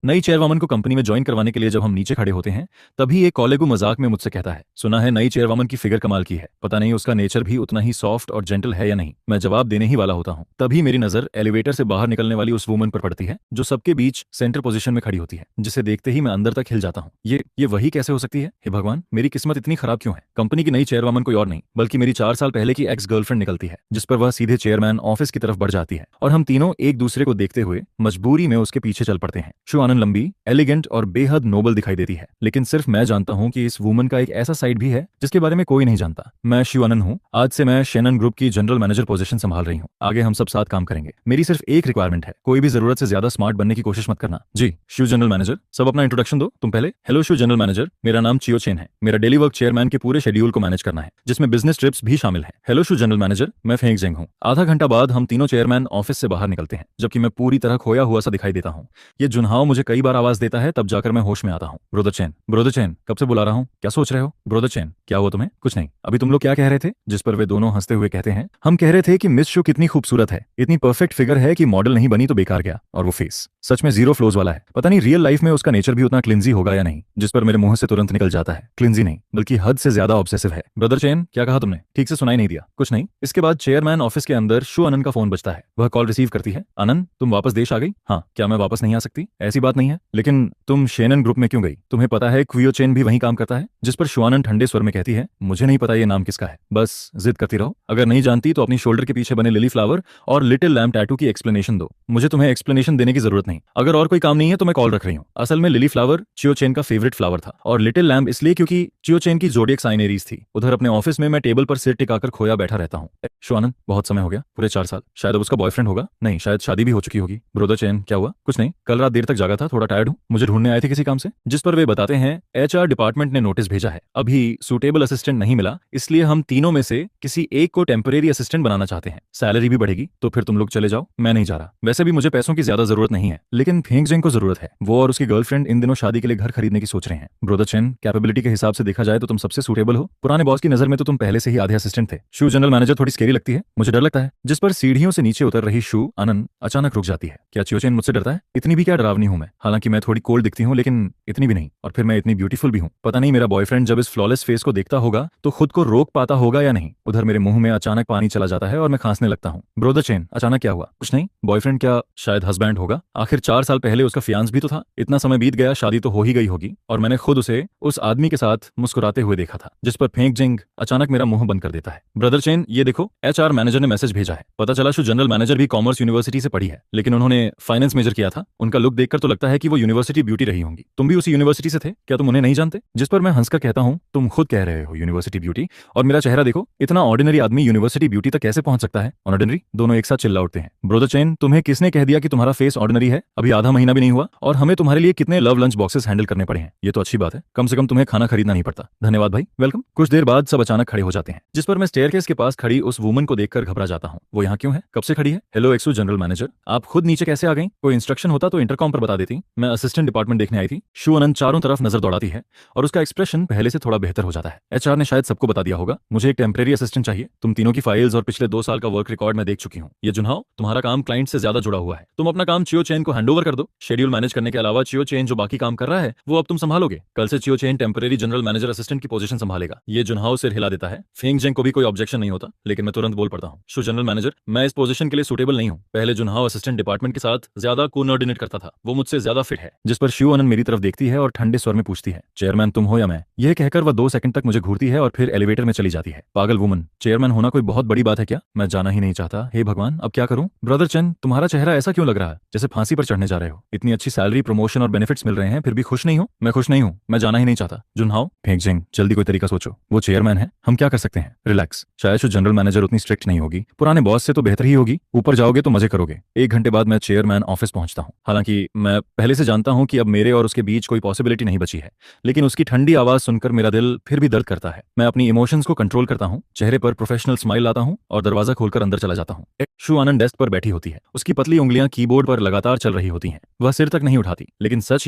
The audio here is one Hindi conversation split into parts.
नई चेयरवुमन को कंपनी में ज्वाइन करवाने के लिए जब हम नीचे खड़े होते हैं, तभी एक कॉलेग मजाक में मुझसे कहता है, सुना है नई चेयरवुमन की फिगर कमाल की है, पता नहीं उसका नेचर भी उतना ही सॉफ्ट और जेंटल है या नहीं। मैं जवाब देने ही वाला होता हूँ, तभी मेरी नजर एलिवेटर से बाहर निकलने वाली उस वुमन पर पड़ती है जो सबके बीच सेंटर पोजीशन में खड़ी होती है, जिसे देखते ही मैं अंदर तक हिल जाता हूँ। ये वही कैसे हो सकती है? हे भगवान, मेरी किस्मत इतनी खराब क्यों है? कंपनी की नई चेयरवुमन कोई और नहीं बल्कि मेरी 4 साल पहले की एक्स गर्लफ्रेंड निकलती है, जिस पर वह सीधे चेयरमैन ऑफिस की तरफ बढ़ जाती है और हम तीनों एक दूसरे को देखते हुए मजबूरी में उसके पीछे चल पड़ते हैं। शु आनन लंबी, एलिगेंट और बेहद नोबल दिखाई देती है, लेकिन सिर्फ मैं जानता हूँ कि इस वुमन का एक ऐसा साइड भी है जिसके बारे में कोई नहीं जानता। मैं शु आनन हूँ। आज से मैं शेनन ग्रुप की जनरल मैनेजर पोजीशन संभाल रही हूँ। आगे हम सब साथ काम करेंगे। मेरी सिर्फ एक रिक्वायरमेंट है, कोई भी जरूरत से ज्यादा स्मार्ट बनने की कोशिश मत करना। जी शु जनरल मैनेजर। सब अपना इंट्रोडक्शन दो, तुम पहले। हेलो शु जनरल मैनेजर, मेरा नाम चियो चेन है। मेरा डेली वर्क चेयरमैन के पूरे शेड्यूल को मैनेज करना है, जिसमें बिजनेस ट्रिप्स भी शामिल है। हेलो शु जनरल मैनेजर, मैं फेंग जेंग हूँ। आधा घंटा बाद हम तीनों चेयरमैन ऑफिस से बाहर निकलते हैं, जबकि मैं पूरी तरह खोया हुआ सा दिखाई देता हूँ। ये जुनहाओ मुझे कई बार आवाज देता है, तब जाकर मैं होश में आता हूँ। ब्रोदर चेन, कब से बुला रहा हूँ, क्या सोच रहे हो? ब्रोदर चेन, क्या हुआ तुम्हें? कुछ नहीं। अभी तुम लोग क्या कह रहे थे? जिस पर वे दोनों हंसते हुए कहते हैं, हम कह रहे थे कि मिस शु कितनी खूबसूरत है, इतनी परफेक्ट फिगर है कि मॉडल नहीं बनी तो बेकार गया, और वो फेस सच में जीरो फ्लोज वाला है। पता नहीं रियल लाइफ में उसका नेचर भी उतना क्लिंजी होगा या नहीं। जिस पर मेरे मुंह से तुरंत निकल जाता है, क्लिंजी नहीं बल्कि हद से ज्यादा ऑब्सेसिव है। ब्रदर चेन, क्या कहा तुमने? ठीक से सुनाई नहीं दिया। कुछ नहीं। इसके बाद चेयरमैन ऑफिस के अंदर शु आनन का फोन बजता है। वह कॉल रिसीव करती है। आनन, तुम वापस देश आ गई? हाँ। क्या मैं वापस नहीं आ सकती? ऐसी बात नहीं है, लेकिन तुम शेनन ग्रुप में क्यों गई? तुम्हें पता है क्वियो चेन भी वहीं काम करता है? जिस पर शु आनन ठंडे स्वर में कहती है, मुझे नहीं पता ये नाम किसका है, बस जिद करती रहो। अगर नहीं जानती तो अपनी शोल्डर के पीछे बने लिली फ्लावर और लिटिल लैम्प टैटू की एक्सप्लेनेशन दो। मुझे तुम्हें एक्सप्लेनेशन देने की जरूरत नहीं। अगर और कोई काम नहीं है तो मैं कॉल रख रही हूँ। असल में लिली फ्लावर चियो चेन का फेवरेट फ्लावर था, और लिटिल लैम्प इसलिए क्योंकि चियो चेन की जोडियक साइन एरीज थी। उधर अपने ऑफिस में मैं टेबल पर सिर टिकाकर खोया बैठा रहता हूँ। शु आनन, बहुत समय हो गया, पूरे 4 साल। शायद अब उसका बॉयफ्रेंड होगा। नहीं, शायद शादी भी हो चुकी होगी। ब्रोदर चेन, क्या हुआ? कुछ नहीं, कल रात देर तक जागा था, थोड़ा टायर्ड हूँ। मुझे ढूंढने आए थे किसी काम से। जिस पर वे बताते हैं, एचआर डिपार्टमेंट ने नोटिस भेजा है, अभी सूटेबल असिस्टेंट नहीं मिला, इसलिए हम तीनों में से किसी एक को टेम्परेरी असिस्टेंट बनाना चाहते हैं। सैलरी भी बढ़ेगी, तो फिर तुम लोग चले जाओ, मैं नहीं जा रहा। वैसे भी मुझे पैसों की ज्यादा जरूरत नहीं है, लेकिन फेंग जेंग को जरूरत है। वो और उसकी गर्लफ्रेंड इन दिनों शादी के लिए घर खरीदने की सोच रहे हैं। ब्रोदर चेन, कैपेबिलिटी के हिसाब से देखा जाए तो तुम सबसे सूटेबल हो। पुराने बॉस की नजर में तो तुम पहले से ही आधे असिस्टेंट थे। शु जनरल मैनेजर थोड़ी स्केरी लगती है, मुझे डर लगता है। जिस पर सीढ़ियों से नीचे उतर रही शु आनन अचानक रुक जाती है। क्या चियो चेन मुझसे डरता है? इतनी भी क्या डरावनी हूं मैं? हालांकि मैं थोड़ी कोल्ड दिखती हूं, लेकिन इतनी भी नहीं। और फिर मैं इतनी ब्यूटीफुल भी हूं। पता नहीं मेरा बॉयफ्रेंड जब इस फ्लॉलेस फेस को देखता होगा तो खुद को रोक पाता होगा या नहीं। उधर मेरे मुंह में अचानक पानी चला जाता है और मैं खांसने लगता हूँ। ब्रोदर चेन, अचानक क्या हुआ? कुछ नहीं। बॉयफ्रेंड क्या शायद हस्बैंड होगा? आखिर 4 साल पहले उसका फियांस भी तो था। इतना समय बीत गया, शादी तो हो ही गई होगी, और मैंने खुद उसे उस आदमी के साथ मुस्कुराते हुए देखा था। जिस पर फेंग जिंग अचानक मेरा मुंह बंद कर देता है। ब्रदर चेन, ये देखो, एचआर मैनेजर ने मैसेज भेजा है। पता चला शु जनरल मैनेजर भी कॉमर्स यूनिवर्सिटी से पढ़ी है, लेकिन उन्होंने फाइनेंस मेजर किया था। उनका लुक देखकर तो लगता है कि वो यूनिवर्सिटी ब्यूटी रही होंगी। तुम भी उसी यूनिवर्सिटी से थे क्या? तुम उन्हें नहीं जानते? जिस पर मैं हंसकर कहता हूँ, तुम खुद कह रहे हो यूनिवर्सिटी ब्यूटी, और मेरा चेहरा देखो, इतना ऑर्डिनरी आदमी यूनिवर्सिटी ब्यूटी तक कैसे पहुंच सकता है? ऑर्डिनरी? दोनों एक साथ चिल्ला उठते हैं। ब्रोदर चेन, तुम्हें किसने कह दिया कि तुम्हारा फेस ऑर्डिनरी है? अभी आधा महीना भी नहीं हुआ और हमें तुम्हारे लिए कितने लव लंच बॉक्सेस हैंडल करने पड़े हैं। ये तो अच्छी बात है, कम से कम तुम्हें खाना खरीदना नहीं पड़ता। धन्यवाद भाई, वेलकम। कुछ देर बाद सब अचानक खड़े हो जाते हैं, जिस पर मैं स्टेयरकेस के पास खड़ी उस वुमन को देखकर घबरा जाता हूँ। वो यहाँ क्यों है? कब से खड़ी है? हेलो एक्सू जनरल मैनेजर, आप खुद नीचे कैसे आ गई? कोई इंस्ट्रक्शन होता तो इंटरकॉम पर बता देती। मैं असिस्टेंट डिपार्टमेंट देखने आई थी। शु आनन चारों तरफ नजर दौड़ाती है और उसका एक्सप्रेशन पहले से थोड़ा बेहतर हो जाता है। एचआर ने शायद सबको बता दिया होगा, मुझे एक टेम्परेरी असिस्टेंट चाहिए। तुम तीनों की फाइल्स और पिछले 2 साल का वर्क रिकॉर्ड मैं देख चुकी हूँ। ये जुनहाओ, तुम्हारा काम क्लाइंट से ज्यादा जुड़ा हुआ है। तुम अपना काम चियो चेन को हैंडओवर कर दो। शेड्यूल मैनेज करने के अलावा चियो चेन जो बाकी काम कर रहा है वो अब तुम संभालोगे। कल से Chiyo Chen temporary general manager assistant की पोजीशन संभालेगा। ये जुनहाओ सिर हिला देता है। फेंग जेंग को भी कोई ऑब्जेक्शन नहीं होता, लेकिन मैं तुरंत बोल पड़ता हूँ, शु जनरल मैनेजर, मैं इस पोजीशन के लिए सूटेबल नहीं हूँ। पहले जुनहाओ असिस्टेंट डिपार्टमेंट के साथ ज्यादा कोऑर्डिनेट करता था, वो मुझसे ज्यादा फिट है। जिस पर शु आनन मेरी तरफ देखती है और ठंडे स्वर में पूछती है, चेयरमैन तुम हो या मैं? यह कहकर वह 2 सेकंड तक मुझे घूरती है और फिर एलिवेटर में चली जाती है। पागल वुमन, चेयरमैन होना कोई बहुत बड़ी बात है क्या? मैं जाना ही नहीं चाहता। हे भगवान, अब क्या करूं? ब्रदर चेन, तुम्हारा चेहरा ऐसा क्यों लग रहा है जैसे फांसी पर चढ़ने जा रहे हो? इतनी अच्छी सैलरी, प्रमोशन और बेनिफिट्स मिल रहे हैं, फिर भी खुश नहीं हो? मैं खुश नहीं हूं, मैं जाना ही नहीं चाहता। जुनहाओ, फेंग जिंग, जल्दी कोई तरीका सोचो। वो चेयरमैन है, हम क्या कर सकते हैं? रिलैक्स, शायद जनरल मैनेजर उतनी स्ट्रिक्ट नहीं होगी, पुराने बॉस से तो बेहतर ही होगी। ऊपर जाओगे तो मजे करोगे। 1 घंटे बाद मैं चेयरमैन ऑफिस पहुंचता हूं। हालांकि मैं पहले से जानता हूं कि अब मेरे और उसके बीच कोई पॉसिबिलिटी नहीं बची है, लेकिन उसकी ठंडी आवाज सुनकर मेरा दिल फिर भी दर्द करता है। मैं अपनी इमोशंस को कंट्रोल करता हूं, चेहरे पर प्रोफेशनल स्माइल लाता हूं और दरवाजा खोलकर अंदर चला जाता हूं। शु आनन डेस्क पर बैठी होती है, उसकी पतली उंगलियां कीबोर्ड पर लगातार चल रही होती हैं। वह सिर तक नहीं उठाती, लेकिन सच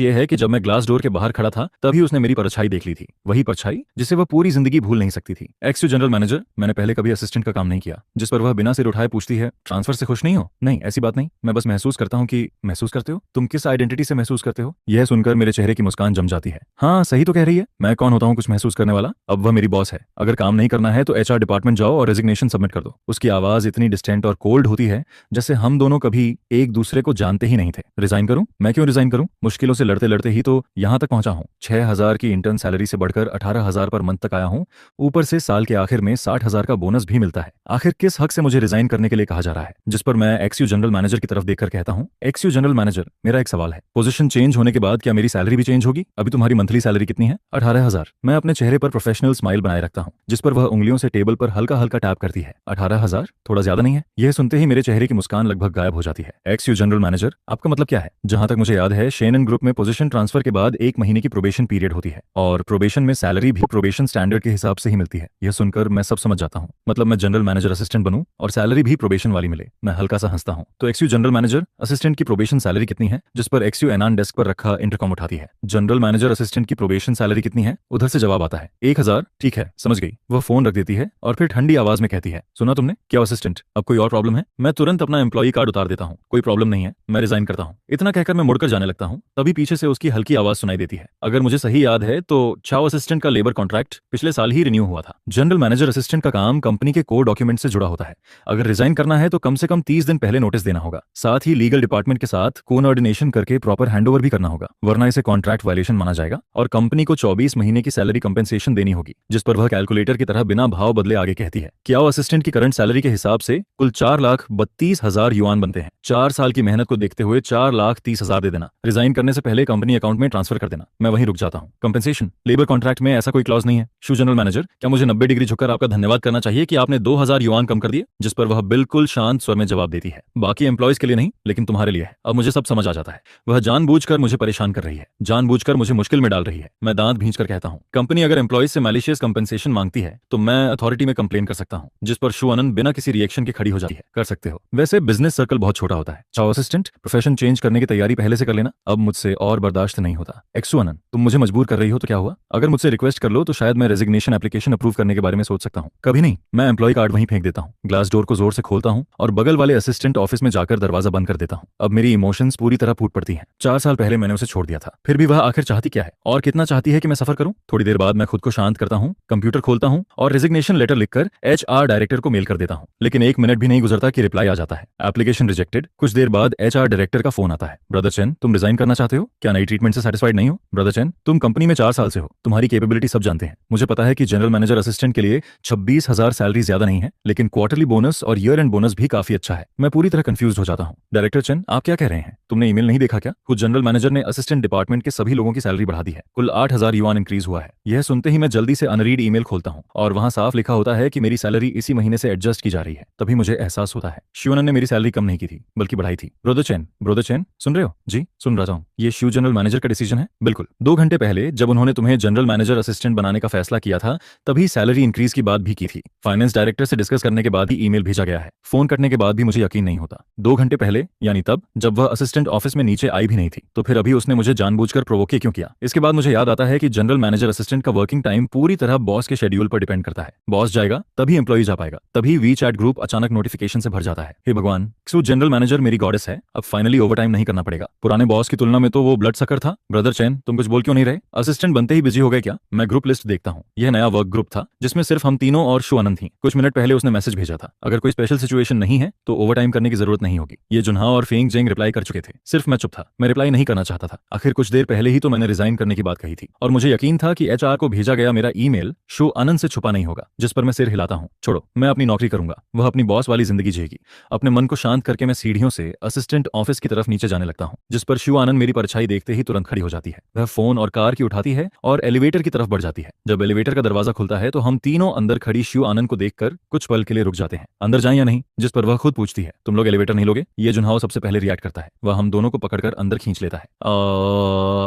ये है कि जब मैं ग्लास डोर के बाहर खड़ा था तभी उसने मेरी परछाई देख ली थी, वही परछाई जिसे वह पूरी जिंदगी भूल नहीं सकती थी। एक्स जनरल मैनेजर, मैंने पहले कभी असिस्टेंट का काम नहीं किया। जिस पर वह बिना सिर उठाए पूछती है, ट्रांसफर से खुश नहीं हो? नहीं, ऐसी बात नहीं, मैं बस महसूस करता हूँ कि महसूस करते हो? तुम किस आइडेंटिटी आइडेंटिटी से महसूस करते हो? यह सुनकर मेरे चेहरे की मुस्कान जम जाती है। हाँ, सही तो कह रही है। मैं कौन होता हूँ कुछ महसूस करने वाला? अब वह मेरी बॉस है। अगर काम नहीं करना है तो एचआर डिपार्टमेंट जाओ और रेजिग्नेशन सबमिट कर दो। उसकी आवाज इतनी डिस्टेंट और कोल्ड होती है जैसे हम दोनों कभी एक दूसरे को जानते ही नहीं थे। रिजाइन करूं? मैं क्यों रिजाइन करूं? मुश्किलों से लड़ते लड़ते ही तो यहां तक पहुंचा हूं। 6,000 की इंटर्न सैलरी से बढ़कर 18,000 पर मंथ तक आया हूं। ऊपर से साल के आखिर में 60,000 का बोनस भी मिलता है। आखिर किस हक से मुझे रिजाइन करने के लिए कहा जा रहा है? जिस पर मैं एक्सयू जनरल मैनेजर की तरफ देखकर कहता हूं, एक्सयू जनरल मैनेजर, मेरा एक सवाल है। पोजीशन चेंज होने के बाद क्या मेरी सैलरी भी चेंज होगी? अभी तुम्हारी मंथली सैलरी कितनी है? 18,000। मैं अपने चेहरे पर प्रोफेशनल स्माइल बनाए रखता हूं, जिस पर वह उंगलियों से टेबल पर हल्का हल्का टैप करती है। 18,000 थोड़ा ज्यादा नहीं है? यह सुनते ही मेरे चेहरे की मुस्कान लगभग गायब हो जाती है। एक्सयू जनरल मैनेजर, आपका मतलब क्या है? जहां तक मुझे याद है, शेनन ग्रुप में पोजीशन ट्रांसफर के बाद 1 महीने की प्रोबेशन पीरियड होती है और प्रोबेशन में सैलरी भी प्रोबेशन स्टैंडर्ड के हिसाब से ही मिलती है। यह सुनकर मैं सब समझ जाता हूं। मतलब मैं जनरल मैनेजर असिस्टेंट बनूं और सैलरी भी प्रोबेशन वाली मिले। मैं हल्का सा हंसता हूं। तो एक्सयू जनरल मैनेजर असिस्टेंट की प्रोबेशन सैलरी कितनी है? जिस पर एक्सयू एनान डेस्क पर रखा इंटरकॉम उठाती है। जनरल मैनेजर असिस्टेंट की प्रोबेशन सैलरी कितनी है? उधर से जवाब आता है, 1,000। ठीक है, समझ गई। वह फोन रख देती है और फिर ठंडी आवाज में कहती है, सुना तुमने? क्या असिस्टेंट, अब कोई और प्रॉब्लम है? मैं तुरंत अपना एम्प्लॉई कार्ड उतार देता हूं। कोई प्रॉब्लम नहीं है, मैं रिजाइन करता हूं। इतना कहकर मैं मुड़कर जाने लगता हूं। तभी पीछे से उसकी हल्की आवाज सुनाई देती है। अगर मुझे सही याद है तो चाओ असिस्टेंट का लेबर कॉन्ट्रैक्ट पिछले साल ही रिन्यू हुआ था। जनरल मैनेजर असिस्टेंट का काम कंपनी के कोर डॉक्यूमेंट से जुड़ा होता है। अगर रिजाइन करना है तो कम से कम 30 दिन पहले नोटिस देना होगा। साथ ही लीगल डिपार्टमेंट के साथ कोऑर्डिनेशन करके प्रॉपर हैंडओवर भी करना होगा, वरना इसे कॉन्ट्रैक्ट वायलेशन माना जाएगा और कंपनी को 24 महीने की सैलरी कंपेंसेशन देनी होगी। जिस पर वह कैलकुलेटर की तरह बिना भाव बदले आगे कहती है, क्या वो असिस्टेंट की करंट सैलरी के हिसाब से कुल 4,32,000 युआन बनते हैं। 4 साल की मेहनत को देखते हुए 4,30,000 दे देना। रिजाइन करने से पहले कंपनी अकाउंट में ट्रांसफर कर देना। मैं वहीं रुक जाता हूँ। कंपेंसेशन लेबर कॉन्ट्रैक्ट में ऐसा कोई क्लॉज नहीं है। शू जनरल मैनेजर, क्या मुझे 90 डिग्री झुककर आपका धन्यवाद करना चाहिए कि आपने 2,000 युआन कम कर दिए? जिस पर वह बिल्कुल शांत स्वर में जवाब देती है, बाकी एम्प्लॉयज के लिए नहीं, लेकिन तुम्हारे लिए है। अब मुझे सब समझ आ जाता है। वह जानबूझकर मुझे परेशान कर रही है, जानबूझकर मुझे मुश्किल में डाल रही है। मैं दांत भींचकर कहता हूँ, कंपनी अगर एम्प्लॉयज से मैलिशियस कंपेंसेशन मांगती है तो मैं अथॉरिटी में कंप्लेन कर सकता हूँ। जिस पर शू अनंत बिना किसी रिएक्शन के खड़ी हो जाती है। कर सकते हो, वैसे बिजनेस सर्कल बहुत छोटा होता है। चाओ असिस्टेंट, प्रोफेशन चेंज करने की तैयारी पहले से कर लेना। अब मुझसे और बर्दाश्त नहीं होता। एक्सू अनंत, तुम मुझे मजबूर कर रही हो तो क्या हुआ? अगर मुझसे रिक्वेस्ट कर लो तो शायद मैं रेजिग्नेशन एप्लीकेशन अप्रूव करने के बारे में सोच सकता हूँ। कभी नहीं। मैं एम्प्लॉय कार्ड वहीं फेंक देता हूँ, ग्लास डोर को जोर से खोलता हूँ और बगल वाले असिस्टेंट ऑफिस में जाकर दरवाजा बंद कर देता हूँ। अब मेरी इमोशंस पूरी तरह फूट पड़ती हैं। 4 साल पहले मैंने उसे छोड़ दिया था, फिर भी वह आखिर चाहती क्या है और कितना चाहती है कि मैं सफर करूं? थोड़ी देर बाद मैं खुद को शांत करता हूं, कंप्यूटर खोलता हूं और रेजिग्नेशन लेटर लिखकर एचआर डायरेक्टर को मेल कर देता हूं। लेकिन 1 मिनट भी नहीं गुजरता कि रिप्लाई आ जाता है, एप्लीकेशन रिजेक्टेड। कुछ देर बाद एचआर डायरेक्टर का फोन आता है, ब्रदर चेन, तुम रिजाइन करना चाहते हो? क्या नई ट्रीटमेंट से सेटिस्फाइड नहीं हो? ब्रदर चेन, तुम कंपनी में 4 साल से हो, तुम्हारी कैपेबिलिटी सब जानते हैं। मुझे पता है कि जनरल मैनेजर असिस्टेंट के लिए 26,000 सैलरी ज्यादा नहीं है, लेकिन क्वार्टरली बोनस और ईयर एंड बोनस भी काफी अच्छा है। मैं पूरी तरह कंफ्यूज हो जाता हूं। डायरेक्टर चेन, आप क्या कह रहे हैं? तुमने ईमेल नहीं देखा क्या? खुद जनरल मैनेजर ने असिस्टेंट डिपार्टमेंट के सभी लोगों की सैलरी बढ़ा दी है। कुल 8,000 युआन इंक्रीज हुआ है। यह सुनते ही मैं जल्दी से अनरीड ईमेल खोलता हूं और वहां साफ लिखा होता है कि मेरी सैलरी इसी महीने से एडजस्ट की जा रही है। तभी मुझे एहसास होता है शिवनन ने मेरी सैलरी कम नहीं की थी, बल्कि बढ़ाई थी। ब्रोदर चैन, सुन रहे हो? जी सुन रहा हूं। ये शिव जनरल मैनेजर का डिसीजन है? बिल्कुल। 2 घंटे पहले जब उन्होंने तुम्हें जनरल मैनेजर असिस्टेंट बनाने का फैसला किया था, तभी सैलरी इंक्रीज की बात भी की थी। फाइनेंस डायरेक्टर से डिस्कस करने के बाद ही ईमेल भेजा गया है। फोन करने के बाद भी मुझे यकीन नहीं होता। 2 घंटे पहले, यानी तब जब वह असिस्टेंट ऑफिस में नीचे आई भी नहीं थी, तो फिर अभी उसने मुझे जानबूझकर प्रोवोक क्यों किया? इसके बाद मुझे याद आता है कि जनरल मैनेजर असिस्टेंट का वर्किंग टाइम पूरी तरह बॉस के शेड्यूल पर डिपेंड करता है। बॉस जाएगा तभी एम्प्लॉई जा पाएगा। तभी वी चैट ग्रुप अचानक नोटिफिकेशन से भर जाता है। हे भगवान, जनरल मैनेजर मेरी गॉडेस है, अब फाइनली ओवरटाइम नहीं करना पड़ेगा। पुराने बॉस की तुलना में तो वो ब्लड सकर था। ब्रदर चैन, तुम कुछ बोल क्यों नहीं रहे? असिस्टेंट बनते ही बिजी हो गए क्या? मैं ग्रुप लिस्ट देखता हूँ। यह नया वर्क ग्रुप था जिसमें सिर्फ हम तीनों और शु अनंत थी। कुछ मिनट पहले उसने मैसेज भेजा था, अगर कोई स्पेशल सिचुएशन नहीं है तो ओवरटाइम करने की जरूरत नहीं होगी। ये जुन्हा और फेंग जेंग रिप्लाई कर चुके थे, सिर्फ मैं चुप था। मैं रिप्लाई नहीं करना चाहता था। आखिर कुछ देर पहले ही तो मैंने रिजाइन करने की बात कही थी और मुझे यकीन था कि एचआर को भेजा गया मेरा ईमेल शु अनंत से छुपा नहीं होगा। जिस पर मैं सिर हिलाता हूँ, छोड़ो, मैं अपनी नौकरी करूंगा, वह अपनी बॉस वाली जिंदगी जिएगी। अपने मन को शांत करके मैं सीढ़ियों से असिस्टेंट ऑफिस की तरफ नीचे जाने लगता हूँ, जिस पर शिव आनंद मेरी परछाई देखते ही तुरंत खड़ी हो जाती है। वह फोन और कार की उठाती है और एलिवेटर की तरफ बढ़ जाती है। जब एलिवेटर का दरवाजा खुलता है तो हम तीनों अंदर खड़ी शिव आनंद को देखकर कुछ पल के लिए रुक जाते हैं, अंदर जाएं या नहीं। जिस पर वह खुद पूछती है, तुम लोग एलिवेटर नहीं लोगे? ये जुन्हाव सबसे पहले रिएक्ट करता है। वह हम दोनों को पकड़कर अंदर खींच लेता है।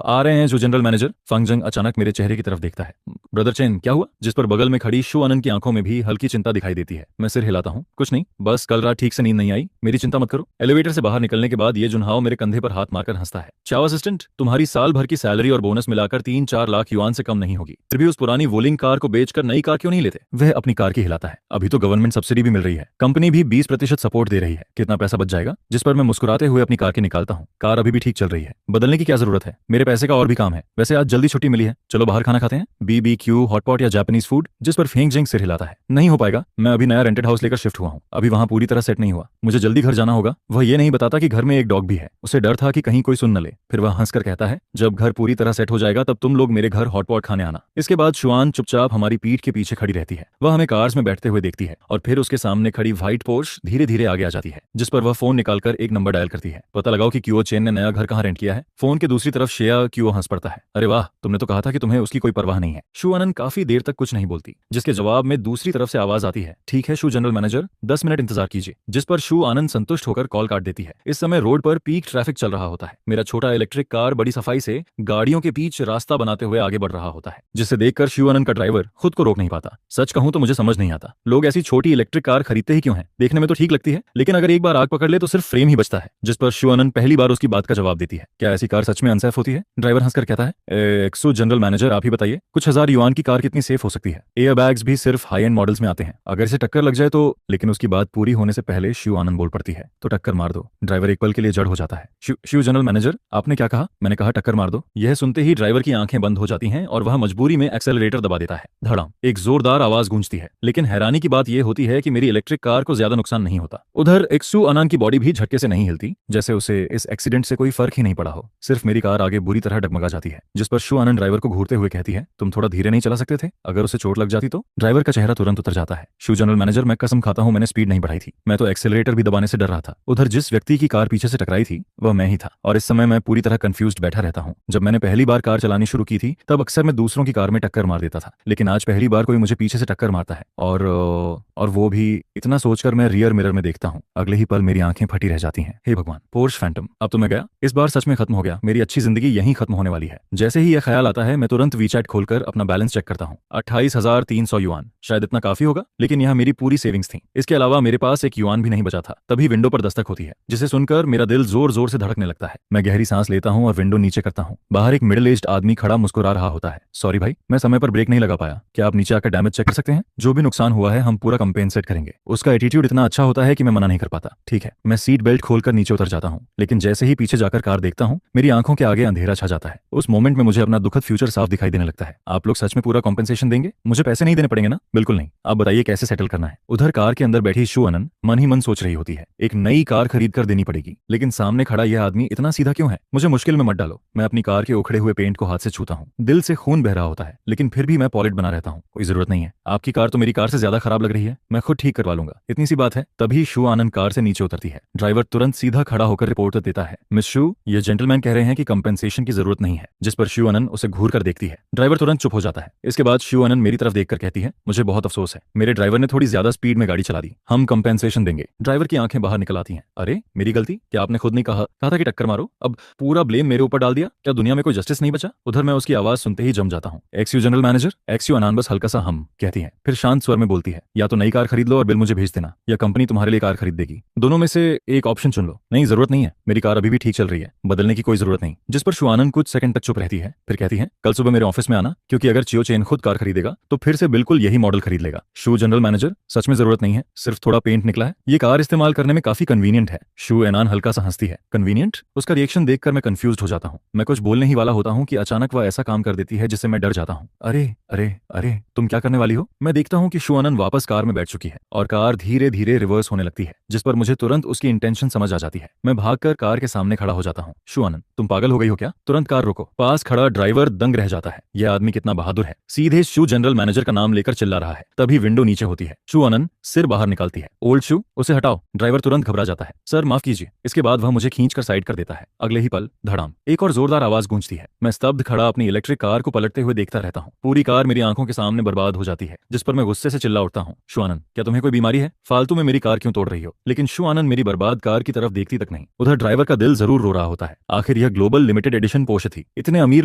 आ रहे हैं जो जनरल मैनेजर। फंगजंग अचानक मेरे चेहरे की तरफ देखता है। ब्रदर चेन, क्या हुआ? जिस पर बगल में खड़ी शु आनंद की आंखों में भी हल्की चिंता दिखाई देती है। मैं सिर हिलाता हूँ, कुछ नहीं, बस कल रात ठीक से नींद नहीं आई, मेरी चिंता मत करो। एलिवेटर से बाहर निकलने के बाद ये जुन्हाव मेरे कंधे पर हाथ मारकर हंसता है। चाओ असिस्टेंट, तुम्हारी साल भर की सैलरी और बोनस मिलाकर 3-4 लाख युआन से कम नहीं होगी, फिर भी उस पुरानी वोलिंग कार को बेचकर नई कार क्यों नहीं लेते? वह अपनी कार की हिलाता है। अभी तो गवर्नमेंट सब्सिडी भी मिल रही है, कंपनी भी 20% सपोर्ट दे रही है, कितना पैसा बच जाएगा? जिस पर मैं मुस्कुराते हुए अपनी कार की निकालता हूँ। कार अभी भी ठीक चल रही है, बदलने की क्या जरूरत है? मेरे पैसे का और भी काम है। वैसे आज जल्दी छुट्टी मिली है, चलो बाहर खाना खाते हैं। BBQ, हॉटपॉट या जापानीज फूड जिस पर फेंक जेंग सिर हिलाता है। नहीं हो पाएगा, मैं अभी नया रेंटेड हाउस लेकर शिफ्ट हुआ हूँ, अभी वहाँ पूरी तरह सेट नहीं हुआ, मुझे जल्दी घर जाना होगा। वह ये नहीं बताता कि घर में एक डॉग भी है, उसे डर था कि कहीं कोई सुन न ले। फिर वह हंसकर कहता है, जब घर पूरी तरह सेट हो जाएगा तब तुम लोग मेरे घर हॉटपॉट खाने आना। इसके बाद शुआन चुपचाप हमारी पीठ के पीछे खड़ी रहती है। वह हमें कार्स में बैठते हुए देखती है और फिर उसके सामने खड़ी व्हाइट पोर्श धीरे धीरे आगे आ जाती है, जिस पर वह फोन निकालकर एक नंबर डायल करती है। पता लगाओ कि क्यूओ चेन ने नया घर कहाँ रेंट किया है। फोन के दूसरी तरफ शेया क्यूओ हंस पड़ता है, अरे वाह, तुमने तो कहा था कि तुम्हें उसकी कोई परवाह नहीं है। शू आनंद काफी देर तक कुछ नहीं बोलती, जिसके जवाब में दूसरी तरफ से आवाज आती है, ठीक है शू जनरल मैनेजर, 10 मिनट इंतजार कीजिए। जिस पर शू आनंद संतुष्ट होकर कॉल काट देती है। इस समय रोड पर पीक ट्रैफिक चल रहा होता है। मेरा छोटा इलेक्ट्रिक कार बड़ी सफाई से गाड़ियों के बीच रास्ता बनाते हुए आगे बढ़ रहा होता है, जिसे देखकर शू आनंद का ड्राइवर खुद को रोक नहीं पाता। सच कहूं तो मुझे समझ नहीं आता, लोग ऐसी छोटी इलेक्ट्रिक कार खरीदते ही क्यों हैं? देखने में तो ठीक लगती है, लेकिन अगर एक बार आग पकड़ ले तो सिर्फ फ्रेम ही बचता है। जिस पर शू आनंद पहली बार उसकी बात का जवाब देती है, क्या ऐसी कार सच में अनसेफ होती है? ड्राइवर हंसकर कहता है, एक्सो जनरल मैनेजर आप ही बताइए, कुछ हजार युआन की कार कितनी सेफ हो सकती है? एयर बैग्स भी सिर्फ हाई एंड मॉडल्स में आते हैं, अगर इसे टक्कर लग जाए तो। लेकिन उसकी बात पूरी होने से पहले शू आनंद बोल पड़ती है, तो टक्कर मार दो। ड्राइवर एक पल के लिए जड़ हो जाता है। शू जनरल मैनेजर आपने क्या कहा? मैंने कहा टक्कर मार दो। यह सुनते ही ड्राइवर की आंखें बंद हो जाती हैं और वह मजबूरी में एक्सेलरेटर दबा देता है। धड़ाम, एक जोरदार आवाज गूंजती है, लेकिन हैरानी की बात यह होती है कि मेरी इलेक्ट्रिक कार को ज्यादा नुकसान नहीं होता। उधर एक्सू अनान की बॉडी भी झटके से नहीं हिलती, जैसे उसे इस एक्सीडेंट से कोई फर्क ही नहीं पड़ा हो। सिर्फ मेरी कार आगे बुरी तरह डगमगा जाती है। जिस पर शू आनंद ड्राइवर को घूरते हुए कहती है, तुम थोड़ा धीरे नहीं चला सकते थे? अगर उसे चोट लग जाती तो? ड्राइवर का चेहरा तुरंत उतर जाता है। शू जनरल मैनेजर मैं कसम खाता हूं मैंने स्पीड नहीं बढ़ाई थी, मैं तो एक्सेलरेटर भी दबाने से डर रहा था। उधर जिस व्यक्ति की कार पीछे से टकराई थी वह मैं ही था, और इस समय मैं पूरी तरह कंफ्यूज्ड बैठा रहता हूं। जब मैंने पहली बार कार चलानी शुरू की थी तब अक्सर मैं दूसरों की कार में टक्कर मार देता था, लेकिन आज पहली बार कोई मुझे पीछे से टक्कर मारता है, और वो भी इतना सोचकर मैं रियर मिरर में देखता हूं। अगले ही पल मेरी आंखें फटी रह जाती हैं। हे भगवान, पोर्श फैंटम, अब तो मैं गया, इस बार सच में खत्म हो गया, मेरी अच्छी जिंदगी यहीं खत्म होने वाली है। जैसे ही यह ख्याल आता है मैं तुरंत वीचैट खोलकर अपना बैलेंस चेक करता हूँ। 28,300 युआन, शायद इतना काफी होगा, लेकिन यह मेरी पूरी सेविंग्स थी। इसके अलावा मेरे पास एक युआन भी नहीं बचा था। तभी विंडो पर दस्तक होती है, जिसे सुनकर मेरा दिल जोर जोर से धड़कने लगता है। मैं गहरी सांस लेता हूँ और विंडो नीचे करता हूँ। बाहर एक मिडिल एज्ड आदमी खड़ा मुस्कुरा रहा होता है। सॉरी भाई, मैं समय पर ब्रेक नहीं लगा पाया, क्या आप नीचे आकर डैमेज चेक कर सकते हैं? जो भी नुकसान हुआ है हम पूरा कंपेंसेट करेंगे। उसका एटीट्यूड इतना अच्छा होता है कि मैं मना नहीं कर पाता। ठीक है, मैं सीट बेल्ट खोलकर नीचे उतर जाता हूँ, लेकिन जैसे ही पीछे जाकर कार देखता हूँ मेरी आंखों के आगे अंधेरा छा जाता है। उस मोमेंट में मुझे अपना दुखद फ्यूचर साफ दिखाई देने लगता है। आप लोग सच में पूरा कॉम्पेंसेशन देंगे? मुझे पैसे नहीं देने पड़ेंगे ना? बिल्कुल नहीं। आप बताइए कैसे सेटल करना है? उधर कार के अंदर बैठी शू अनन मन ही मन सोच रही होती है, एक नई कार खरीद कर देनी पड़ेगी, लेकिन सामने खड़ा यह आदमी इतना सीधा क्यों है? मुझे मुश्किल में मत डालो। मैं अपनी कार के उखड़े हुए पेंट को हाथ से छूता हूँ, दिल से खून बह रहा होता है, लेकिन फिर भी मैं पॉलिट बना रहता हूँ। कोई जरूरत नहीं है, आपकी कार तो मेरी कार से ज्यादा खराब लग रही है, मैं खुद ठीक करवा लूंगा, इतनी सी बात है। तभी शू आनंद कार से नीचे उतरती है। ड्राइवर तुरंत सीधा खड़ा होकर रिपोर्ट देता है, मिस शू, ये जेंटलमैन कह रहे हैं कि कंपेंसेशन की जरूरत नहीं है। जिस पर शू आनंद उसे घूर कर देखती है। ड्राइवर तुरंत चुप हो जाता है। इसके बाद शू आनंद मेरी तरफ देखकर कहती है, मुझे बहुत अफसोस है, मेरे ड्राइवर ने थोड़ी ज्यादा स्पीड में गाड़ी चला दी, हम कंपेंसेशन देंगे। ड्राइवर की आंखें बाहर निकल आती हैं। अरे मेरी गलती? क्या आपने खुद नहीं कहा था कि टक्कर मारो? अब पूरा ब्लेम मेरे ऊपर डाल दिया? क्या दुनिया में कोई जस्टिस नहीं बचा? उधर मैं उसकी आवाज सुनते ही जम जाता हूँ। एक्स यू जनरल मैनेजर। एक्स यू अनान बस हल्का सा हम कहती है, फिर शांत स्वर में बोलती है, या तो नई कार खरीद लो और बिल मुझे भेज देना, या कंपनी तुम्हारे लिए कार खरीद देगी, दोनों में से एक ऑप्शन चुन लो। नहीं, जरूरत नहीं है, मेरी कार अभी भी ठीक चल रही है, बदलने की कोई जरूरत नहीं। जिस पर शू आनंद कुछ सेकंड तक चुप रहती है, फिर कहती है, कल सुबह मेरे ऑफिस में आना, क्योंकि अगर चियो चेन खुद कार खरीदेगा तो फिर से बिल्कुल यही मॉडल खरीद लेगा। शू जनरल मैनेजर, सच में जरूरत नहीं है, सिर्फ थोड़ा पेंट निकला है, ये कार इस्तेमाल करने में काफी कन्वीनियंट है। शू एनान हल्का सा हंसती है। कन्वीनियंट? उसका रिएक्शन देखकर मैं कंफ्यूज हो जाता हूँ। मैं कुछ बोलने ही वाला होता हूँ कि अचानक वह ऐसा काम कर देती है जिससे मैं डर जाता हूँ। अरे अरे अरे, तुम क्या करने वाली हो? मैं देखता हूँ कि शू आनंद वापस कार में बैठ चुकी है और कार धीरे धीरे रिवर्स होने लगती है, जिस पर मुझे तुरंत उसकी इंटेंशन समझ आ जाती है। मैं भागकर कार के सामने खड़ा हो जाता हूँ। शू आनंद, तुम पागल हो गई हो क्या? तुरंत कार रोको। पास खड़ा ड्राइवर दंग रह जाता है। यह आदमी कितना बहादुर है, सीधे शू जनरल मैनेजर का नाम लेकर चिल्ला रहा है। तभी विंडो नीचे होती है। शू आनंद सिर बाहर निकालती है। ओल्ड शू, उसे हटाओ। ड्राइवर तुरंत घबरा जाता है। सर माफ कीजिए। इसके बाद वह मुझे खींचकर साइड कर देता है। अगले ही पल धड़ाम, एक और जोरदार आवाज गूंजती है। मैं स्तब्ध खड़ा अपनी इलेक्ट्रिक कार को पलटते हुए देखता रहता हूँ। पूरी कार मेरी आंखों के सामने बर्बाद हो जाती है, जिस पर मैं गुस्से से चिल्ला उठता हूँ, शू आनंद, क्या तुम्हें कोई बीमारी है? फालतू में मेरी कार क्यों तोड़ रही हो? लेकिन शू आनंद मेरी बर्बाद कार की तरफ देखती तक नहीं। उधर ड्राइवर का दिल जरूर रो रहा होता है। आखिर यह ग्लोबल लिमिटेड एडिशन पोर्शे थी। इतने अमीर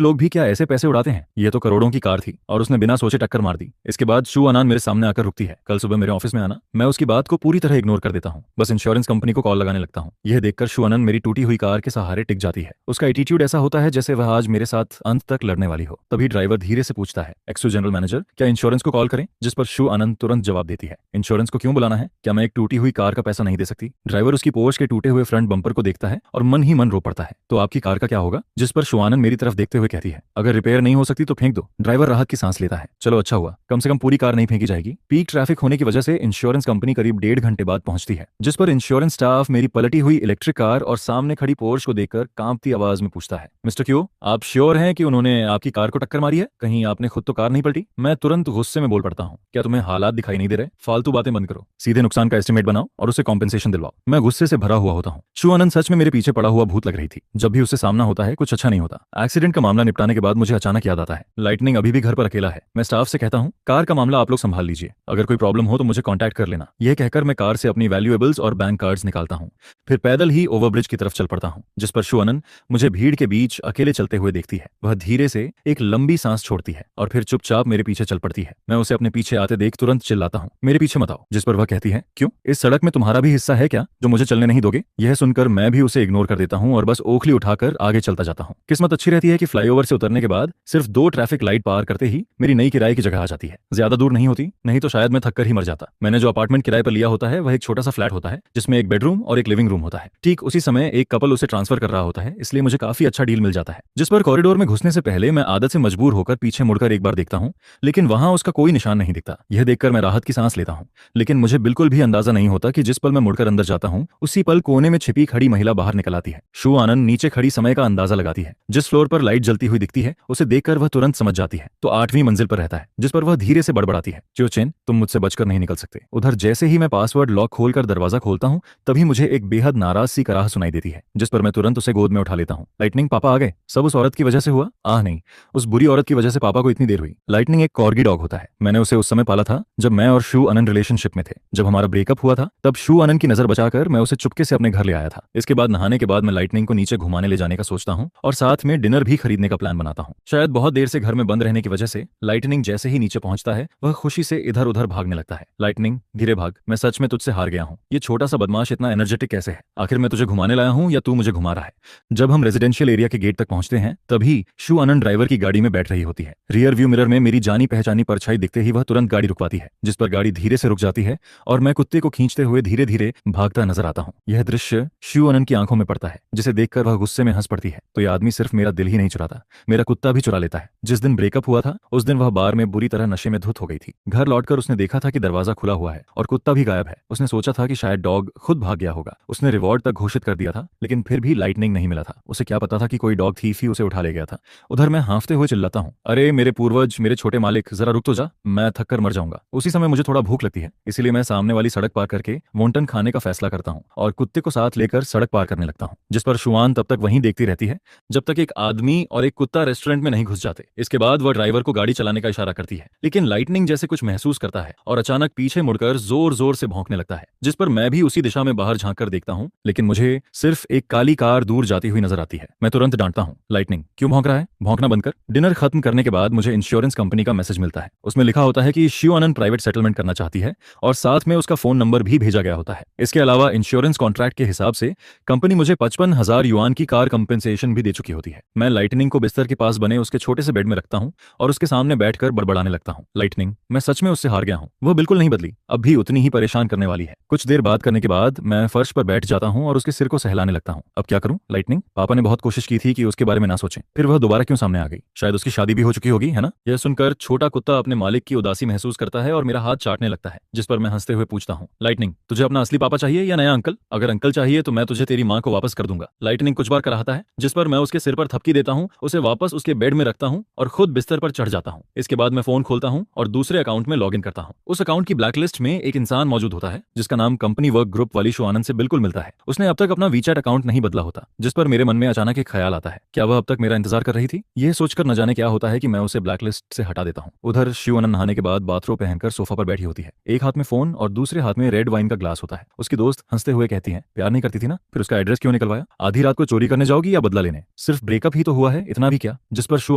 लोग भी क्या ऐसे पैसे उड़ाते हैं? ये तो करोड़ों की कार थी और उसने बिना सोचे टक्कर मार दी। इसके बाद शू आनंद मेरे सामने आकर रुकती है। कल सुबह मेरे ऑफिस में आना। मैं उसकी बात को पूरी तरह इग्नोर कर देता हूँ, बस इंश्योरेंस कंपनी को कॉल लगाने लगता हूँ। यह देखकर शू आनंद मेरी टूटी हुई कार के सहारे टिक जाती है। उसका एटीट्यूड ऐसा होता है जैसे वह आज मेरे साथ अंत तक लड़ने वाली हो। तभी ड्राइवर धीरे से पूछता है, एक्सो जनरल मैनेजर, क्या इंश्योरेंस को कॉल करें? जिस पर शू आनंद तुरंत जवाब देती है, इंश्योरेंस को क्यों बुलाना है? क्या मैं एक टूटी हुई कार का पैसा नहीं दे सकती? ड्राइवर उसकी पोर्श के टूटे हुए फ्रंट बम्पर को देखता है और मन ही ही मन रो पड़ता है। तो आपकी कार का क्या होगा? जिस पर शु आनंद मेरी तरफ देखते हुए कहती है, अगर रिपेयर नहीं हो सकती तो फेंक दो। ड्राइवर राहत की सांस लेता है। चलो अच्छा हुआ, कम से कम पूरी कार नहीं फेंकी जाएगी। पीक ट्रैफिक होने की वजह से इंश्योरेंस कंपनी करीब 1.5 घंटे बाद पहुंचती है, जिस पर इंश्योरेंस स्टाफ मेरी पलटी हुई इलेक्ट्रिक कार और सामने खड़ी पोर्श को देखकर कांपती आवाज में पूछता है, मिस्टर क्यू, आप श्योर हैं कि उन्होंने आपकी कार को टक्कर मारी है? कहीं आपने खुद तो कार नहीं पलटी? मैं तुरंत गुस्से में बोल पड़ता हूँ, क्या तुम्हें हालात दिखाई नहीं दे रहे? फालतू बातें बंद करो, सीधे नुकसान का एस्टिमेट बनाओ और उसे कॉम्पेंसेशन दिलवाओ। मैं गुस्से से भरा हुआ होता हूँ। शु आनंद सच में मेरे पीछे पड़ा हुआ भूत लग रही थी। जब भी उससे सामना होता है कुछ अच्छा नहीं होता। एक्सीडेंट का मामला निपटाने के बाद मुझे अचानक याद आता है, लाइटनिंग अभी भी घर पर अकेला है। मैं स्टाफ से कहता हूँ, कार का मामला आप लोग संभाल लीजिए, अगर कोई प्रॉब्लम हो तो मुझे कॉन्टैक्ट कर लेना। यह कहकर मैं कार से अपनी वैल्यूएबल्स और बैंक कार्ड्स निकालता हूँ, फिर पैदल ही ओवरब्रिज की तरफ चल पड़ता हूँ, जिस पर शु आनंद मुझे भीड़ के बीच अकेले चलते हुए देखती है। वह धीरे से एक लंबी सांस छोड़ती है और फिर चुपचाप मेरे पीछे चल पड़ती है। मैं उसे अपने पीछे आते देख तुरंत चिल्लाता हूँ, मेरे पीछे मत आओ। जिस पर वह कहती है, क्यों? इस सड़क में तुम्हारा भी हिस्सा है क्या जो मुझे चलने नहीं दोगे? यह सुनकर मैं भी उसे इग्नोर कर देता हूँ और बस ओखली उठाकर आगे चलता जाता हूँ। किस्मत अच्छी रहती है कि फ्लाईओवर से उतरने के बाद सिर्फ 2 ट्रैफिक लाइट पार करते ही मेरी नई किराए की जगह आ जाती है। ज्यादा दूर नहीं होती, नहीं तो शायद मैं थककर ही मर जाता। मैंने जो अपार्टमेंट किराए पर लिया होता है वह एक छोटा सा फ्लैट होता है, जिसमें एक बेडरूम और एक लिविंग रूम होता है। ठीक उसी समय एक कपल उसे ट्रांसफर कर रहा होता है, इसलिए मुझे काफी अच्छा डील मिल जाता है। जिस पर कॉरिडोर में घुसने से पहले मैं आदत से मजबूर होकर पीछे मुड़कर एक बार देखता हूँ, लेकिन वहां उसका कोई निशान नहीं दिखता। यह देखकर मैं राहत की सांस लेता हूँ, लेकिन मुझे बिल्कुल भी अंदाजा नहीं होता कि जिस पल मैं मुड़कर अंदर जाता हूँ उसी पल कोने में छिपी खड़ी महिला बाहर निकल आती है। शु आनंद नीचे खड़ी समय का अंदाजा लगाती है। जिस फ्लोर पर लाइट जलती हुई दिखती है उसे देखकर वह तुरंत समझ जाती है, तो 8वीं मंजिल पर रहता है। जिस पर वह धीरे से बड़बड़ाती है, च्योचेन, तुम मुझसे बचकर नहीं निकल सकते। उधर जैसे ही मैं पासवर्ड लॉक खोलकर दरवाजा खोलता हूँ तभी मुझे एक बेहद नाराज सी कराह सुनाई देती है, जिस पर मैं तुरंत उसे गोद में उठा लेता हूँ। लाइटनिंग, पापा आ गए। सब उस औरत की वजह से हुआ? आह नहीं, उस बुरी औरत की वजह से पापा को इतनी देर हुई। लाइटनिंग एक कॉर्गी डॉग होता है। मैंने उसे उस समय पाला था जब मैं और शु आनंद रिलेशनशिप में थे। जब हमारा ब्रेकअप हुआ था तब शु आनंद की नजर बचाकर मैं उसे चुपके से अपने घर ले आया था। इसके बाद नहाने के बाद मैं लाइटनिंग को नीचे घुमाने ले जाने का सोचता हूँ और साथ में डिनर भी खरीदने का प्लान बनाता हूँ। शायद बहुत देर से घर में बंद रहने की वजह से लाइटनिंग जैसे ही नीचे पहुंचता है वह खुशी से इधर उधर भागने लगता है। लाइटनिंग, धीरे भाग, मैं सच में तुझसे हार गया हूँ। ये छोटा सा बदमाश इतना एनर्जेटिक कैसे है? आखिर मैं तुझे घुमाने लाया हूँ या तू मुझे घुमा रहा है? जब हम रेजिडेंशियल एरिया के गेट तक पहुंचते हैं तभी शु आनंद ड्राइवर की गाड़ी में बैठ रही होती है। रियर व्यू मिरर में मेरी जानी पहचानी परछाई दिखते ही वह तुरंत गाड़ी रुकवाती है, जिस पर गाड़ी धीरे से रुक जाती है और मैं कुत्ते को खींचते हुए धीरे धीरे भागता नजर आता हूँ। यह दृश्य शु आनंद की आंखों में पड़ता है, जिसे देखकर वह गुस्से में हंस पड़ती है। तो यह आदमी सिर्फ मेरा दिल ही नहीं चुराता, मेरा कुत्ता भी चुरा लेता है। जिस दिन ब्रेकअप हुआ था उस दिन वह बार में बुरी तरह नशे में धुत हो गई थी। घर लौटकर उसने देखा था कि दरवाजा खुला हुआ है और कुत्ता भी गायब है। उसने सोचा था कि शायद डॉग खुद भाग गया होगा। उसने रिवॉर्ड तक घोषित कर दिया था, लेकिन फिर भी लाइटनिंग नहीं मिला था। उसे क्या पता था कि कोई डॉग थीफ ही उसे उठा ले गया था। उधर मैं हांफते हुए चिल्लाता हूँ, अरे मेरे पूर्वज, मेरे छोटे मालिक, जरा रुक तो जा, मैं थक कर मर जाऊंगा। उसी समय मुझे थोड़ा भूख लगती है, इसीलिए मैं सामने वाली सड़क पार करके वोंटन खाने का फैसला करता हूँ और कुत्ते को साथ लेकर सड़क पार करने लगता हूँ। जिस पर शुआन तब तक वहीं देखती रहती है जब तक एक आदमी और एक कुत्ता रेस्टोरेंट में नहीं घुस जाते। इसके बाद वह ड्राइवर को गाड़ी चलाने का इशारा करती है, लेकिन लाइटनिंग जैसे कुछ महसूस करता है और अचानक पीछे मुड़कर जोर जोर से भौंकने लगता है। जिस पर मैं भी उसी दिशा में बाहर झांक कर देखता हूँ, लेकिन मुझे सिर्फ एक काली कार दूर जाती हुई नजर आती है। मैं तुरंत डांटता हूँ, लाइटनिंग, क्यों भौंक रहा है? भौंकना बंद कर। डिनर खत्म करने के बाद मुझे इंश्योरेंस कंपनी का मैसेज मिलता है। उसमें लिखा होता है कि शु आनंद प्राइवेट सेटलमेंट करना चाहती है और साथ में उसका फोन नंबर भी भेजा गया होता है। इसके अलावा इंश्योरेंस कॉन्ट्रैक्ट के हिसाब से कंपनी मुझे 55,000 युआन की कार कंपेंसेशन भी दे चुकी होती है। मैं लाइटनिंग को बिस्तर के पास बने उसके छोटे से बेड में रखता हूँ और उसके सामने बैठकर बड़बड़ाने लगता हूँ, लाइटनिंग, मैं सच में उससे हार गया हूँ। वो बिल्कुल नहीं बदली, अब भी उतनी ही परेशान करने वाली है। कुछ देर बात करने के बाद मैं फर्श पर बैठ जाता हूँ और उसके सिर को सहलाने लगता हूँ। अब क्या करूँ लाइटनिंग? पापा ने बहुत कोशिश की थी कि उसके बारे में ना सोचें, फिर वह दोबारा क्यों सामने आ गई? शायद उसकी शादी भी हो चुकी होगी, है ना? यह सुनकर छोटा कुत्ता अपने मालिक की उदासी महसूस करता है और मेरा हाथ चाटने लगता है। जिस पर मैं हंसते हुए पूछता हूँ, लाइटनिंग, तुझे अपना असली पापा चाहिए या नया अंकल? अगर अंकल चाहिए तो मैं तुझे तेरी माँ को वापस कर दूंगा। लाइटनिंग कुछ बार कराहता है, जिस पर मैं उसके सिर पर थपकी देता हूँ, उसे वापस उसके बेड में रखता हूँ और खुद बिस्तर पर चढ़ जाता हूँ। इसके बाद मैं फोन खोलता हूँ और दूसरे अकाउंट में लॉगिन करता हूँ। उस अकाउंट की ब्लैकलिस्ट में एक इंसान मौजूद होता है जिसका नाम कंपनी वर्क ग्रुप वाली शु आनंद से बिल्कुल मिलता है। उसने अब तक अपना वीचैट अकाउंट नहीं बदला होता, जिस पर मेरे मन में अचानक एक ख्याल आता है, क्या वह अब तक मेरा इंतजार कर रही थी? यह सोचकर न जाने क्या होता है कि मैं उसे ब्लैकलिस्ट से हटा देता हूँ। उधर शु आनंद नहाने के बाद बाथरोब पहनकर सोफा पर बैठी होती है। एक हाथ में फोन और दूसरे हाथ में रेड वाइन का ग्लास होता है। उसकी दोस्त हंसते हुए कहती है, प्यार नहीं करती थी ना, फिर उसका एड्रेस क्यों निकलवाया? आधी रात को चोरी करने जाओगी या बदला लेने? सिर्फ ब्रेकअप ही तो हुआ है, इतना भी क्या? जिस पर शु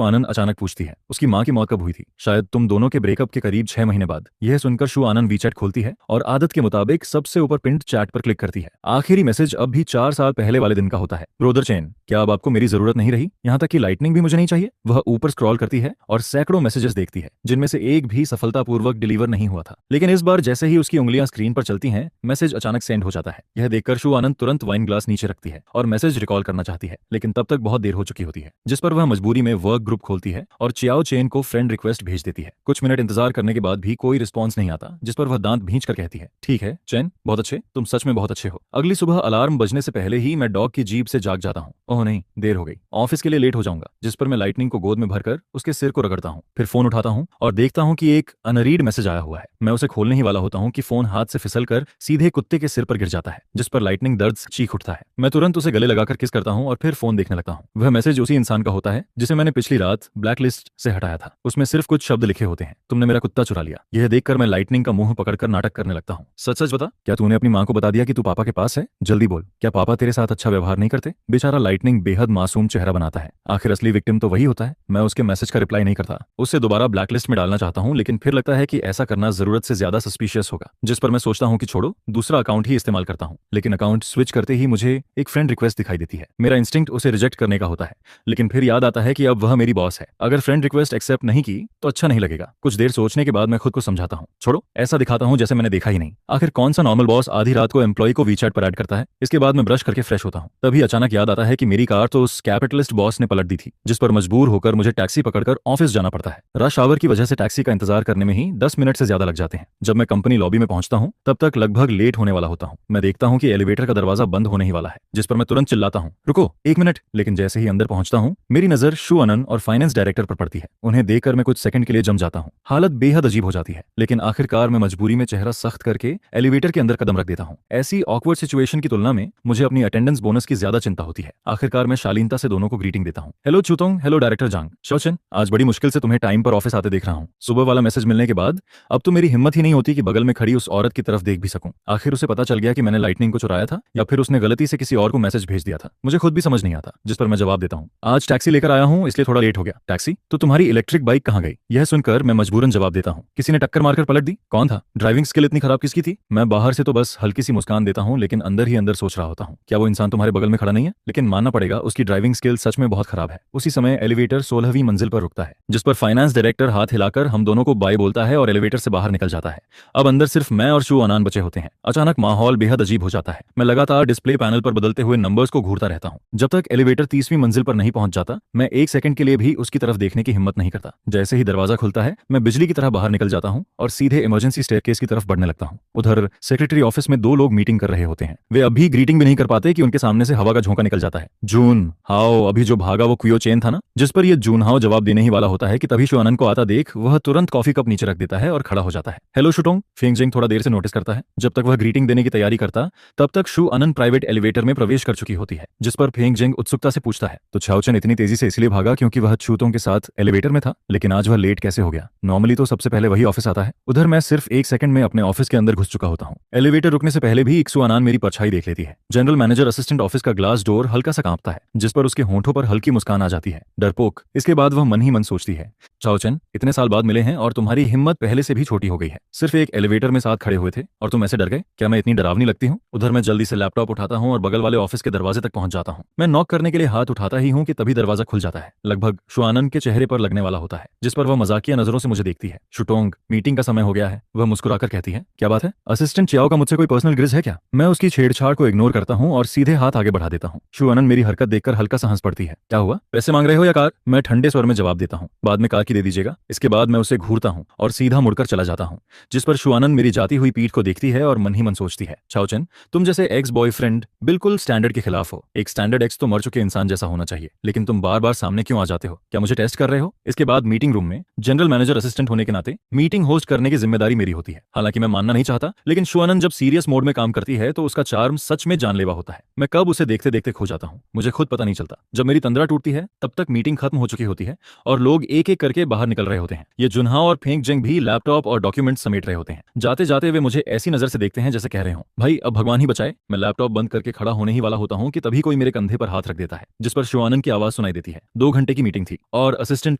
आनंद अचानक पूछती है, उसकी माँ की मौत कब हुई थी? शायद तुम दोनों के ब्रेकअप के करीब 6 महीने बाद। यह सुनकर शु आनंद वीचैट खोलती है और आदत के मुताबिक सबसे ऊपर पिंड चैट पर क्लिक करती है। आखिरी मैसेज अब भी 4 साल पहले वाले दिन का होता है। ब्रोदर चेन, क्या अब आपको मेरी जरूरत नहीं रही? यहाँ तक कि लाइटनिंग भी मुझे नहीं चाहिए? वह ऊपर स्क्रॉल करती है और सैकड़ों मैसेजेस देखती है, जिनमें से एक भी सफलतापूर्वक डिलीवर नहीं हुआ था। लेकिन इस बार जैसे ही उसकी उंगलियां स्क्रीन पर चलती हैं, मैसेज अचानक सेंड हो जाता है। यह देखकर शु आनंद तुरंत वाइन ग्लास नीचे रखती है और मैसेज रिकॉल करना चाहती है, लेकिन तब तक बहुत देर हो चुकी होती है, जिस पर वह मजबूरी में वर्क ग्रुप खोलती है और चियाओ चेन को फ्रेंड रिक्वेस्ट भेज देती है। कुछ मिनट इंतजार करने के बाद भी कोई रिस्पॉन्स नहीं आता, जिस पर वह दांत भींच कर कहती है, ठीक है चैन, बहुत अच्छे, तुम सच में बहुत अच्छे हो। अगली सुबह अलार्म बजने से पहले ही मैं डॉग की जीभ से जाग जाता हूँ। ओह नहीं, देर हो गई, ऑफिस के लिए लेट हो जाऊंगा। जिस पर मैं लाइटनिंग को गोद में भरकर उसके सिर को रगड़ता हूँ। फिर फोन उठाता हूँ और देखता हूँ कि एक अनरीड मैसेज आया हुआ है। मैं उसे खोलने ही वाला होता हूँ कि फोन हाथ से फिसल कर सीधे कुत्ते के सिर पर गिर जाता है, जिस पर लाइटनिंग दर्द से चीख उठता है। मैं तुरंत उसे गले लगाकर किस करता हूँ और फिर फोन देखने लगता हूँ। वह मैसेज उसी इंसान का होता है जिसे मैंने पिछली रात ब्लैकलिस्ट से हटाया था। उसमें सिर्फ कुछ शब्द लिखे होते हैं, तुमने मेरा कुत्ता चुरा लिया। यह देखकर मैं लाइटनिंग का मुंह पकड़कर नाटक करने लगता हूँ। सच सच बता, क्या तूने अपनी माँ को बता दिया कि तू पापा के पास है? जल्दी बोल, क्या पापा तेरे साथ अच्छा व्यवहार नहीं करते? बेचारा लाइटनिंग बेहद मासूम चेहरा बनाता है। आखिर असली विक्टिम तो वही होता है। मैं उसके मैसेज का रिप्लाई नहीं करता, उससे दोबारा ब्लैकलिस्ट में डालना चाहता हूँ, लेकिन फिर लगता है कि ऐसा करना जरूरत से ज्यादा सस्पिशियस होगा, जिस पर मैं सोचता हूँ कि छोड़ो, दूसरा अकाउंट ही इस्तेमाल करता हूँ। लेकिन अकाउंट स्विच करते ही मुझे एक फ्रेंड रिक्वेस्ट दिखाई देती है। मेरा इंस्टिंक्ट उसे रिजेक्ट करने का होता है, लेकिन फिर याद आता है कि अब वह मेरी बॉस है। अगर फ्रेंड रिक्वेस्ट एक्सेप्ट नहीं की तो अच्छा नहीं लगेगा। कुछ देर सोचने के बाद मैं खुद को समझाता हूँ, छोड़ो, ऐसा दिखाता हूँ जैसे मैंने देखा ही नहीं। आखिर कौन सा नॉर्मल बॉस आधी रात को एम्प्लॉय को वीचैट पर ऐड करता है। इसके बाद मैं ब्रश करके फ्रेश होता हूँ। तभी अचानक याद आता है कि मेरी कार तो उस कैपिटलिस्ट बॉस ने पलट दी थी, जिस पर मजबूर होकर मुझे टैक्सी पकड़कर ऑफिस जाना पड़ता है। रश आवर की वजह से टैक्सी का इंतजार करने में ही 10 मिनट से ज्यादा लग जाते हैं। जब मैं कंपनी लॉबी में पहुंचता हूं, तब तक लगभग लेट होने वाला होता हूं। मैं देखता हूं कि एलिवेटर का दरवाजा बंद होने ही वाला है, जिस पर मैं तुरंत चिल्लाता हूं, रुको 1 मिनट। लेकिन जैसे ही अंदर पहुंचता हूं, मेरी नजर शू अनन और फाइनेंस डायरेक्टर पर पड़ती है। उन्हें देखकर मैं कुछ सेकंड के लिए जम जाता हूं। हालत बेहद अजीब हो जाती है, लेकिन आखिरकार मैं मजबूरी में चेहरा सख्त करके एलिवेटर के अंदर कदम रख देता हूं। ऐसी ऑकवर्ड सिचुएशन की तुलना में मुझे अपनी अटेंडेंस बोनस की ज्यादा चिंता होती है। आखिरकार मैं शालीनता से दोनों को ग्रीटिंग देता हूं। हेलो चूतोंग, हेलो डायरेक्टर जांग। शौचन, आज बड़ी मुश्किल से तुम्हें टाइम पर ऑफिस आते देख रहा हूं। सुबह वाला मैसेज मिलने के बाद अब तो मेरी हिम्मत ही नहीं होती कि बगल में खड़ी उस औरत की तरफ देख भी सकूं। आखिर उसे पता चल गया कि मैंने लाइटनिंग को चुराया था, या फिर उसने गलती से किसी और को मैसेज भेज दिया था। मुझे खुद भी समझ नहीं आता, जिस पर मैं जवाब देता हूं, आज टैक्सी लेकर आया हूं, इसलिए थोड़ा लेट हो गया। टैक्सी? तो तुम्हारी इलेक्ट्रिक बाइक कहां गई? यह सुनकर मैं मजबूरन जवाब देता हूं, किसी ने टक्कर मारकर पलट दी। कौन था? ड्राइविंग स्किल इतनी खराब किसकी थी? मैं बाहर से तो बस हल्की सी मुस्कान देता हूं, लेकिन अंदर ही अंदर सोच रहा होता हूं, क्या वो इंसान तुम्हारे बगल में खड़ा नहीं है? लेकिन मानना पड़ेगा, उसकी ड्राइविंग स्किल सच में बहुत खराब है। उसी समय एलिवेटर 16वीं मंजिल पर रुकता है, जिस पर फाइनेंस डायरेक्टर हाथ हिलाकर हम दोनों को बाय बोलता है और एलिवेटर से बाहर निकल जाता है। अब अंदर सिर्फ मैं और शू अनान बचे होते हैं। अचानक माहौल बेहद अजीब हो जाता है। मैं लगातार डिस्प्ले पैनल पर बदलते हुए नंबर्स को घूरता रहता हूं। जब तक एलिवेटर 30वीं मंजिल पर नहीं पहुंच जाता, मैं 1 सेकंड के लिए भी उसकी तरफ देखने की हिम्मत नहीं करता। जैसे ही दरवाजा खुलता है, मैं बिजली की तरह बाहर निकल जाता हूं और सीधे इमरजेंसी स्टेयरकेस की तरफ बढ़ने लगता हूं। उधर सेक्रेटरी ऑफिस में 2 लोग मीटिंग कर रहे होते हैं। वे अभी ग्रीटिंग भी नहीं कर पाते कि उनके सामने से हवा का झोंका निकल जाता है। जून हाओ, अभी जो भागा वो क्वियो चेन था ना? जिस पर यह जून हाओ जवाब देने ही वाला होता है कि तभी शू अनन को आता देख वह तुरंत कॉफी कप नीचे रख देता है और खड़ा हो जाता है। हेलो शुटोंग, फेंग जिंग थोड़ा देर से नोटिस करता है। जब तक वह ग्रीटिंग देने की तैयारी करता, तब तक शू अनन प्राइवेट एलिवेटर में प्रवेश कर चुकी होती है, जिस पर फेंग जिंग उत्सुकता से पूछता है, तो छाओचन इतनी तेजी से इसलिए भागा क्योंकि वह छूतों के साथ एलिवेटर में था, लेकिन आज वह लेट कैसे हो गया? नॉर्मली तो सबसे पहले वही ऑफिस आता है। उधर मैं सिर्फ 1 सेकंड में अपने ऑफिस के अंदर घुस चुका होता हूँ। एलिवेटर रुकने से पहले भी इक्सू अनान मेरी परछाई देख लेती है। जनरल मैनेजर असिस्टेंट ऑफिस का ग्लास डोर हल्का सा कांपता है, जिस पर उसके होंठों पर हल्की मुस्कान आ जाती है, डरपोक। इसके बाद वह मन ही मन सोचती है, चाओचन, इतने साल बाद मिले हैं और तुम्हारी हिम्मत पहले से भी छोटी हो गई है। सिर्फ एक एलिवेटर में साथ खड़े हुए थे और तुम ऐसे डर गए? क्या मैं इतनी डरावनी लगती हूँ? उधर मैं जल्दी से लैपटॉप उठाता हूँ और बगल वाले ऑफिस के दरवाजे तक पहुंच जाता हूँ। मैं नॉक करने के लिए हाथ उठाता ही हूँ कि तभी दरवाजा खुल जाता है। लगभग शू अनन के चेहरे पर लगने वाला होता है, जिस पर वह मजाकिया नजरों से मुझे देखती है। शुटोंग, मीटिंग का समय हो गया है। वह मुस्कुराकर कहती है, क्या बात है? असिस्टेंट चियाओ का मुझसे कोई पर्सनल ग्रिज है क्या? मैं उसकी छेड़छाड़ को इग्नोर करता हूँ और सीधे हाथ आगे बढ़ा देता हूँ। शू अनन मेरी हरकत देखकर हल्का सा हंस पड़ती है। क्या हुआ? पैसे मांग रहे हो या कार? मैं ठंडे स्वर में जवाब देता हूँ, बाद में कार की दे दीजिएगा। इसके बाद मैं उसे घूरता हूँ और सीधा मुड़कर चला जाता हूँ, जिस पर शू अनन मेरी जाती हुई पीठ को देखती है और मन ही मन सोचती है, चाओचन, तुम जैसे एक्स बॉयफ्रेंड बिल्कुल स्टैंडर्ड के खिलाफ हो। एक स्टैंडर्ड एक्स तो मर चुके इंसान जैसा होना चाहिए, लेकिन तुम बार बार सामने क्यों आ जाते हो? क्या मुझे टेस्ट कर रहे हो? इसके बाद मीटिंग रूम में जनरल मैनेजर असिस्टेंट होने के नाते मीटिंग होस्ट करने की जिम्मेदारी मेरी होती है। हालांकि मैं मानना नहीं चाहता, लेकिन शू अनन जब सीरियस मोड में काम करती है तो उसका चार्म सच में जानलेवा होता है। मैं कब उसे देखते देखते खो जाता हूँ, मुझे खुद पता नहीं चलता। जब मेरी तंद्रा टूटती है, तब तक मीटिंग खत्म हो चुकी होती है और लोग एक एक करके बाहर निकल रहे होते हैं। ये जुनहाओ और फेंग जिंग भी लैपटॉप और डॉक्यूमेंट समेट रहे होते हैं। जाते जाते वे मुझे ऐसी नजर से देखते हैं जैसे कह रहे हो, भाई अब भगवान ही बचाए। मैं लैपटॉप बंद करके खड़ा होने ही वाला होता हूँ कि तभी कोई मेरे कंधे पर हाथ रख देता है, जिस पर शू अनन की आवाज सुनाई देती है। 2 घंटे की मीटिंग थी और असिस्टेंट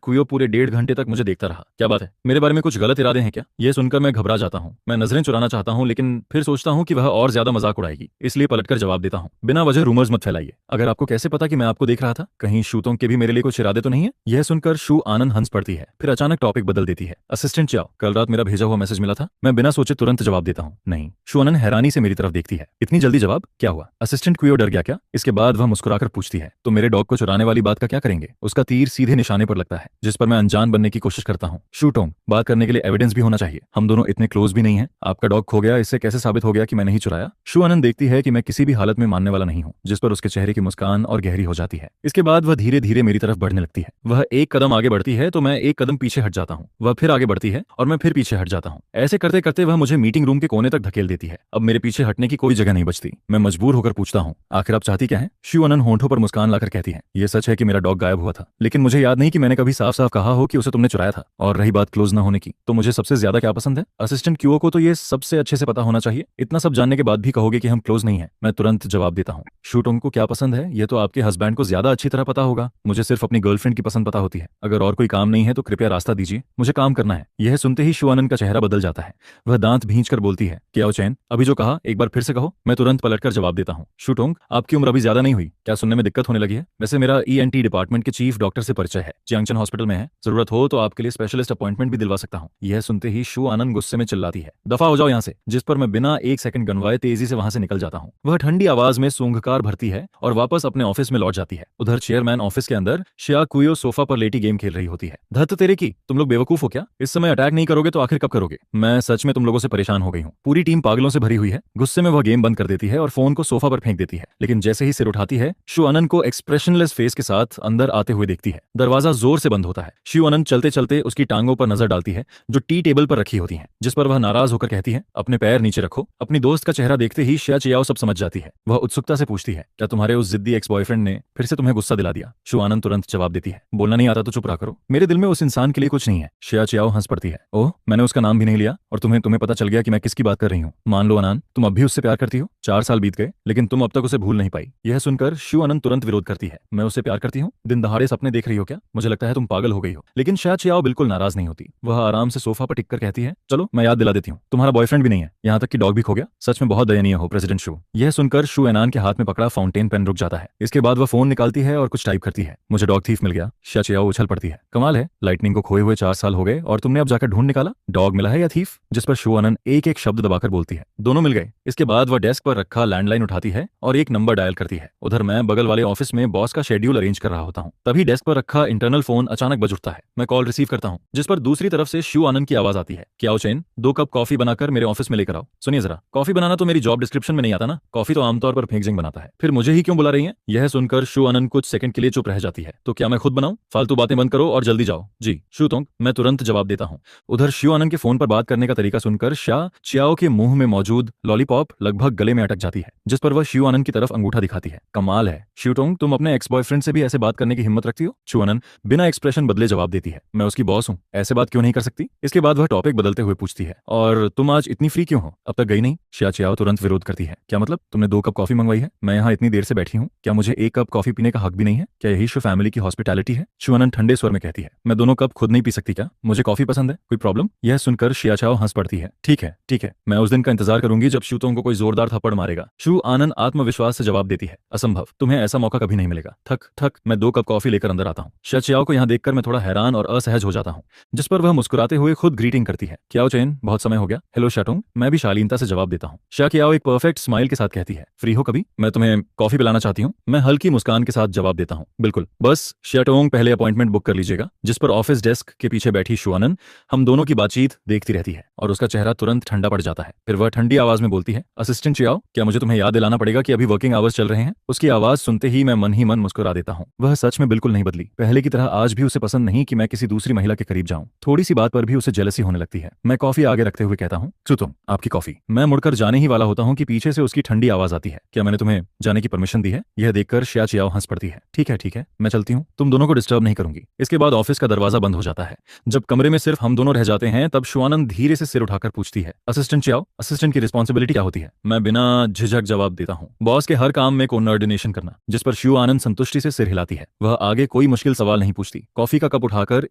क्वियो पूरे 1.5 घंटे तक मुझे देखता रहा। क्या बात है? मेरे बारे में कुछ गलत इरादे हैं क्या? यह सुनकर मैं घबरा जाता हूँ। मैं नजरें चुराना चाहता हूँ, लेकिन फिर सोचता हूँ कि वह और ज्यादा मजाक उड़ाएगी, इसलिए पलटकर जवाब देता हूँ, बिना वजह रूमर्स मत फैलाइए। अगर आपको कैसे पता कि मैं आपको देख रहा था? कहीं शूतों के भी मेरे लिए कुछ इरादे तो नहीं है? यह सुनकर शू आनंद हंस पड़ती है, फिर अचानक टॉपिक बदल देती है। असिस्टेंट चाओ, कल रात मेरा भेजा हुआ मैसेज मिला था? मैं बिना सोचे तुरंत जवाब देता हूँ, नहीं। शू अनन हैरानी से मेरी तरफ देखती है। इतनी जल्दी जवाब? क्या हुआ? असिस्टेंट कुयो डर गया क्या? इसके बाद वह मुस्कुराकर पूछती है, तो मेरे डॉग को चुराने वाली बात का क्या करेंगे? उसका तीर सीधे निशाने पर लगता है, जिस पर मैं अनजान बनने की कोशिश करता हूँ। शूटोंग, बात करने के लिए एविडेंस भी होना चाहिए। हम दोनों इतने क्लोज भी नहीं हैं। आपका डॉग खो गया, इससे कैसे साबित हो गया कि मैं नहीं चुराया? शु अनन देखती है कि मैं किसी भी हालत में मानने वाला नहीं हूँ, जिस पर उसके चेहरे की मुस्कान और गहरी हो जाती है। इसके बाद वह धीरे धीरे मेरी तरफ बढ़ने लगती है। वह एक कदम आगे बढ़ती है तो मैं एक कदम पीछे हट जाता हूँ। वह फिर आगे बढ़ती है और मैं फिर पीछे हट जाता हूँ। ऐसे करते करते वह मुझे मीटिंग रूम के कोने तक धकेल देती है। अब मेरे पीछे हटने की कोई जगह नहीं बचती। मैं मजबूर होकर पूछता हूँ, आखिर आप चाहती क्या है? शु अनन होंठों पर मुस्कान लाकर कहती है, यह सच है कि मेरा डॉग गायब हुआ था, लेकिन मुझे याद नहीं कि मैंने कभी साफ साफ कहा हो कि उसे तुमने चुराया था। और रही बात क्लोज न होने की, तो मुझे सबसे ज्यादा क्या पसंद है? असिस्टेंट क्यूओ को तो ये सबसे अच्छे से पता होना चाहिए। इतना सब जानने के बाद भी कहोगे कि हम क्लोज नहीं है। मैं तुरंत जवाब देता हूँ, शूटोंग को क्या पसंद है ये तो आपके हस्बैंड को ज्यादा अच्छी तरह पता होगा। मुझे सिर्फ अपनी गर्लफ्रेंड की पसंद पता होती है। अगर और कोई काम नहीं है तो कृपया रास्ता दीजिए, मुझे काम करना है। यह सुनते ही शु अनन का चेहरा बदल जाता है। वह दांत भींचकर बोलती है, क्या चैन, अभी जो कहा एक बार फिर से कहो। मैं तुरंत पलटकर जवाब देता हूँ, शूटोंग आपकी उम्र अभी ज्यादा नहीं हुई, क्या सुनने में दिक्कत होने लगी है? वैसे मेरा ENT डिपार्टमेंट के चीफ डॉक्टर से परिचय है, जियांगचन हॉस्पिटल में है। जरूरत हो तो आपके लिए स्पेशलिस्ट अपॉइंटमेंट भी दिलवा सकता हूँ। यह सुनते ही शु अनन गुस्से में चिल्लाती है, दफा हो जाओ यहाँ से, जिस पर मैं बिना एक सेकंड गनवाए तेजी से वहां से निकल जाता हूँ। वह ठंडी आवाज में सूंघकार भरती है और वापस अपने ऑफिस में लौट जाती है। उधर चेयरमैन ऑफिस के अंदर शिया कुयो सोफा पर लेटी गेम खेल रही होती है। धत तेरे की, तुम लोग बेवकूफ हो क्या? इस समय अटैक नहीं करोगे तो आखिर कब करोगे? मैं सच में तुम लोगों से परेशान हो गई हूँ। पूरी टीम पागलों से भरी हुई है। गुस्से में वह गेम बंद कर देती है और फोन को सोफा पर फेंक देती है। लेकिन जैसे ही सिर उठाती है, शु अनन को एक्सप्रेशनलेस फेस के साथ अंदर आते हुए देखती है। दरवाजा जोर से बंद होता है। शु अनन चलते चलते उसकी टांगों पर नजर डालती है जो टी टेबल पर रखी होती है, जिस पर वह नाराज होकर कहती है, अपने पैर नीचे रखो। अपनी दोस्त का चेहरा देखते ही शिया चियाओ सब समझ जाती है। वह उत्सुकता से पूछती है, क्या तुम्हारे उस जिद्दी एक्स बॉयफ्रेंड ने फिर से तुम्हें गुस्सा दिला दिया? शु अनन तुरंत जवाब देती है, बोलना नहीं आता तो चुप रहा करो। मेरे दिल में उस इंसान के लिए कुछ नहीं है। शिया चियाओ हंस पड़ती है, ओह, मैंने उसका नाम भी नहीं लिया और तुम्हें पता चल गया कि मैं किसकी बात कर रही हूँ। मान लो अनान, तुम अब भी उससे प्यार करती हो। 4 साल बीत गए लेकिन तुम अब तक उसे भूल नहीं पाई। यह सुनकर शु अनन तुरंत विरोध करती है, मैं उससे प्यार करती हूँ? दिन दहाड़े सपने देख रही हो क्या? मुझे लगता है तुम पागल हो गई हो। लेकिन शिया चियाओ बिल्कुल नाराज नहीं होती। वह आराम से सोफा पर टिककर कहती है, चलो मैं याद दिला देती हूँ, तुम्हारा बॉयफ्रेंड भी नहीं है, यहाँ तक कि डॉग भी खो गया। सच में बहुत दयनीय हो प्रेसिडेंट शु। यह सुनकर शु अनान के हाथ में पकड़ा फाउंटेन पेन रुक जाता है। इसके बाद वह फोन निकालती है और कुछ टाइप करती है, मुझे डॉग थीफ मिल गया। शिया चियाओ उछल पड़ती है, कमाल है, लाइटनिंग को खोए हुए 4 साल हो गए और तुमने अब जाकर ढूंढ निकाला, डॉग मिला है या थीफ? जिस पर शु अनन एक एक शब्द दबाकर बोलती है, दोनों मिल गए। इसके बाद वह डेस्क पर रखा लैंडलाइन उठाती है और एक नंबर डायल करती है। उधर मैं बगल वाले ऑफिस में बॉस का शेड्यूल अरेंज कर रहा होता हूँ। तभी डेस्क पर रखा इंटरनल फोन अचानक बज उठता है। मैं कॉल रिसीव करता हूँ, जिस पर दूसरी तरफ से शु अनन की आवाज आती है, क्या चैन, 2 कप कॉफी बनाकर मेरे ऑफिस में लेकर आओ। सुनिए जरा, कॉफी बनाना तो मेरी जॉब डिस्क्रिप्शन में नहीं आता ना। कॉफी तो आमतौर पर फेंकजिंग बनाता है, फिर मुझे ही क्यों बुला रही है? यह सुनकर शु अनन कुछ सेकंड के लिए चुप रह जाती है। तो क्या मैं खुद बनाऊं? फालतू बातें बंद करो और जल्दी जाओ। जी शूटोंग, मैं तुरंत जवाब देता हूँ। उधर शु अनन के फोन पर बात करने का तरीका सुनकर शिया चियाओ के मुंह में मौजूद लॉलीपॉप लगभग गले में अटक जाती है, जिस पर वह शु अनन की तरफ अंगूठा दिखाती है। कमाल है शूटोंग, तुम अपने एक्स बॉयफ्रेंड से भी ऐसे बात करने की हिम्मत रखती हो? शु अनन बिना एक्सप्रेशन बदले जवाब देती है, मैं उसकी बॉस हूँ, ऐसे बात क्यों नहीं कर सकती? इसके बाद वह टॉपिक बदलते हुए पूछती है, और तुम आज इतनी फ्री क्यों हो? अब तक गई नहीं? शिया चियाओ तुरंत विरोध करती है, क्या मतलब? तुमने 2 कप कॉफी मंगवाई है, मैं यहाँ इतनी देर से बैठी हूँ, क्या मुझे 1 कप कॉफी पीने का हक भी नहीं है? क्या यही शु फैमिली की हॉस्पिटैलिटी है? शु अनन ठंडे स्वर में कहती है, मैं दोनों कप खुद नहीं पी सकती क्या? मुझे कॉफी पसंद है, कोई प्रॉब्लम? यह सुनकर शिया चियाओ हंस पड़ती है, ठीक है, मैं उस दिन का इंतजार करूंगी जब शूटोंग को कोई जोरदार थप्पड़ मारेगा। शु अनन आत्मविश्वास से जवाब देती है, असंभव, तुम्हें ऐसा मौका कभी नहीं मिलेगा। थक मैं 2 कप कॉफी लेकर अंदर आता हूँ। शिया चियाओ को यहाँ देखकर मैं थोड़ा हैरान और असहज हो जाता हूँ, जिस पर वह मुस्कुराते हुए खुद ग्रीटिंग करती है, क्या चैन, बहुत समय हो गया। हेलो शटोंग, मैं भी शालीनता से जवाब देता हूँ। शिया चियाओ एक परफेक्ट स्माइल के साथ कहती है, फ्री हो कभी? मैं तुम्हें कॉफी पिलाना चाहती हूँ। मैं हल्की मुस्कान के साथ जवाब देता हूँ, बिल्कुल, बस शटोंग पहले अपॉइंटमेंट बुक कर लीजिएगा। जिस पर ऑफिस डेस्क के पीछे बैठी शु अनन हम दोनों की बातचीत देखती रहती है और उसका चेहरा तुरंत ठंडा पड़ जाता है। फिर वह ठंडी आवाज में बोलती है, असिस्टेंट चियाओ, क्या मुझे तुम्हें याद दिलाना पड़ेगा कि अभी वर्किंग आवर्स चल रहे हैं? उसकी आवाज सुनते ही मैं मन ही मन मुस्कुरा देता हूँ। वह सच में बिल्कुल नहीं बदली। पहले की तरह आज भी उसे पसंद नहीं कि मैं किसी दूसरी महिला के करीब जाऊं। थोड़ी सी बात पर भी उसे जेलसी होने लगती है। मैं कॉफी आगे रखते हुए कहता हूँ, सुनो आपकी कॉफी। मैं मुड़कर जाने ही वाला होता हूँ कि पीछे से उसकी ठंडी आवाज आती है, क्या मैंने तुम्हें जाने की परमिशन दी है? यह देखकर शिया चियाओ हंस पड़ती है, ठीक है, मैं चलती हूँ, तुम दोनों को डिस्टर्ब नहीं करूंगी। इसके बाद ऑफिस का दरवाजा बंद हो जाता है। जब कमरे में सिर्फ हम दोनों रह जाते हैं तब शु अनन धीरे से सिर उठाकर पूछती है, असिस्टेंट चियाओ, असिस्टेंट की रिस्पॉन्सिबिलिटी क्या होती है? मैं बिना झिझक जवाब देता हूँ, बॉस के हर काम में कोऑर्डिनेशन करना। जिस पर शु अनन संतुष्टि से सिर हिलाती है। वह आगे कोई मुश्किल सवाल नहीं पूछती, कॉफी का कप उठाकर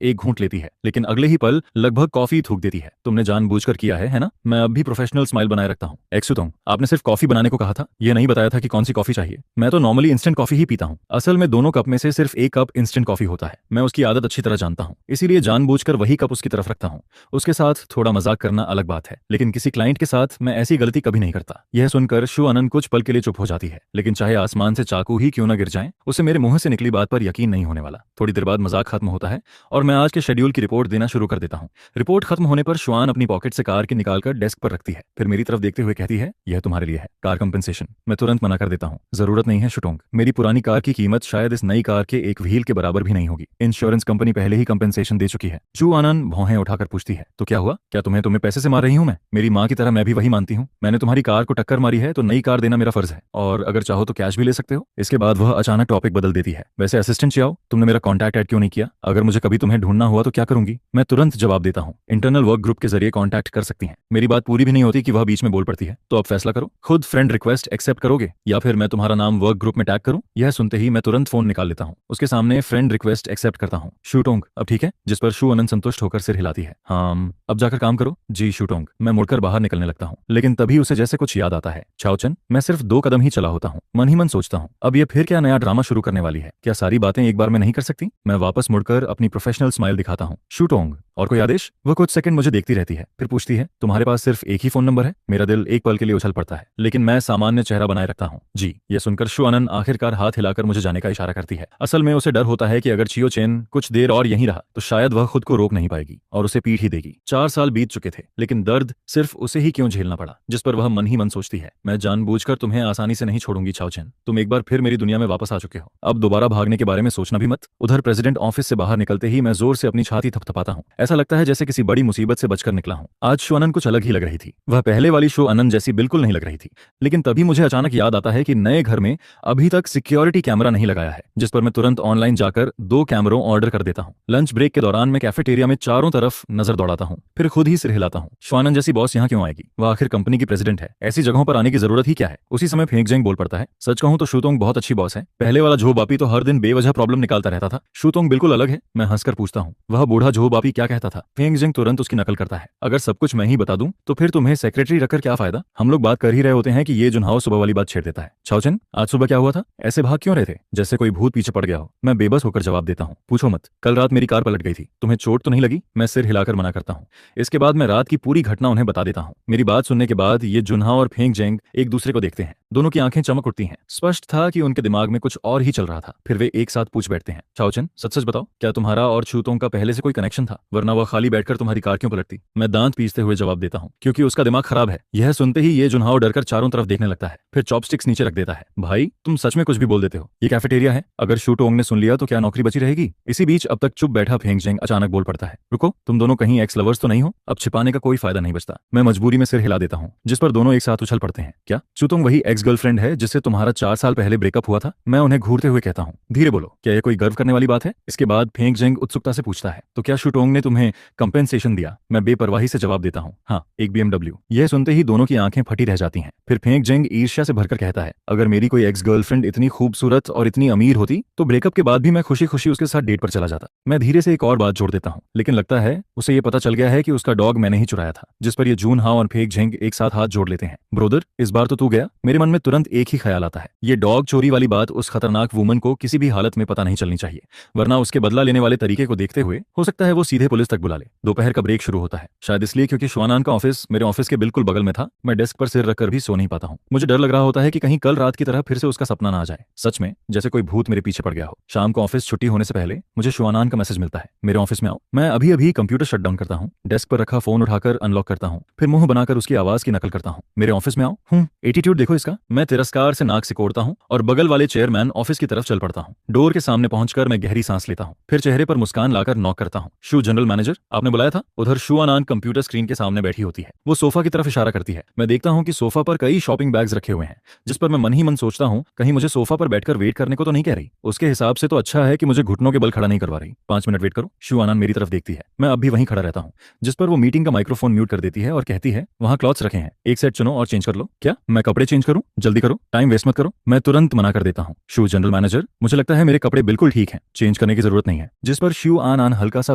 एक घूंट लेती है, लेकिन अगले ही पल लगभग कॉफी थूक देती है। तुमने जानबूझकर किया है ना? मैं अब भी प्रोफेशनल स्माइल बनाए रखता हूँ। एक्सुतोंग, आपने सिर्फ कॉफी बनाने को कहा था, यह नहीं बताया था कि कौन सी कॉफी चाहिए। मैं तो नॉर्मली इंस्टेंट कॉफी ही पीता हूँ। असल में दोनों कप में से सिर्फ 1 कप इंस्टेंट कॉफी होता है। मैं उसकी आदत अच्छी तरह जानता हूँ, इसीलिए जानबूझकर वही कप उसकी तरफ रखता हूँ। उसके साथ थोड़ा मजाक करना अलग बात है, लेकिन किसी क्लाइंट के साथ मैं ऐसी गलती कभी नहीं करता। यह सुनकर सुनकर शु अनन कुछ पल के लिए चुप हो जाती है, लेकिन चाहे आसमान से चाकू ही क्यों न गिर जाए, उसे मेरे मुंह से निकली बात पर यकीन नहीं होने वाला। थोड़ी देर बाद मजाक खत्म होता है और मैं आज के शेड्यूल की रिपोर्ट देना शुरू कर देता हूँ। रिपोर्ट खत्म होने पर शुआन अपनी पॉकेट से कार की निकालकर डेस्क पर रखती है, फिर मेरी तरफ देखते हुए कहती है, यह तुम्हारे लिए है, कार कंपनसेशन। मैं तुरंत मना कर देता हूँ, जरूरत नहीं है शुटोंग, मेरी पुरानी कार की कीमत शायद इस नई कार के एक व्हील के बराबर भी नहीं होगी। इंश्योरेंस कंपनी पहले ही कंपनसेशन दे चुकी है। शु अनन भौहें उठाकर पूछती है, तो क्या हुआ? क्या तुम्हें पैसे से मार रही हूँ मैं? मेरी माँ की तरह मैं भी वही मानती हूँ। मैंने तुम्हारी कार को टक्कर मारी है तो नई कार देना मेरा फर्ज है, और अगर चाहो तो कैश भी ले सकते हो। इसके बाद वह अचानक टॉपिक बदल देती है, वैसे असिस्टेंट चियाओ, तुमने मेरा कॉन्टैक्ट ऐड क्यों नहीं किया? अगर मुझे कभी तुम्हें ढूंढना हुआ तो क्या करूंगी? मैं तुरंत जवाब देता हूँ, इंटरनल वर्क ग्रुप के जरिए कॉन्टैक्ट कर सकती हैं। मेरी बात पूरी भी नहीं होती कि वह बीच में बोल पड़ती है, तो अब फैसला करो, खुद फ्रेंड रिक्वेस्ट एक्सेप्ट करोगे या फिर मैं तुम्हारा नाम वर्क ग्रुप में टैग करूं? यह सुनते ही मैं तुरंत फोन निकाल लेता हूं, उसके सामने फ्रेंड रिक्वेस्ट एक्सेप्ट करता हूं। शूटोंग, अब ठीक है? जिस पर शु अनन संतुष्ट होकर सिर हिलाती है, हाँ अब जाकर काम करो। जी शूटोंग। मैं मुड़कर बाहर निकलने लगता हूँ, लेकिन तभी उसे जैसे कुछ याद आता है। चाओचन, मैं सिर्फ 2 कदम ही चला होता हूँ। मन ही मन सोचता हूँ, अब ये फिर क्या नया ड्रामा शुरू करने वाली है? क्या सारी बातें एक बार में नहीं कर सकती? मैं वापस मुड़कर अपनी प्रोफेशनल स्माइल दिखाता हूँ। शूटोंग, और कोई आदेश? वह कुछ सेकंड मुझे देखती रहती है, फिर पूछती है, तुम्हारे पास सिर्फ एक ही फोन नंबर है? मेरा दिल एक पल के लिए उछल पड़ता है, लेकिन मैं सामान्य चेहरा बनाए रखता हूँ। जी। यह सुनकर शु अनन आखिरकार हाथ हिलाकर मुझे जाने का इशारा करती है। असल में उसे डर होता है कि अगर चियो चेन कुछ देर और यहीं रहा तो शायद वह खुद को रोक नहीं पाएगी और उसे पीट ही देगी। 4 साल बीत चुके थे, लेकिन दर्द सिर्फ उसे ही क्यों झेलना पड़ा? जिस पर वह मन ही मन सोचती है, मैं जानबूझकर तुम्हें आसानी से नहीं छोड़ूंगी चाओचेन, तुम एक बार फिर मेरी दुनिया में वापस आ चुके हो, अब दोबारा भागने के बारे में सोचना भी मत। उधर प्रेसिडेंट ऑफिस से बाहर निकलते ही मैं जोर से अपनी छाती थपथपाता हूँ, ऐसा लगता है जैसे किसी बड़ी मुसीबत से बचकर निकला हूँ। आज शु अनन कुछ अलग ही लग रही थी, वह पहले वाली शु अनन जैसी बिल्कुल नहीं लग रही थी। लेकिन तभी मुझे अचानक याद आता है कि नए घर में अभी तक सिक्योरिटी कैमरा नहीं लगाया है, जिस पर मैं तुरंत ऑनलाइन जाकर 2 कैमरों ऑर्डर कर देता हूँ। लंच ब्रेक के दौरान मैं कैफेटेरिया में चारों तरफ नजर दौड़ाता हूँ, फिर खुद ही सिर हिलाता हूँ, शु अनन जैसी बॉस यहाँ क्यों आएगी? वह आखिर कंपनी की प्रेसिडेंट है, ऐसी जगहों पर आने की जरूरत ही क्या है? उसी समय फेंगजेंग बोल पड़ता है, सच कहूं तो शूतोंग बहुत अच्छी बॉस है, पहले वाला झो बापी तो हर दिन बेवजह प्रॉब्लम निकालता रहता था, शूतोंग बिल्कुल अलग है। मैं हंसकर पूछता हूँ, वह बूढ़ा झो बापी क्या कहता था? फेंगजेंग तुरंत उसकी नकल करता है, अगर सब कुछ मैं ही बता दूं तो फिर तुम्हें सेक्रेटरी रखकर क्या फायदा? हम लोग बात कर ही रहे होते हैं कि ये जुनहाओ सुबह वाली बात छेड़ देता है। चाओचन, आज सुबह क्या हुआ था? ऐसे भाग क्यों रहे थे जैसे कोई भूत पीछे पड़ गया हो? मैं बेबस होकर जवाब देता हूँ, पूछो मत, कल रात मेरी कार पलट गई थी, तुम्हें चोट तो नहीं लगी? मैं सिर हिलाकर मना करता हूँ। इसके बाद मैं रात की पूरी घटना उन्हें बता देता हूँ। मेरी बात सुनने के बाद ये जुनहाओ और फेंगजेंग एक दूसरे को देखते हैं, दोनों की आंखें चमक उठती हैं। स्पष्ट था कि उनके दिमाग में कुछ और ही चल रहा था। फिर वे एक साथ पूछ बैठते हैं, चाओचन सच सच बताओ, क्या तुम्हारा और शूतोंग का पहले से कोई कनेक्शन था? वरना वह खाली बैठकर तुम्हारी कार क्यों पलटती? मैं दांत पीसते हुए जवाब देता हूँ, क्योंकि उसका दिमाग खराब है। यह सुनते ही ये जुनहाओ डरकर चारों तरफ देखने लगता है, फिर चॉपस्टिक्स नीचे रख देता है। भाई तुम सच में कुछ भी बोल देते हो, ये कैफेटेरिया है, अगर शूटोंग ने सुन लिया तो क्या नौकरी बची रहेगी? इसी बीच अब तक चुप बैठा फेंगजेंग अचानक बोल पड़ता है, रुको, तुम दोनों कहीं एक्स लवर्स तो नहीं हो? अब छिपाने का कोई फायदा नहीं बचता। मैं मजबूरी में सिर हिला देता हूँ, जिस पर दोनों एक साथ उछल पड़ते हैं। क्या शूतोंग वही एक्स गर्लफ्रेंड है जिससे तुम्हारा 4 साल पहले ब्रेकअप हुआ था? मैं उन्हें घूरते हुए कहता हूँ, धीरे बोलो, क्या यह कोई गर्व करने वाली बात है? इसके बाद फेंगजेंग उत्सुकता से पूछता है, तो क्या शूटोंग ने तुम्हें कंपेंसेशन दिया? मैं बेपरवाही से जवाब देता हूँ, हाँ, एक BMW। यह सुनते ही दोनों की आंखें फटी रह जाती हैं। फिर फेंगजेंग ईर्ष्या से भरकर कहता है, अगर मेरी कोई एक्स गर्लफ्रेंड इतनी खूबसूरत और इतनी अमीर होती तो ब्रेकअप के बाद भी मैं खुशी खुशी उसके साथ डेट पर चला जाता। मैं धीरे से एक और बात जोड़ देता हूँ, लेकिन लगता है उसे ये पता चल गया है कि उसका डॉग मैंने ही चुराया था। जिस पर ये जुनहाओ और फेंगजेंग एक साथ हाथ जोड़ लेते हैं। ब्रोदर, इस बार तो तू गया। मेरे मन में तुरंत एक ही ख्याल आता है, ये डॉग चोरी वाली बात उस खतरनाक वुमन को किसी भी हालत में पता नहीं चलनी चाहिए, वरना उसके बदला लेने वाले तरीके को देखते हुए हो सकता है वो सीधे पुलिस तक बुला ले। दोपहर का ब्रेक शुरू होता है, शायद इसलिए क्योंकि शु अनन का ऑफिस मेरे ऑफिस के बिल्कुल बगल में था। मैं डेस्क पर सिर रखकर भी सो नहीं पाता हूँ। मुझे डर लग रहा होता है कि कहीं कल रात की तरह फिर से उसका सपना ना आ जाए, सच में जैसे कोई भूत मेरे पीछे पड़ गया हो। शाम को ऑफिस छुट्टी होने से पहले मुझे शु अनन का मैसेज मिलता है, मेरे ऑफिस में आओ। मैं अभी अभी कंप्यूटर शट डाउन करता हूँ, डेस्क पर रखा फोन उठाकर अनलॉक करता हूँ, फिर मुंह बनाकर उसकी आवाज की नकल करता हूँ, मेरे ऑफिस में आओ। एटीट्यूड देखो इसका। मैं तिरस्कार से नाक सिकोड़ता हूँ और बगल वाले चेयरमैन ऑफिस की तरफ चल पड़ता हूँ। डोर के सामने पहुंचकर मैं गहरी सांस लेता हूँ, फिर चेहरे पर मुस्कान लाकर नॉक करता हूँ। शु जनरल मैनेजर, आपने बुलाया था? उधर शु अनन कंप्यूटर स्क्रीन के सामने बैठी होती है, वो सोफा की तरफ इशारा करती है। मैं देखता हूँ कि सोफा पर कई शॉपिंग बैग्स रखे हुए हैं, जिस पर मैं मन ही मन सोचता हूँ कहीं मुझे सोफा पर बैठकर वेट करने को तो नहीं कह रही। उसके हिसाब से तो अच्छा है कि मुझे घुटनों के बल खड़ा नहीं करवा रही। 5 मिनट वेट करो। शु अनन मेरी तरफ देखती है, मैं अब भी वहीं खड़ा रहता हूँ, जिस पर वो मीटिंग का माइक्रोफोन म्यूट कर देती है और कहती है, वहाँ क्लॉथ्स रखे हैं, एक सेट चुनो और चेंज कर लो। क्या मैं कपड़े चेंज करूँ? जल्दी करो, टाइम वेस्ट मत करो। मैं तुरंत मना कर देता हूँ, शु जनरल मैनेजर, मुझे लगता है मेरे कपड़े बिल्कुल ठीक हैं, चेंज करने की जरूरत नहीं है। जिस पर शु अनन हल्का सा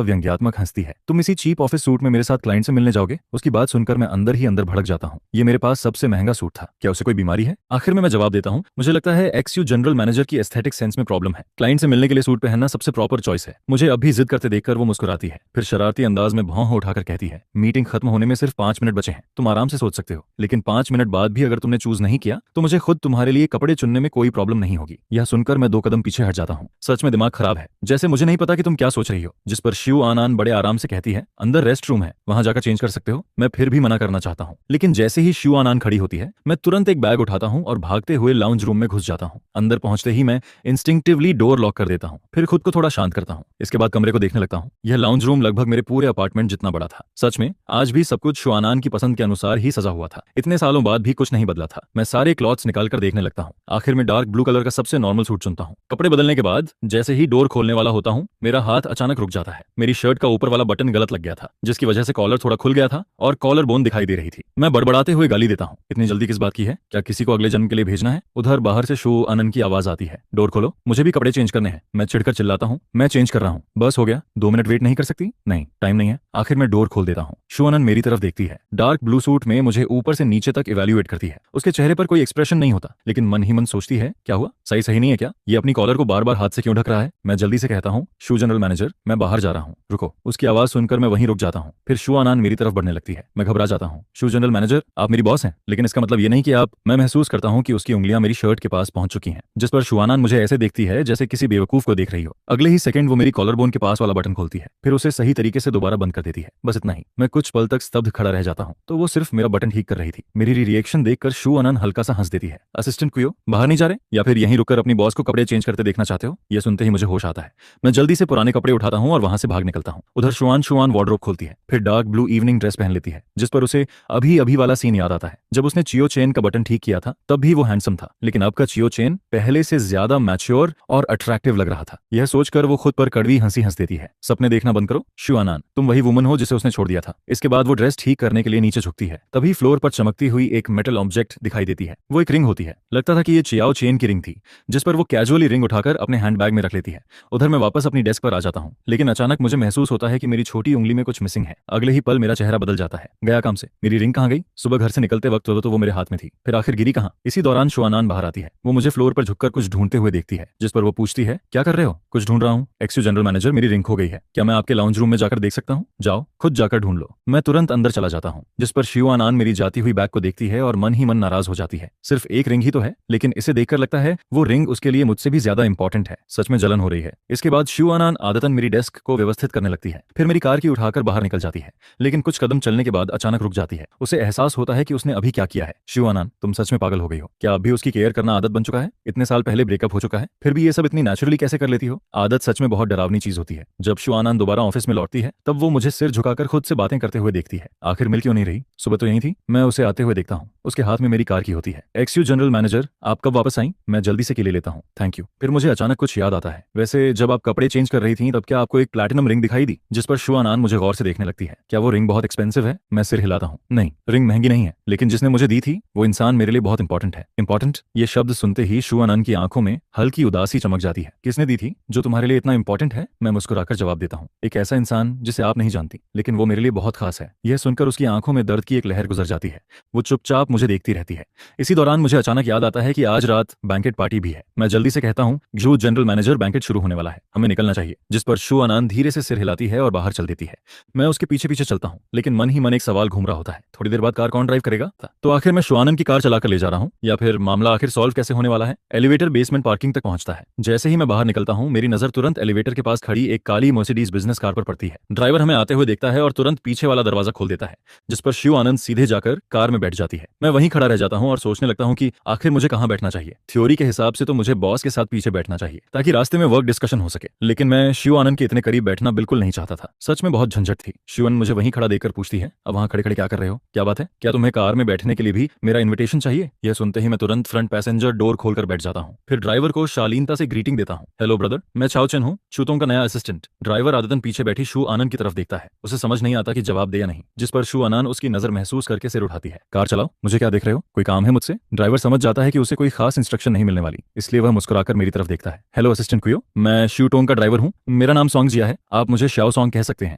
व्यंग्यात्मक हंसती है। तुम इसी चीप ऑफिस सूट में मेरे साथ क्लाइंट से मिलने जाओगे? उसकी बात सुनकर मैं अंदर ही अंदर भड़क जाता हूँ। ये मेरे पास सबसे महंगा सूट था, क्या उसे कोई बीमारी है? आखिर में मैं जवाब देता हूँ, मुझे लगता है एक्स-यू जनरल मैनेजर की एस्थेटिक सेंस में प्रॉब्लम है। क्लाइंट से मिलने के लिए सूट पहनना सबसे प्रॉपर चॉइस है। मुझे अब भी जिद करते देखकर वो मुस्कुराती है, फिर शरारती अंदाज में भौं उठाकर कहती है, मीटिंग खत्म होने में सिर्फ 5 मिनट बचे हैं, तुम आराम से सोच सकते हो। लेकिन 5 मिनट बाद भी अगर तुमने चूज नहीं किया तो मुझे खुद तुम्हारे लिए कपड़े चुनने में कोई प्रॉब्लम नहीं होगी। यह सुनकर मैं 2 कदम पीछे हट जाता हूँ। सच में दिमाग खराब है, जैसे मुझे नहीं पता कि तुम क्या सोच रही हो। जिस पर शिव आनंद बड़े आराम से कहती है, अंदर रेस्ट रूम है, वहां जाकर चेंज कर सकते हो। मैं फिर भी मना करना चाहता हूँ, लेकिन जैसे ही शिव आनंद खड़ी होती है मैं तुरंत एक बैग उठाता हूँ और भागते हुए लाउंज रूम में घुस जाता हूँ। अंदर पहुंचते ही मैं इंस्टिंक्टिवली डोर लॉक कर देता हूँ, फिर खुद को थोड़ा शांत करता हूँ। इसके बाद कमरे को देखने लगता हूँ। यह लाउंज रूम लगभग मेरे पूरे अपार्टमेंट जितना बड़ा था। सच में आज भी सब कुछ शुआनान की पसंद के अनुसार ही सजा हुआ था। इतने सालों बाद भी कुछ नहीं बदला था। मैं सारे क्लॉथ्स निकालकर देखने लगता हूँ। आखिर में डार्क ब्लू कलर का सबसे नॉर्मल सूट चुनता हूँ। कपड़े बदलने के बाद जैसे ही डोर खोलने वाला होता हूँ मेरा हाथ अचानक रुक जाता है। मेरी शर्ट का ऊपर वाला बटन गलत लग गया था, जिसकी वजह से कॉलर थोड़ा खुल गया था और कॉलर बोन दिखाई दे रही थी। मैं बड़बड़ाते हुए गाली देता हूँ, इतनी जल्दी किस बात की है? क्या किसी को अगले जन्म के लिए भेजना है? उधर बाहर से शू आनंद की आवाज आती है, डोर खोलो, मुझे भी कपड़े चेंज करने हैं। मैं चिढ़कर चिल्लाता हूँ, मैं चेंज कर रहा हूँ, बस हो गया, 2 मिनट वेट नहीं कर सकती? नहीं, टाइम नहीं है। आखिर में डोर खोल देता हूँ। शू आनंद मेरी तरफ देखती है, डार्क ब्लू सूट में मुझे ऊपर से नीचे तक इवैल्यूएट करती है। उसके चेहरे पर कोई एक्सप्रेशन नहीं होता, लेकिन मन ही मन सोचती है, क्या हुआ, सही सही नहीं है क्या? ये अपनी कॉलर को बार बार हाथ से क्यों ढक रहा है? मैं जल्दी से कहता हूँ, शू जनरल मैनेजर, मैं बाहर जा रहा हूँ, रुको। उसकी आवाज सुनकर मैं वहीं रुक जाता हूँ। फिर शू आनंद मेरी तरफ बढ़ने लगती है। मैं घबरा जाता हूँ। शू जनरल मैनेजर, आप मेरी बॉस हैं, लेकिन इसका मतलब ये नहीं कि आप। मैं महसूस करता हूँ कि उसकी उंगलियां मेरी शर्ट के पास पहुंच चुकी हैं, जिस पर शू आनंद मुझे ऐसे देखती है जैसे किसी बेवकूफ को देख रही हो। अगले ही सेकंड वो मेरी कॉलर बोन के पास वाला बटन खोलती है, फिर उसे सही तरीके से दोबारा बंद कर देती है। बस इतना ही। मैं कुछ पल तक स्तब्ध खड़ा रह जाता हूँ, तो वो सिर्फ मेरा बटन ठीक कर रही थी। मेरी रिएक्शन देखकर शू आनंद हल्का सा हंस देती है। असिस्टेंट क्यों बाहर नहीं जा रहे, या फिर यहीं रुककर अपनी बॉस को कपड़े चेंज करते देखना चाहते हो? यह सुनते ही मुझे होश आता है। मैं जल्दी से पुराने कपड़े उठाता हूँ और वहां से भाग निकलता हूँ। उधर शुआन वार्डरोब खोलती है, फिर डार्क ब्लू इवनिंग ड्रेस पहन लेती है, जिस पर उसे अभी अभी वाला सीन याद आता है जब उसने चियो चेन का बटन ठीक किया था। तब भी वो हैंडसम था, लेकिन अब का चियो चेन पहले से ज्यादा मैच्योर और अट्रैक्टिव लग रहा था। यह सोचकर वो खुद पर कड़वी हंसी हंस देती है। सपने देखना बंद करो शू आनंद, तुम वही वुमन हो जिसे उसने छोड़ दिया था। इसके बाद वो ड्रेस ठीक करने के लिए नीचे झुकती है, तभी फ्लोर पर चमकती हुई एक मेटल ऑब्जेक्ट दिखाई देती है। वो एक रिंग होती है। लगता था कि ये चियाओ चेन की रिंग थी, जिस पर वो कैजुअली रिंग उठाकर अपने हैंडबैग में रख लेती है। उधर मैं वापस अपनी डेस्क पर आ जाता हूँ, लेकिन अचानक मुझे महसूस होता है कि मेरी छोटी उंगली में कुछ मिसिंग है। अगले ही पल मेरा चेहरा बदल जाता है। गया काम से, मेरी रिंग कहाँ गई? सुबह घर से निकलते वक्त तो वो मेरे हाथ में थी, फिर आखिर गिरी कहाँ? इसी दौरान शुआनान बाहर आती है। वो मुझे फ्लोर पर झुककर कुछ ढूंढते हुए देखती है, जिस पर वो पूछती है, क्या कर रहे हो? कुछ ढूंढ रहा हूँ एक्स-यू जनरल मैनेजर, मेरी रिंग खो गई है, क्या मैं आपके लाउंज रूम में जाकर देख सकता हूँ? जाओ खुद जाकर ढूंढ लो। मैं तुरंत अंदर चला जाता हूँ, जिस पर शुआनान मेरी जाती हुई बैग को देखती है और मन ही मन नाराज हो जाती है। सिर्फ एक रिंग ही तो है, लेकिन इसे देखकर लगता है वो रिंग उसके लिए मुझसे भी ज्यादा इंपॉर्टेंट है। सच में जलन हो रही है। इसके बाद शुआनान आदतन मेरी डेस्क को व्यवस्थित करने लगती है, फिर मेरी कार की उठाकर बाहर निकल जाती है, लेकिन कुछ कदम चलने के बाद अचानक रुक जाती है। उसे एहसास होता है कि उसने अभी क्या किया है। शुआनान, तुम सच में पागल हो गई हो क्या? अभी उसकी केयर करना आदत बन चुका है? इतने साल पहले ब्रेकअप हो चुका है, फिर भी ये सब इतनी नेचुरली कैसे कर लेती हो? आदत सच में बहुत डरावनी चीज होती है। जब शुआनान दोबारा ऑफिस में लौटती है तब वो मुझे सिर झुकाकर खुद से बातें करते हुए देखती है। आखिर मिल क्यों नहीं रही? सुबह तो यही थी। मैं उसे आते हुए देखता हूँ, उसके हाथ में मेरी कार की होती है। एक्स-यू जनरल मैनेजर, आप कब वापस आई? मैं जल्दी से की ले लेता हूँ, थैंक यू। फिर मुझे अचानक कुछ याद आता है, वैसे जब आप कपड़े चेंज कर रही थी तब क्या आपको एक प्लैटिनम रिंग दिखाई दी? जिस पर शुआनान मुझे गौर से देखने लगती है। क्या वो रिंग बहुत एक्सपेंसिव है? मैं सिर हिलाता हूँ, नहीं, रिंग महंगी नहीं है, लेकिन जिसने मुझे दी थी वो इंसान मेरे लिए बहुत इंपॉर्टेंट है। इंपॉर्टेंट? ये शब्द सुनते ही शुआनान की आंखों में हल्की उदासी चमक जाती है। किसने दी थी जो तुम्हारे लिए इतना इंपॉर्टेंट है? मैं मुस्कुराकर जवाब देता हूँ, एक ऐसा इंसान जिसे आप नहीं जानती, लेकिन वो मेरे लिए बहुत खास है। यह सुनकर उसकी आंखों में दर्द की एक लहर गुजर जाती है। वो चुपचाप मुझे देखती रहती है। इसी दौरान मुझे अचानक याद आता है कि आज रात बैंकेट पार्टी भी है। मैं जल्दी से कहता हूँ, जो जनरल मैनेजर, बैंकेट शुरू होने वाला है, हमें निकलना चाहिए। जिस पर शुआनान धीरे से सिर हिलाती है और बाहर चल देती है। मैं उसके पीछे पीछे चलता हूँ, लेकिन मन ही मन एक सवाल घूम रहा होता है, थोड़ी देर बाद कार कौन ड्राइव करेगा? तो आखिर मैं शुआनान की कार चलाकर ले जा रहा हूँ, या फिर मामला आखिर सॉल्व कैसे होने वाला है? एलिवेटर बेसमेंट पार्किंग तक पहुंचता है। जैसे ही मैं बाहर निकलता हूँ मेरी नजर तुरंत एलिवेटर के पास खड़ी एक काली मर्सिडीज बिजनेस कार पर पड़ती है। ड्राइवर हमें आते हुए देखता है और तुरंत पीछे वाला दरवाजा खोल देता है, जिस पर शिव आनंद सीधे जाकर कार में बैठ जाती है। मैं वहीं खड़ा रह जाता हूँ और सोचने लगता हूँ कि आखिर मुझे कहाँ बैठना चाहिए। थ्योरी के हिसाब से तो मुझे बॉस के साथ पीछे बैठना चाहिए ताकि रास्ते में वर्क डिस्कशन हो सके, लेकिन मैं शिव आनंद के इतने करीब बैठना बिल्कुल नहीं चाहता था। सच में बहुत झंझट थी। शिव आनंद मुझे वहीं खड़ा देखकर पूछती है, अब वहाँ खड़े खड़े क्या कर रहे हो? क्या बात है? क्या तुम्हें कार में बैठने के लिए भी मेरा इन्विटेशन चाहिए? यह सुनते ही मैं तुरंत फ्रंट पैसेंजर डोर खोलकर बैठ जाता हूँ, फिर ड्राइवर को शालीनता से ग्रीटिंग देता हूँ, हेलो ब्रदर, मैं चाओचन हूँ, शूतों का नया असिस्टेंट। ड्राइवर आदतन पीछे बैठी शू आनंद की तरफ देखता है। उसे समझ नहीं आता कि जवाब दे या नहीं, जिस पर शू आनंद उसकी नजर महसूस करके सिर उठाती है। कार चलाओ, मुझे क्या देख रहे हो? कोई काम है मुझसे? ड्राइवर समझ जाता है कि उसे कोई खास इंस्ट्रक्शन नहीं मिलने वाली, इसलिए वह मुस्कुराकर मेरी तरफ देखता है। हेलो असिस्टेंट कुयो, मैं शूटोंग का ड्राइवर हूँ, मेरा नाम सॉन्ग जिया है, आप मुझे श्याओ सॉन्ग कह सकते हैं।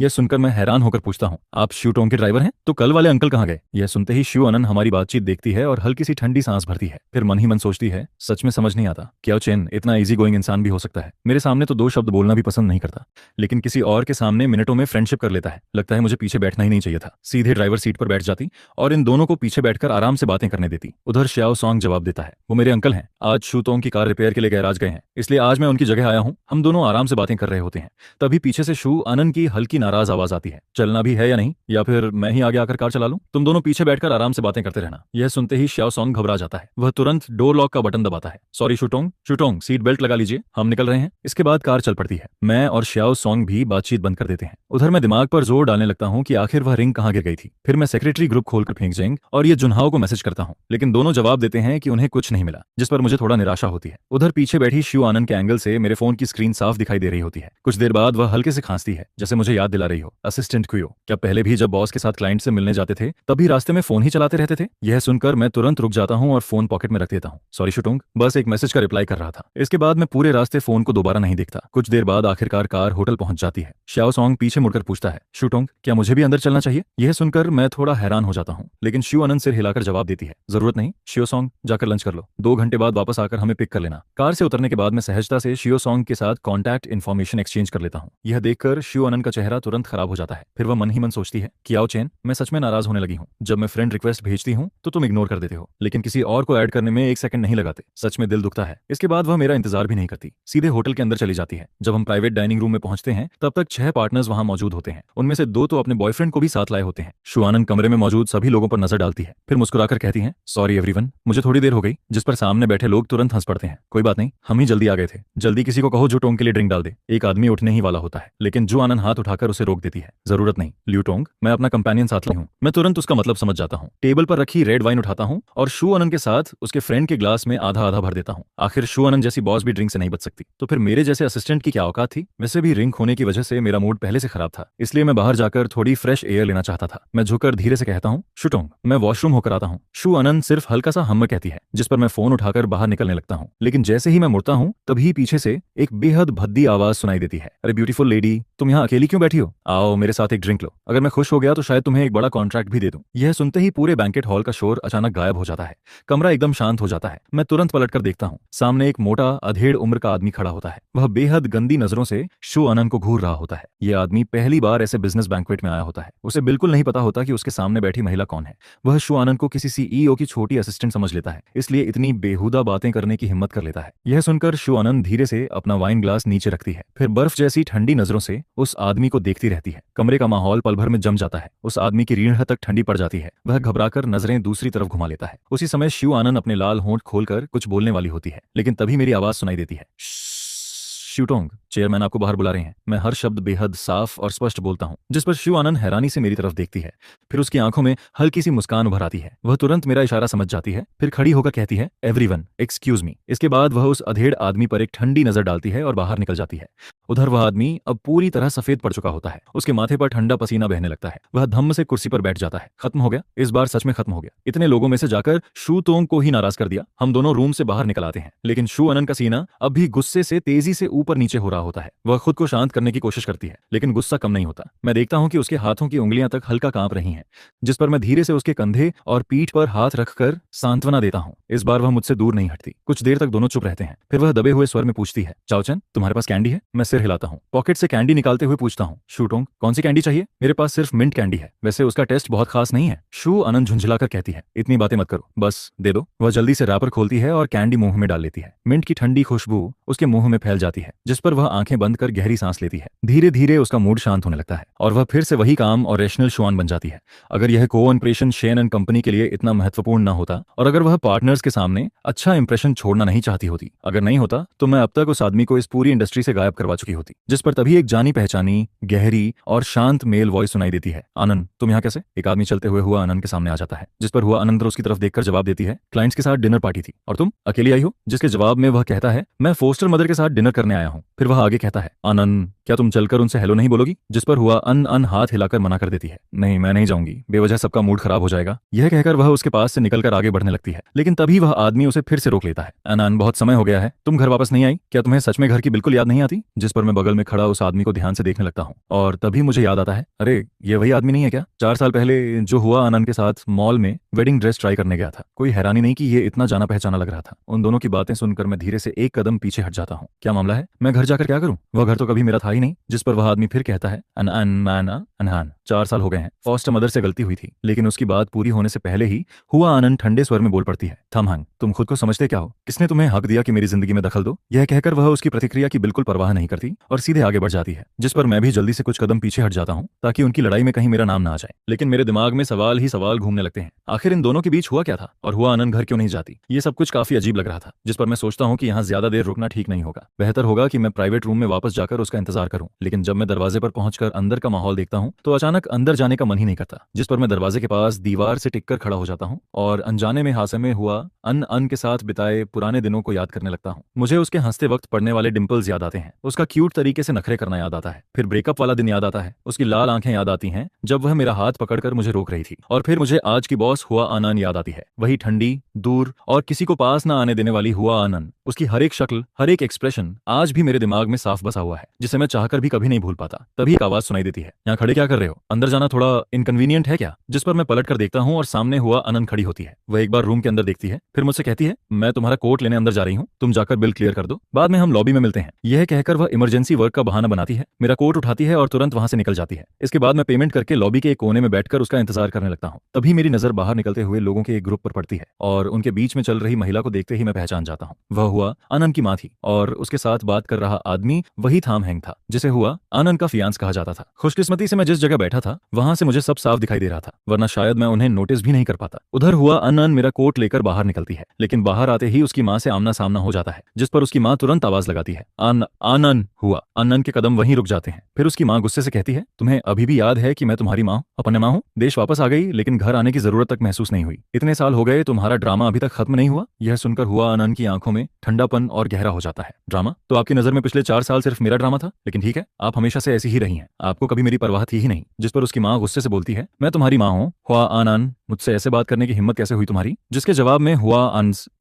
यह सुनकर मैं हैरान होकर पूछता हूँ, आप शिव टोंग के ड्राइवर हैं? तो कल वाले अंकल कहाँ गए? यह सुनते ही शिव अनन हमारी बातचीत देखती है और हल्की सी ठंडी सांस भरती है। फिर मन ही मन सोचती है, सच में समझ नहीं आता क्या चेन इतना इजी गोइंग इंसान भी हो सकता है। मेरे सामने तो 2 शब्द बोलना भी पसंद नहीं करता, लेकिन किसी और के सामने मिनटों में फ्रेंडशिप कर लेता है। लगता है मुझे पीछे बैठना ही नहीं चाहिए था, सीधे ड्राइवर सीट पर बैठ जाती और इन दोनों को पीछे बैठकर आराम से बातें करने देती। उधर श्याओ सॉन्ग जवाब देता है, वो मेरे अंकल हैं, आज शिव टोंग की कार रिपेयर के लिए गैराज गए हैं, इसलिए आज मैं उनकी जगह आया हूँ। हम दोनों आराम से बातें कर रहे होते हैं, तभी पीछे से शिव अनन की हल्की नाराज आवाज आती है, चलना भी है या नहीं, या फिर मैं ही आगे आकर कार चला लूं? तुम दोनों पीछे बैठकर आराम से बातें करते रहना। यह सुनते ही श्याओ सॉन्ग घबरा जाता है। वह तुरंत डोर लॉक का बटन दबाता है। सॉरी शुटोंग सीट बेल्ट लगा लीजिए, हम निकल रहे हैं। इसके बाद कार चल पड़ती है। मैं और श्याओ सॉन्ग भी बातचीत बंद कर देते हैं। उधर मैं दिमाग पर जोर डालने लगता हूँ कि आखिर वह रिंग कहाँ गिर गई थी। फिर मैं सेक्रेटरी ग्रुप खोलकर फेंक जेंग और ये जुनहाओ को मैसेज करता हूँ, लेकिन दोनों जवाब देते हैं कि उन्हें कुछ नहीं मिला, जिस पर मुझे थोड़ा निराशा होती है। उधर पीछे बैठी शिव आनंद के एंगल से मेरे फोन की स्क्रीन साफ दिखाई दे रही होती है। कुछ देर बाद वह हल्के से खांसती है, जैसे मुझे याद दिला रही हो, असिस्टेंट क्यूओ, क्या पहले भी जब बॉस के साथ क्लाइंट से मिलने जाते थे तभी रास्ते में फोन ही चलाते रहते थे? यह सुनकर मैं तुरंत रुक जाता हूँ और फोन पॉकेट में रख देता हूँ। सॉरी शुटोंग, बस एक मैसेज का रिप्लाई कर रहा था। इसके बाद मैं पूरे रास्ते फोन को दोबारा नहीं देखता। कुछ देर बाद आखिरकार कार होटल पहुंच जाती है। श्याओ सॉन्ग पीछे मुड़कर पूछता है, शुटोंग क्या मुझे भी अंदर चलना चाहिए? यह सुनकर मैं थोड़ा हैरान हो जाता हूँ, लेकिन शिव अनंत सिर हिलाकर जवाब देती है, जरूरत नहीं, शिव सॉन्ग जाकर लंच कर लो, 2 घंटे बाद वापस आकर हमें पिक कर लेना। कार से उतरने के बाद मैं सहजता से शिव सॉन्ग के साथ कॉन्टैक्ट इन्फॉर्मेशन एक्सचेंज कर लेता हूँ। यह देखकर शिव अनंत का चेहरा तुरंत खराब हो जाता है। फिर वह मन ही मन सोचती है, कियाओ चेन, मैं सच में नाराज होने लगी हूँ। जब मैं फ्रेंड रिक्वेस्ट भेजती हूँ तो तुम इग्नोर कर देते हो, लेकिन किसी और को ऐड करने में 1 सेकंड नहीं लगाते। सच में दिल दुखता है। इसके बाद वह मेरा इंतजार भी नहीं करती, सीधे होटल के अंदर चली जाती है। जब हम प्राइवेट डाइनिंग रूम में पहुंचते हैं तब तक 6 पार्टनर्स वहां मौजूद होते हैं। उनमें से 2 तो अपने बॉयफ्रेंड को भी साथ लाए होते हैं। शिवानंद कमरे में मौजूद सभी लोगों पर नजर डालती है, फिर मुस्कुराकर कहती है, सॉरी एवरीवन, मुझे थोड़ी देर हो गई। जिस पर सामने बैठे लोग तुरंत हंस पड़ते हैं। कोई बात नहीं, हम ही जल्दी आ गए थे। जल्दी किसी को कहो जो टोंग के लिए ड्रिंक डाल दे। एक आदमी उठने ही वाला होता है, लेकिन जो आनंद हाथ उठाकर उसे रोक देती है। जरूरत नहीं ल्यू टोंग, मैं अपना कंपेनियन साथ लाई हूँ। मैं तुरंत उसका मतलब समझ जाता हूँ। टेबल पर रखी रेड वाइन उठाता हूँ और शू अनंत के साथ उसके फ्रेंड के ग्लास में आधा आधा भर देता हूँ। आखिर शू अनंत जैसी बॉस भी ड्रिंक से नहीं बच सकती, तो फिर मेरे जैसे असिस्टेंट की क्या औकात थी? वैसे भी ड्रिंक होने की वजह से मेरा मूड पहले से खराब था, इसलिए मैं बाहर जाकर थोड़ी फ्रेश एयर लेना चाहता था। मैं झुककर धीरे से कहता हूँ, शुटोंग मैं वॉशरूम होकर आता हूँ। शू अनंत सिर्फ हल्का सा हम कहती है, जिस पर मैं फोन उठाकर बाहर निकलने लगता हूँ। लेकिन जैसे ही मैं मुड़ता हूँ तभी पीछे से एक बेहद भद्दी आवाज सुनाई देती है, अरे ब्यूटीफुल लेडी, तुम यहाँ अकेली क्यों बैठी हो? आओ मेरे साथ एक ड्रिंक लो, अगर मैं खुश हो गया तो शायद तुम्हें एक बड़ा कॉन्ट्रैक्ट भी दे दूं। यह सुनते ही पूरे बैंकेट हॉल का शोर अचानक गायब हो जाता है। कमरा एकदम शांत हो जाता है। मैं तुरंत पलटकर देखता हूँ, सामने एक मोटा अधेड़ उम्र का आदमी खड़ा होता है। वह बेहद गंदी नजरों से शू अनंत को घूर रहा होता है। यह आदमी पहली बार ऐसे बिजनेस बैंक्वेट में आया होता है। उसे बिल्कुल नहीं पता होता कि उसके सामने बैठी महिला कौन है। वह शू अनंत को किसी सीईओ की छोटी असिस्टेंट समझ लेता है, इसलिए इतनी बेहुदा बातें करने की हिम्मत कर लेता है। यह सुनकर शू अनंत धीरे से अपना वाइन ग्लास नीचे रखती है, फिर बर्फ जैसी ठंडी नजरों से उस आदमी को देखती रहती है। कमरे का माहौल पल भर में जम जाता है। उस आदमी की रीढ़ तक ठंडी पड़ जाती है। वह घबराकर नजरें दूसरी तरफ घुमा लेता है। उसी समय शिव आनंद अपने लाल होंठ खोलकर कुछ बोलने वाली होती है, लेकिन तभी मेरी आवाज सुनाई देती है, शिवटोंग, चेयरमैन आपको बाहर बुला रहे हैं। मैं हर शब्द बेहद साफ और स्पष्ट बोलता हूं, जिस पर शिव आनंद हैरानी से मेरी तरफ देखती है। फिर उसकी आंखों में हल्की सी मुस्कान उभर आती है। वह तुरंत मेरा इशारा समझ जाती है, फिर खड़ी होकर कहती है, एवरीवन एक्सक्यूज मी। इसके बाद वह उस अधेड़ आदमी पर एक ठंडी नजर डालती है और बाहर निकल जाती है। उधर वह आदमी अब पूरी तरह सफेद पड़ चुका होता है। उसके माथे पर ठंडा पसीना बहने लगता है। वह धम्म से कुर्सी पर बैठ जाता है। खत्म हो गया, इस बार सच में खत्म हो गया। इतने लोगों में से जाकर शू तोंग को ही नाराज कर दिया। हम दोनों रूम से बाहर निकल आते हैं, लेकिन शू अनंत का सीना अब भी गुस्से से तेजी से ऊपर नीचे हो रहा होता है। वह खुद को शांत करने की कोशिश करती है, लेकिन गुस्सा कम नहीं होता। मैं देखता हूं कि उसके हाथों की उंगलियां तक हल्का कांप रही हैं, जिस पर मैं धीरे से उसके कंधे और पीठ पर हाथ रखकर सांत्वना देता हूं। इस बार वह मुझसे दूर नहीं हटती। कुछ देर तक दोनों चुप रहते हैं, फिर वह दबे हुए स्वर में पूछती है, चाओचन तुम्हारे पास कैंडी है? मैं सिर हिलाता हूं। पॉकेट से कैंडी निकालते हुए पूछता हूं, शू टोंग कौन सी कैंडी चाहिए? मेरे पास सिर्फ मिंट कैंडी है, वैसे उसका टेस्ट बहुत खास नहीं है। शू अनंत झुंझलाकर कहती है, इतनी बातें मत करो, बस दे दो। वह जल्दी से रैपर खोलती है और कैंडी मुंह में डाल लेती है। मिंट की ठंडी खुशबू उसके मुंह में फैल जाती है, जिस पर वह आंखें बंद कर गहरी सांस लेती है। धीरे धीरे उसका मूड शांत होने लगता है और वह फिर से वही काम और रैशनल शुआन बन जाती है। अगर यह को ऑपरेशन शेन एंड कंपनी के लिए इतना महत्वपूर्ण न होता, और अगर वह पार्टनर्स के सामने अच्छा इंप्रेशन छोड़ना नहीं चाहती होती, अगर नहीं होता तो मैं अब तक उस आदमी को इस पूरी इंडस्ट्री से गायब करवा चुकी होती। जिस पर तभी एक जानी पहचानी गहरी और शांत मेल वॉइस सुनाई देती है, आनंद तुम यहाँ कैसे? एक आदमी चलते हुए हुआ आनंद के सामने आ जाता है, जिस पर हुआ आनंद उसकी तरफ देखकर जवाब देती है, क्लाइंट्स के साथ डिनर पार्टी थी और तुम अकेली आई हो? जिसके जवाब में वह कहता है, मैं फोस्टर मदर के साथ डिनर करने आया हूँ। फिर वह आगे कहता है, आनंद क्या तुम चलकर उनसे हेलो नहीं बोलोगी? जिस पर हुआ अन हाथ हिलाकर मना कर देती है, नहीं मैं नहीं जाऊंगी, बेवजह सबका मूड खराब हो जाएगा। यह कहकर वह उसके पास से निकलकर आगे बढ़ने लगती है, लेकिन तभी वह आदमी उसे फिर से रोक लेता है, अनन बहुत समय हो गया है, तुम घर वापस नहीं आई? क्या तुम्हें सच में घर की बिल्कुल याद नहीं आती? जिस पर मैं बगल में खड़ा उस आदमी को ध्यान से देखने लगता हूँ और तभी मुझे याद आता है, अरे ये वही आदमी नहीं है क्या 4 साल पहले जो हुआ आनंद के साथ मॉल में वेडिंग ड्रेस ट्राई करने गया था। कोई हैरानी नहीं कि ये इतना जाना पहचाना लग रहा था। उन दोनों की बातें सुनकर मैं धीरे से एक कदम पीछे हट जाता हूँ। क्या मामला है? मैं घर जाकर क्या करूँ? वह घर तो कभी मेरा था ही नहीं। जिस पर वह आदमी फिर कहता है, अनहान 4 साल हो गए हैं। फॉस्टर मदर से गलती हुई थी, लेकिन उसकी बात पूरी होने से पहले ही हुआ आनंद ठंडे स्वर में बोल पड़ती है, थमहंग तुम खुद को समझते क्या हो? किसने तुम्हें हक दिया कि मेरी जिंदगी में दखल दो? यह कहकर वह उसकी प्रतिक्रिया की बिल्कुल परवाह नहीं करती और सीधे आगे बढ़ जाती है। जिस पर मैं भी जल्दी से कुछ कदम पीछे हट जाता हूँ ताकि उनकी लड़ाई में कहीं मेरा नाम ना आ जाए। लेकिन मेरे दिमाग में सवाल ही सवाल घूमने लगते हैं। आखिर इन दोनों के बीच हुआ क्या था और हुआ आनंद घर क्यों नहीं जाती? ये सब कुछ काफी अजीब लग रहा था, जिस पर मैं सोचता हूँ कि यहाँ ज्यादा देर रुकना ठीक नहीं होगा। बेहतर होगा कि मैं प्राइवेट रूम में वापस जाकर उसका इंतजार करूं। लेकिन जब मैं दरवाजे पर पहुंचकर अंदर का माहौल देखता हूं तो अचानक अंदर जाने का मन ही नहीं करता। जिस पर मैं दरवाजे के पास दीवार से टिककर खड़ा हो जाता हूं और अनजाने में हादसे में हुआ अन के साथ बिताए पुराने दिनों को याद करने लगता हूं। मुझे उसके हंसते वक्त पड़ने वाले डिंपल्स याद आते हैं, उसका क्यूट तरीके से नखरे करना याद आता है, फिर ब्रेकअप वाला दिन याद आता है, उसकी लाल आंखें याद आती हैं जब वह मेरा हाथ पकड़कर मुझे रोक रही थी, और फिर मुझे आज की बॉस हुआ आनंद याद आती है। वही ठंडी, दूर और किसी को पास न आने देने वाली हुआ आनंद। उसकी हर एक शक्ल, हर एक एक्सप्रेशन आज भी मेरे दिमाग में साफ बसा हुआ है, जिसे मैं चाहकर भी कभी नहीं भूल पाता। तभी एक आवाज सुनाई देती है, यहाँ खड़े क्या कर रहे हो? अंदर जाना थोड़ा इनकन्वीनियंट है क्या? जिस पर मैं पलट कर देखता हूँ और सामने हुआ आनंद खड़ी होती है। वह एक बार रूम के अंदर देखती है, फिर मुझसे कहती है, मैं तुम्हारा कोट लेने अंदर जा रही हूँ, तुम जाकर बिल क्लियर कर दो, बाद में हम लॉबी में मिलते हैं। यह कहकर वह इमरजेंसी वर्क का बहाना बनाती है, मेरा कोट उठाती है और तुरंत वहां से निकल जाती है। इसके बाद मैं पेमेंट करके लॉबी के एक कोने में बैठकर उसका इंतजार करने लगता हूँ। तभी मेरी नजर बाहर निकलते हुए लोगों के एक ग्रुप पर पड़ती है और उनके बीच में चल रही महिला को देखते ही मैं पहचान जाता हूँ। वह हुआ आनंद की माँ थी और उसके साथ बात कर रहा आदमी वही थाम हैंग था, जिसे हुआ आनंद का फियांस कहा जाता था। खुशकिस्मती से मैं जिस जगह बैठा था वहां से मुझे सब साफ दिखाई दे रहा था, वरना शायद मैं उन्हें नोटिस भी नहीं कर पाता। उधर हुआ आनंद मेरा कोट लेकर बाहर निकलती है, लेकिन बाहर आते ही उसकी माँ से आमना सामना हो जाता है, जिस पर उसकी माँ तुरंत आवाज लगाती है, आनंद। हुआ आनंद के कदम वहीं रुक जाते हैं। फिर उसकी माँ गुस्से से कहती है, तुम्हें अभी भी याद है कि मैं तुम्हारी माँ अपने माँ हूँ? देश वापस आ गई लेकिन घर आने की जरूरत तक महसूस नहीं हुई। इतने साल हो गए, तुम्हारा ड्रामा अभी तक खत्म नहीं हुआ? यह सुनकर हुआ आनंद की आंखों में ठंडापन और गहरा हो जाता है। ड्रामा? तो आपकी नजर में पिछले 4 साल सिर्फ मेरा ड्रामा था? लेकिन ठीक है, आप हमेशा से ऐसी ही रही हैं, आपको कभी मेरी परवाह थी ही नहीं। जिस पर उसकी माँ गुस्से से बोलती है, मैं तुम्हारी माँ हूँ हुआ आनंद, मुझसे ऐसे बात करने की हिम्मत कैसे हुई तुम्हारी? जिसके जवाब में हुआ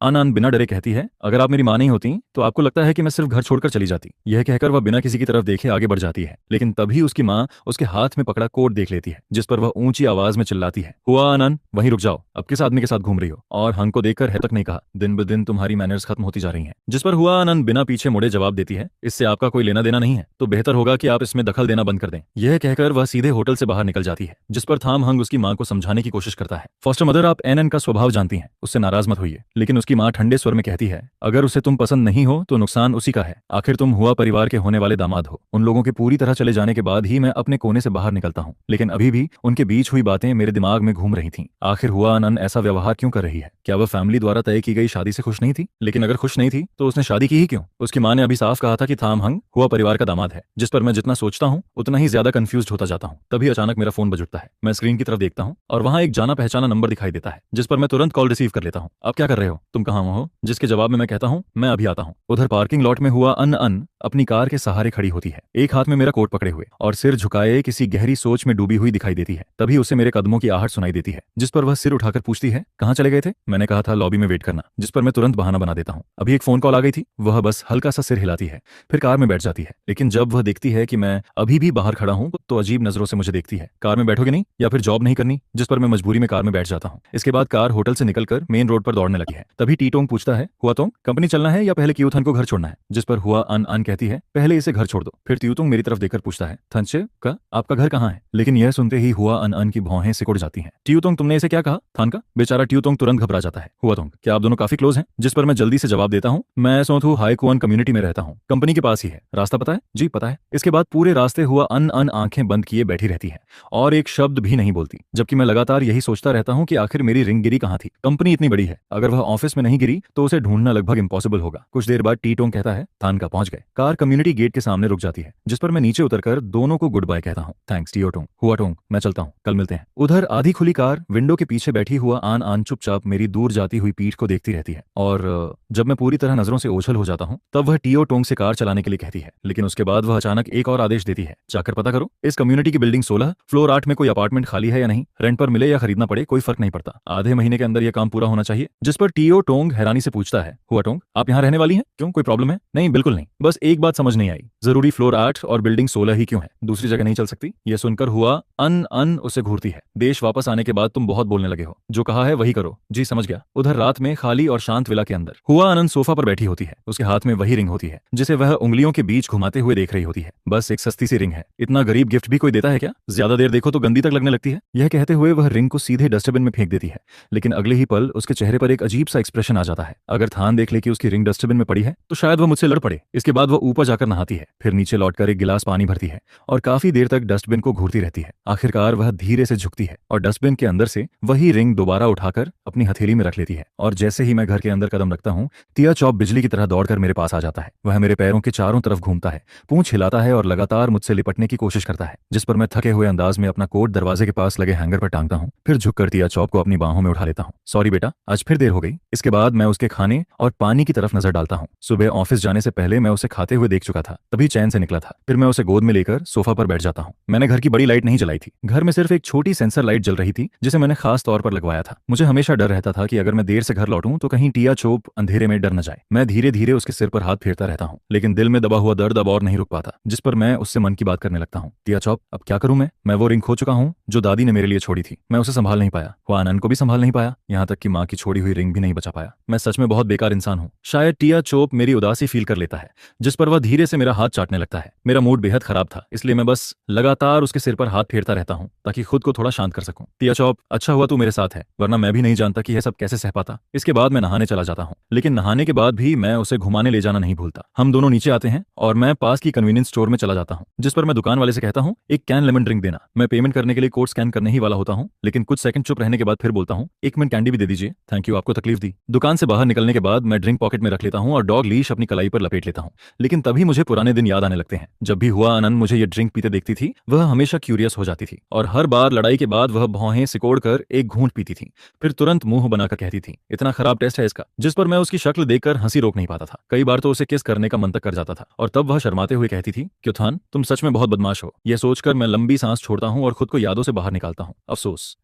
आनंद बिना डरे कहती है, अगर आप मेरी माँ नहीं होती तो आपको लगता है कि मैं सिर्फ घर छोड़कर चली जाती। यह कहकर वह बिना किसी की तरफ देखे आगे बढ़ जाती है, लेकिन तभी उसकी माँ उसके हाथ में पकड़ा कोट देख लेती है, जिस पर वह ऊंची आवाज में चिल्लाती है, हुआ आनंद वहीं रुक जाओ, अब किस आदमी के साथ घूम रही हो? और हंग को देखकर है तक नहीं कहा, दिन ब दिन तुम्हारी मैनर्स खत्म होती जा रही हैं। जिस पर हुआ आनंद बिना पीछे मुड़े जवाब देती है, इससे आपका कोई लेना देना नहीं है, तो बेहतर होगा कि आप इसमें दखल देना बंद कर दें। यह कहकर वह सीधे होटल से बाहर निकल जाती है, जिस पर थाम हंग उसकी माँ को समझाने की कोशिश करता है। फॉस्टर मदर, आप एनएन का स्वभाव जानती हैं, उससे नाराज मत होइए। लेकिन उसकी माँ ठंडे स्वर में कहती है, अगर उसे तुम पसंद नहीं हो तो नुकसान उसी का है, आखिर तुम हुआ परिवार के होने वाले दामाद हो। उन लोगों के पूरी तरह चले जाने के बाद ही मैं अपने कोने से बाहर निकलता हूँ, लेकिन अभी भी उनके बीच हुई बातें मेरे दिमाग में घूम रही थीं। आखिर हुआ आनंद ऐसा व्यवहार क्यों कर रही है? क्या वह फैमिली द्वारा तय की गई शादी से खुश नहीं थी? लेकिन अगर खुश नहीं थी तो उसने शादी की ही क्यों? उसकी माँ ने अभी साफ कहा था कि थाम हंग हुआ परिवार का दामाद है। जिस पर मैं जितना सोचता हूँ उतना ही ज्यादा कंफ्यूज होता जाता हूँ। तभी अचानक मेरा फोन बज उठता है। मैं स्क्रीन की तरफ देखता हूँ और वहाँ एक जाना पहचाना नंबर दिखाई देता है, जिस पर मैं तुरंत कॉल रिसीव कर लेता हूँ। अब क्या कर रहे हो? तुम कहाँ हो? जिसके जवाब में मैं कहता हूँ, मैं अभी आता हूँ। उधर पार्किंग लॉट में हुआ अन अपनी कार के सहारे खड़ी होती है, एक हाथ में मेरा कोट पकड़े हुए और सिर झुकाए किसी गहरी सोच में डूबी हुई दिखाई देती है। तभी उसे मेरे कदमों की आहट सुनाई देती है, जिस पर वह सिर उठाकर पूछती है, कहाँ चले गए थे? मैंने कहा था लॉबी में वेट करना। जिस पर मैं तुरंत बहाना बना देता हूँ, अभी एक फोन कॉल आ गई थी। वह बस हल्का सा सिर हिलाती है, फिर कार में बैठ जाती है। लेकिन जब वह देखती है कि मैं अभी भी बाहर खड़ा हूँ तो अजीब नजरों से मुझे देखती है, कार में बैठोगे नहीं या फिर जॉब नहीं करनी? जिस पर मैं मजबूरी में कार में बैठ जाता हूँ। इसके बाद कार होटल से निकलकर मेन रोड पर दौड़ने लगी है। तभी टीटोंग पूछता है, हुआ तुम कंपनी चलना है या पहले क्यूथन को घर छोड़ना है? जिस पर हुआ अन कहती है, पहले इसे घर छोड़ दो। फिर त्यूतुंग मेरी तरफ देखकर पूछता है, थनचे का आपका घर कहाँ है? लेकिन यह सुनते ही हुआ अन की भौहें सिकुड़ जाती हैं। ट्यूतुंग, तुमने इसे क्या कहा? थान का? बेचारा ट्यूतुंग तुरंत घबरा जाता है। हुआ तुंग, क्या आप दोनों काफी क्लोज हैं? जिस पर मैं जल्दी से जवाब देता हूँ, मैं सोथू हाईकुआन कम्युनिटी में रहता हूँ, कंपनी के पास ही है। रास्ता पता है? जी पता है। इसके बाद पूरे रास्ते हुआ अन आंखें बंद किए बैठी रहती है और एक शब्द भी नहीं बोलती, जबकि मैं लगातार यही सोचता रहता हूँ कि आखिर मेरी रिंग गिरी कहाँ थी। कंपनी इतनी बड़ी है, अगर वह ऑफिस में नहीं गिरी तो उसे ढूंढना लगभग इम्पॉसिबल होगा। कुछ देर बाद टीटोंग कहता है, थान का पहुंच गए। कार कम्युनिटी गेट के सामने रुक जाती है, जिस पर मैं नीचे उतरकर दोनों को गुड बाय कहता हूँ। थैंक्स टियोटोंग। हुआ टोंग, मैं चलता हूँ, कल मिलते हैं। उधर आधी खुली कार विंडो के पीछे बैठी हुआ आन चुपचाप मेरी दूर जाती हुई पीठ को देखती रहती है और जब मैं पूरी तरह नजरों से ओझल हो जाता हूँ तब वह टियोटोंग से कार चलाने के लिए कहती है। लेकिन उसके बाद वह अचानक एक और आदेश देती है, जाकर पता करो इस कम्युनिटी की बिल्डिंग 16 फ्लोर 8 में कोई अपार्टमेंट खाली है या नहीं, रेंट पर मिले या खरीदना पड़े। पड़े कोई फर्क नहीं पड़ता, आधे महीने के अंदर यह काम पूरा होना चाहिए। जिस पर टीओ टोंग हैरानी से पूछता है, हुआ टोंग, आप यहाँ रहने वाली हैं? क्यों, कोई प्रॉब्लम है? नहीं, बिल्कुल नहीं, बस एक बात समझ नहीं आई, जरूरी फ्लोर 8 और बिल्डिंग 16 ही क्यों है? दूसरी जगह नहीं चल सकती? यह सुनकर हुआ अन उसे घूरती है। देश वापस आने के बाद तुम बहुत बोलने लगे हो, जो कहा है वही करो। जी समझ गया। उधर रात में खाली और शांत विला के अंदर हुआ अनंत सोफा पर बैठी होती है। उसके हाथ में वही रिंग होती है जिसे वह उंगलियों के बीच घुमाते हुए देख रही होती है। बस एक सस्ती सी रिंग है, इतना गरीब गिफ्ट भी कोई देता है क्या? ज्यादा देर देखो तो गंदी तक लगने लगती है। यह कहते हुए वह रिंग को सीधे डस्टबिन में फेंक देती है, लेकिन अगले ही पल उसके चेहरे पर एक अजीब सा एक्सप्रेशन आ जाता है। अगर थान देख ले कि उसकी रिंग डस्टबिन में पड़ी है तो शायद वह मुझसे लड़ पड़े। इसके बाद वह ऊपर जाकर नहाती है, फिर नीचे लौटकर एक गिलास पानी भरती है और काफी देर तक डस्टबिन को घूरती रहती है। आखिरकार वह धीरे से झुकती है और डस्टबिन के अंदर से वही रिंग दोबारा उठाकर अपनी हथेली में रख लेती है। और जैसे ही मैं घर के अंदर कदम रखता हूँ, टिया चॉप बिजली की तरह दौड़कर मेरे पास आ जाता है। वह मेरे पैरों के चारों तरफ घूमता है, पूंछ हिलाता है और लगातार मुझसे लिपटने की कोशिश करता है, जिस पर मैं थके हुए अंदाज में अपना कोट दरवाजे के पास लगे हैंगर पर टांगता हूँ। फिर झुककर टिया चॉप को अपनी बाहों में उठा लेता हूँ। सॉरी बेटा, आज फिर देर हो गई। इसके बाद मैं उसके खाने और पानी की तरफ नजर डालता हूँ। सुबह ऑफिस जाने से पहले मैं उसे खाते हुए देख चुका था, तभी चैन से निकला था। फिर मैं उसे गोद में लेकर सोफा पर बैठ जाता हूँ। मैंने घर की बड़ी लाइट नहीं जलाई थी, घर में सिर्फ एक छोटी सेंसर लाइट जल रही थी जिसे मैंने खास तौर पर लगवाया था। मुझे हमेशा डर रहता था कि अगर मैं देर से घर लौटूं तो कहीं टिया चोप अंधेरे में डर न जाए। मैं धीरे धीरे उसके सिर पर हाथ फेरता रहता हूँ, लेकिन दिल में दबा हुआ दर्द अब और नहीं रुक पाता, जिस पर मैं उससे मन की बात करने लगता हूँ। टिया चॉप, अब क्या करूं मैं वो रिंग खो चुका हूँ जो दादी ने मेरे लिए छोड़ी थी। मैं उसे संभाल नहीं पाया, वो आनंद को भी संभाल नहीं पाया, यहाँ तक कि माँ की छोड़ी हुई रिंग भी नहीं बचा पाया। मैं सच में बहुत बेकार इंसान हूँ। शायद टिया चोप मेरी उदासी फील कर लेता है, जिस पर वह धीरे से मेरा हाथ चाटने लगता है। मेरा मूड बेहद खराब था, इसलिए मैं बस लगातार उसके सिर पर हाथ फेरता रहता हूँ ताकि खुद को थोड़ा शांत कर सकूं। टिया चॉप, अच्छा हुआ तू मेरे साथ है, वरना मैं भी नहीं जानता कि यह सब कैसे सह पाता। इसके बाद मैं नहाने चला जाता हूँ, लेकिन नहाने के बाद भी मैं उसे घुमाने ले जाना नहीं भूलता। हम दोनों नीचे आते हैं और मैं पास की कन्वीनियंस स्टोर में चला जाता हूँ, जिस पर मैं दुकान वाले से कहता हूँ, एक कैन लेमन ड्रिंक देना। मैं पेमेंट करने के लिए कोड स्कैन करने ही वाला होता हूँ, लेकिन कुछ सेकंड चुप रहने के बाद फिर बोलता हूँ, एक मिनट कैंडी भी दे दीजिए, थैंक यू, आपको तकलीफ दी। दुकान से बाहर निकलने के बाद मैं ड्रिंक पॉकेट में रख लेता हूँ और डॉग लीश अपनी कलाई पर लपेट लेता हूँ। लेकिन तभी मुझे पुराने दिन याद आने लगते हैं। जब भी हुआ आनंद मुझे ये ड्रिंक पीते देखती थी, वह हमेशा क्यूरियस हो जाती थी और हर बार लड़ाई के बाद वह भौहें सिकोड़ कर एक घूंट पीती थी, फिर तुरंत मुंह बनाकर कहती थी, इतना खराब टेस्ट है इसका। जिस पर मैं उसकी शक्ल देखकर हंसी रोक नहीं पाता था। कई बार तो उसे किस करने का मन तक कर जाता था और तब वह शर्माते हुए कहती थी, क्योथान, तुम सच में बहुत बदमाश हो। यह सोचकर मैं लंबी सांस छोड़ता हूँ और खुद को यादों से बाहर निकालता हूँ। अफसोस,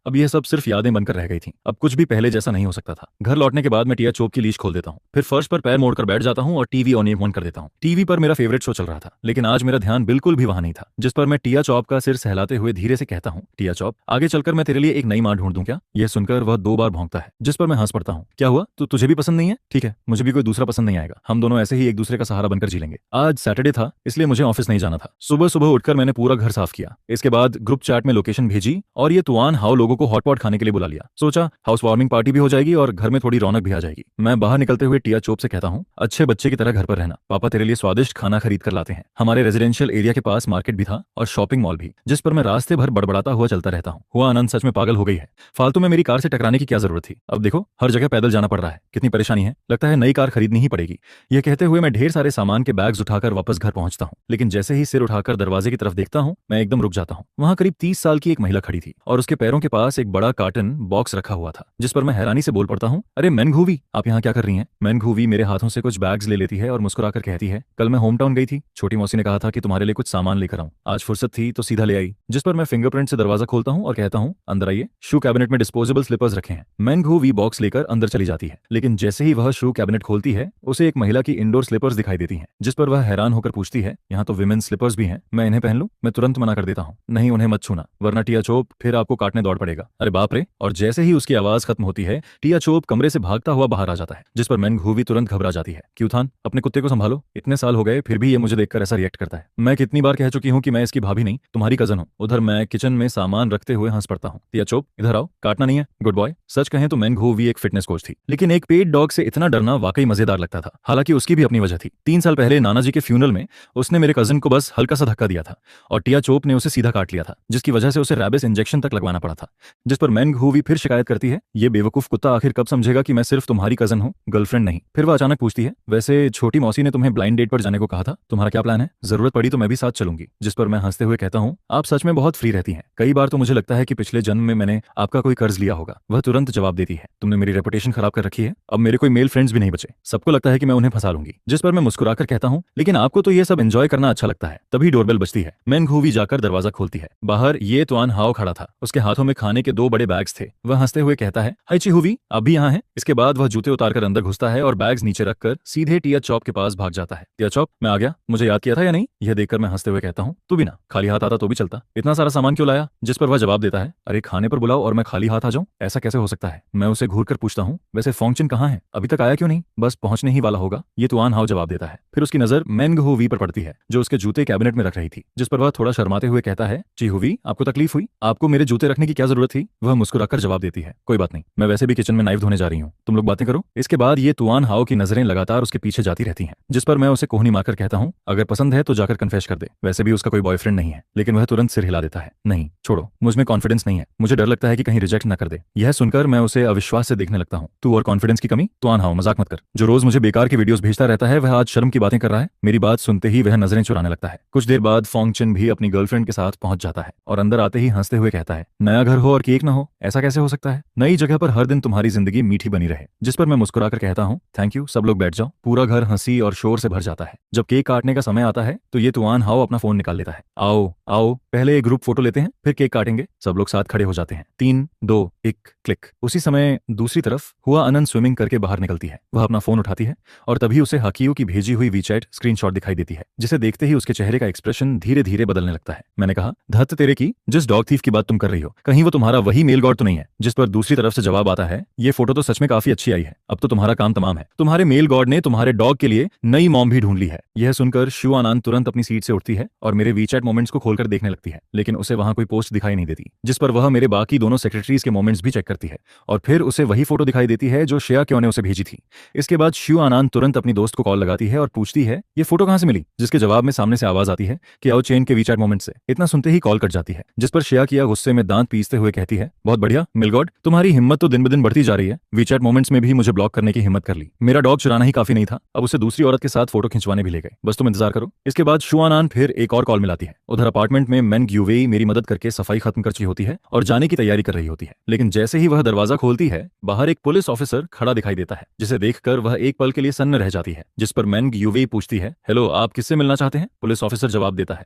अब यह सब सिर्फ यादें बनकर रह गई थी। अब कुछ भी पहले जैसा नहीं हो सकता था। घर लौटने के बाद मैं टिया चोप की लीश खोल देता हूँ, फिर फर्श पर पैर मोड़कर बैठ जाता हूँ और टीवी ऑन कर देता हूँ। टीवी पर मेरा फेवरेट शो चल रहा था, लेकिन आज मेरा ध्यान बिल्कुल भी वहां नहीं था, जिस पर मैं टिया चॉप का सिर सहलाते हुए धीरे से कहता हूँ, टिया चॉप, आगे चलकर मैं तेरे लिए एक नई मां ढूंढ दूं क्या? यह सुनकर वह 2 बार भौंकता है, जिस पर मैं हंस पड़ता हूँ। क्या हुआ, तुझे भी पसंद नहीं है? ठीक है, मुझे भी कोई दूसरा पसंद नहीं आएगा। हम दोनों ऐसे ही एक दूसरे का सहारा बनकर जी लेंगे। आज सैटरडे था, इसलिए मुझे ऑफिस नहीं जाना था। सुबह सुबह उठकर मैंने पूरा घर साफ किया, इसके बाद ग्रुप चैट में लोकेशन भेजी और ये तुआन हाउ लोगों को हॉटपॉट खाने के लिए बुला लिया। सोचा हाउस वार्मिंग पार्टी भी हो जाएगी और घर में थोड़ी रौनक भी आ जाएगी। मैं बाहर निकलते हुए टिया चोप से कहता हूँ, अच्छे बच्चे की तरह घर पर रहना, पापा तेरे लिए स्वादिष्ट खाना खरीद कर लाते हैं। हमारे रेजिडेंशियल एरिया के पास मार्केट भी था और शॉपिंग मॉल भी, जिस पर मैं रास्ते भर बड़बड़ाता हुआ चलता रहता हूँ। हुआ आनंद सच में पागल हो गई है, फालतू में मेरी कार से टकराने की क्या जरूरत थी? अब देखो हर जगह पैदल जाना पड़ रहा है, कितनी परेशानी है, लगता है नई कार खरीदनी ही पड़ेगी। यह कहते हुए मैं ढेर सारे सामान के बैग्स उठाकर वापस घर पहुंचता हूँ, लेकिन जैसे ही सिर उठाकर दरवाजे की तरफ देखता हूँ, मैं एकदम रुक जाता हूँ। वहां करीब 30 साल की एक महिला खड़ी थी और उसके पैरों के पास एक बड़ा कार्टन बॉक्स रखा हुआ था, जिस पर मैं हैरानी से बोल पड़ता हूँ, अरे मैनघूवी, आप यहाँ क्या कर रही हैं? मैनघूवी मेरे हाथों से कुछ बैग्स ले लेती है और मुस्कुराकर कहती है, कल मैं होम टाउन गई थी, छोटी मौसी ने कहा था कि तुम्हारे लिए कुछ सामान लेकर आऊं, आज फुर्सत थी तो सीधा ले आई। जिस पर मैं फिंगरप्रिंट से दरवाजा खोलता हूं और कहता हूं, अंदर आइए। शू कैबिनेट में डिस्पोजेबल स्लीपर्स रखे हैं। मैनघूवी बॉक्स लेकर अंदर चली जाती है, लेकिन जैसे ही वह शू कैबिनेट खोलती है, उसे एक महिला की इंडोर स्लीपर्स दिखाई देती हैं, जिस पर वह हैरान होकर पूछती है, यहाँ तो विमेन स्लीपर्स भी हैं, मैं इन्हें पहन लूं? मैं तुरंत मना कर देता हूँ, नहीं उन्हें मत छूना, वरना टिया चोप फिर आपको काटने दौड़ पड़ेगा। अरे बाप रे! और जैसे ही उसकी आवाज खत्म होती है, टिया चोप कमरे से भागता हुआ बाहर आ जाता है, जिस पर मैनघूवी तुरंत घबरा जाती है। क्यूथान, अपने कुत्ते को संभालो, इतने साल हो गए फिर भी ये मुझे देखकर ऐसा रिएक्ट करता है। मैं कितनी बार कह चुकी हूँ कि मैं इसकी भाभी नहीं, तुम्हारी कजन हूँ। उधर मैं किचन में सामान रखते हुए हंस पड़ता हूँ। टिया चोप, इधर आओ, काटना नहीं है, गुड बॉय। सच कहें तो मैनघूवी एक फिटनेस कोच थी, लेकिन एक पेट डॉग से इतना डरना वाकई मजेदार लगता था। हालांकि उसकी भी अपनी वजह थी। 3 साल पहले नाना जी के फ्यूनरल में उसने मेरे कजन को बस हल्का सा धक्का दिया था और टिया चोप ने उसे सीधा काट लिया था, जिसकी वजह से उसे रैबिस इंजेक्शन तक लगवाना पड़ा था। जिस पर मैनघूवी फिर शिकायत करती है, ये बेवकूफ कुत्ता आखिर कब समझेगा कि मैं सिर्फ तुम्हारी कजन हूँ, गर्लफ्रेंड नहीं। फिर वह अचानक पूछती है, वैसे छोटी मौसी ने तुम्हें ब्लाइंड डेट पर जाने को कहा था, तुम्हारा क्या प्लान है? जरूरत पड़ी तो मैं भी साथ चलूंगी। जिस पर मैं हंसते हुए कहता हूँ, आप सच में बहुत फ्री रहती हैं। कई बार तो मुझे लगता है कि पिछले जन्म में मैंने आपका कोई कर्ज लिया होगा। वह तुरंत जवाब देती है, तुमने मेरी रेपुटेशन खराब कर रखी है, अब मेरे कोई मेल फ्रेंड्स भी नहीं बचे, सबको लगता है कि मैं उन्हें फंसा लूंगी। जिस पर मैं मुस्कुराकर कहता हूँ, लेकिन आपको तो ये सब एंजॉय करना अच्छा लगता है। तभी डोरबेल बजती है। मैनघूवी जाकर दरवाजा खोलती है। बाहर ये तुआन हाओ खड़ा था, उसके हाथों में खाने के 2 बड़े बैग्स थे। वह हंसते हुए कहता है, हाय चिहुवी, आप भी यहाँ हैं? इसके बाद वह जूते उतारकर अंदर घुसता है और बैग्स नीचे रखकर सीधे टिया चॉप के पास भाग जाता है। टिया चॉप, मैं आ गया, मुझे याद किया था या नहीं? यह देखकर मैं हंसते हुए कहता हूँ, तू भी ना, खाली हाथ आता तो भी चलता, इतना सारा सामान क्यों लाया? जिस पर वह जवाब देता है, अरे खाने पर बुलाओ और मैं खाली हाथ आ जाऊं, ऐसा कैसे हो सकता है? मैं उसे घूर कर पूछता हूँ, वैसे फोंगचिन कहाँ है? अभी तक आया क्यों नहीं? बस पहुंचने ही वाला होगा, ये तुआन हाओ जवाब देता है। फिर उसकी नजर मेंग हुवी पर पड़ती है, जो उसके जूते कैबिनेट में रख रही थी, जिस पर वह थोड़ा शर्माते हुए कहता है, चिहुवी, आपको तकलीफ हुई? आपको मेरे जूते रखने की क्या जरूरत थी? वह मुस्कुराकर जवाब देती है, कोई बात नहीं, मैं वैसे भी किचन में नाइफ धोने जा रही हूँ, तुम लोग बातें करो। इसके बाद ये तुआन हाओ की नजरें लगातार उसके पीछे जाती रहती हैं, जिस पर मैं उसे कोहनी मारकर कहता हूँ, अगर पसंद है तो जाकर कन्फेस कर दे, वैसे भी उसका कोई बॉयफ्रेंड नहीं है। लेकिन वह तुरंत सिर हिला देता है, नहीं छोड़ो, मुझ में कॉन्फिडेंस नहीं है, मुझे डर लगता है कि कहीं रिजेक्ट न कर दे। यह सुनकर मैं उसे अविश्वास से देखने लगता हूँ, तू और कॉन्फिडेंस की कमी? तुआन हाओ, मजाक मत कर, जो रोज मुझे बेकार की वीडियोस भेजता रहता है वह आज शर्म की बातें कर रहा है। मेरी बात सुनते ही वह नजरें चुराने लगता है। कुछ देर बाद फोंगचिन भी अपनी गर्लफ्रेंड के साथ पहुंच जाता है और अंदर आते ही हंसते हुए कहता है, नया घर हो और केक न हो, ऐसा कैसे हो सकता है? नई जगह पर हर दिन तुम्हारी जिंदगी मीठी बनी रहे। जिस पर मैं मुस्कुराकर कहता हूँ, थैंक यू, सब लोग बैठ जाओ। पूरा घर हंसी और शोर से भर जाता है। जब केक काटने का समय आता है तो ये तुआन हाओ अपना फोन निकाल लेता है, आओ आओ, पहले एक ग्रुप फोटो लेते हैं, फिर केक काटेंगे। सब लोग साथ खड़े हो जाते हैं, 3 2 1 क्लिक। उसी समय दूसरी तरफ हुआ अनंत स्विमिंग करके बाहर निकलती है। वह अपना फोन उठाती है और तभी उसे हाकियो की भेजी हुई वीचैट स्क्रीनशॉट दिखाई देती है, जिसे देखते ही उसके चेहरे का एक्सप्रेशन धीरे धीरे बदलने लगता है। मैंने कहा, धत तेरे की, जिस डॉग थीफ की बात तुम कर रही हो, कहीं वो तुम्हारा वही मेल गॉड तो नहीं है? जिस पर दूसरी तरफ से जवाब आता है, ये फोटो तो सच में काफी अच्छी आई है, अब तो तुम्हारा काम तमाम है, तुम्हारे मेल गॉड ने तुम्हारे डॉग के लिए नई मॉम भी ढूंढ ली है। यह सुनकर शु आनान तुरंत अपनी सीट से उठती है और मेरे वीचैट मोमेंट्स को खोलकर देखने लगती है, लेकिन उसे वहां कोई पोस्ट दिखाई नहीं देती, जिस पर वह मेरे बाकी दोनों सेक्रेटरीज के मोमेंट्स भी चेक करती है और फिर उसे वही फोटो दिखाई देती है जो श्रेया क्यों ने उसे भेजी थी। इसके बाद शु आनान तुरंत अपनी दोस्त को कॉल लगाती है और पूछती है, ये फोटो कहां से मिली? जिसके जवाब में सामने से आवाज आती है कि आओ चेन के वीचैट मोमेंट से। इतना सुनते ही कॉल कट जाती है, जिस पर श्रेया किया गुस्से में दांत पीसते हुए कहती है, बहुत बढ़िया मिलगॉड, तुम्हारी हिम्मत तो दिन ब दिन बढ़ती जा रही है, वीचैट मोमेंट्स में भी मुझे ब्लॉक करने की हिम्मत कर ली। मेरा डॉग चुराना ही काफी नहीं था, अब उसे दूसरी औरत के साथ फोटो खिंचवाने भी ले गए, बस तुम इंतजार करो। इसके बाद शु आनान फिर एक और कॉल मिलाती है। उधर अपार्टमेंट में मेंग यूवेई मेरी मदद करके सफाई खत्म कर चुकी होती है और जाने की तैयारी कर रही होती है, लेकिन जैसे ही वह दरवाजा खोलती है, बाहर एक पुलिस ऑफिसर खड़ा दिखाई देता है, जिसे देखकर वह एक पल के लिए सन्न रह जाती है। जिस पर मेंग यूवेई पूछती है, हेलो, आप किससे मिलना चाहते हैं? पुलिस ऑफिसर जवाब देता है,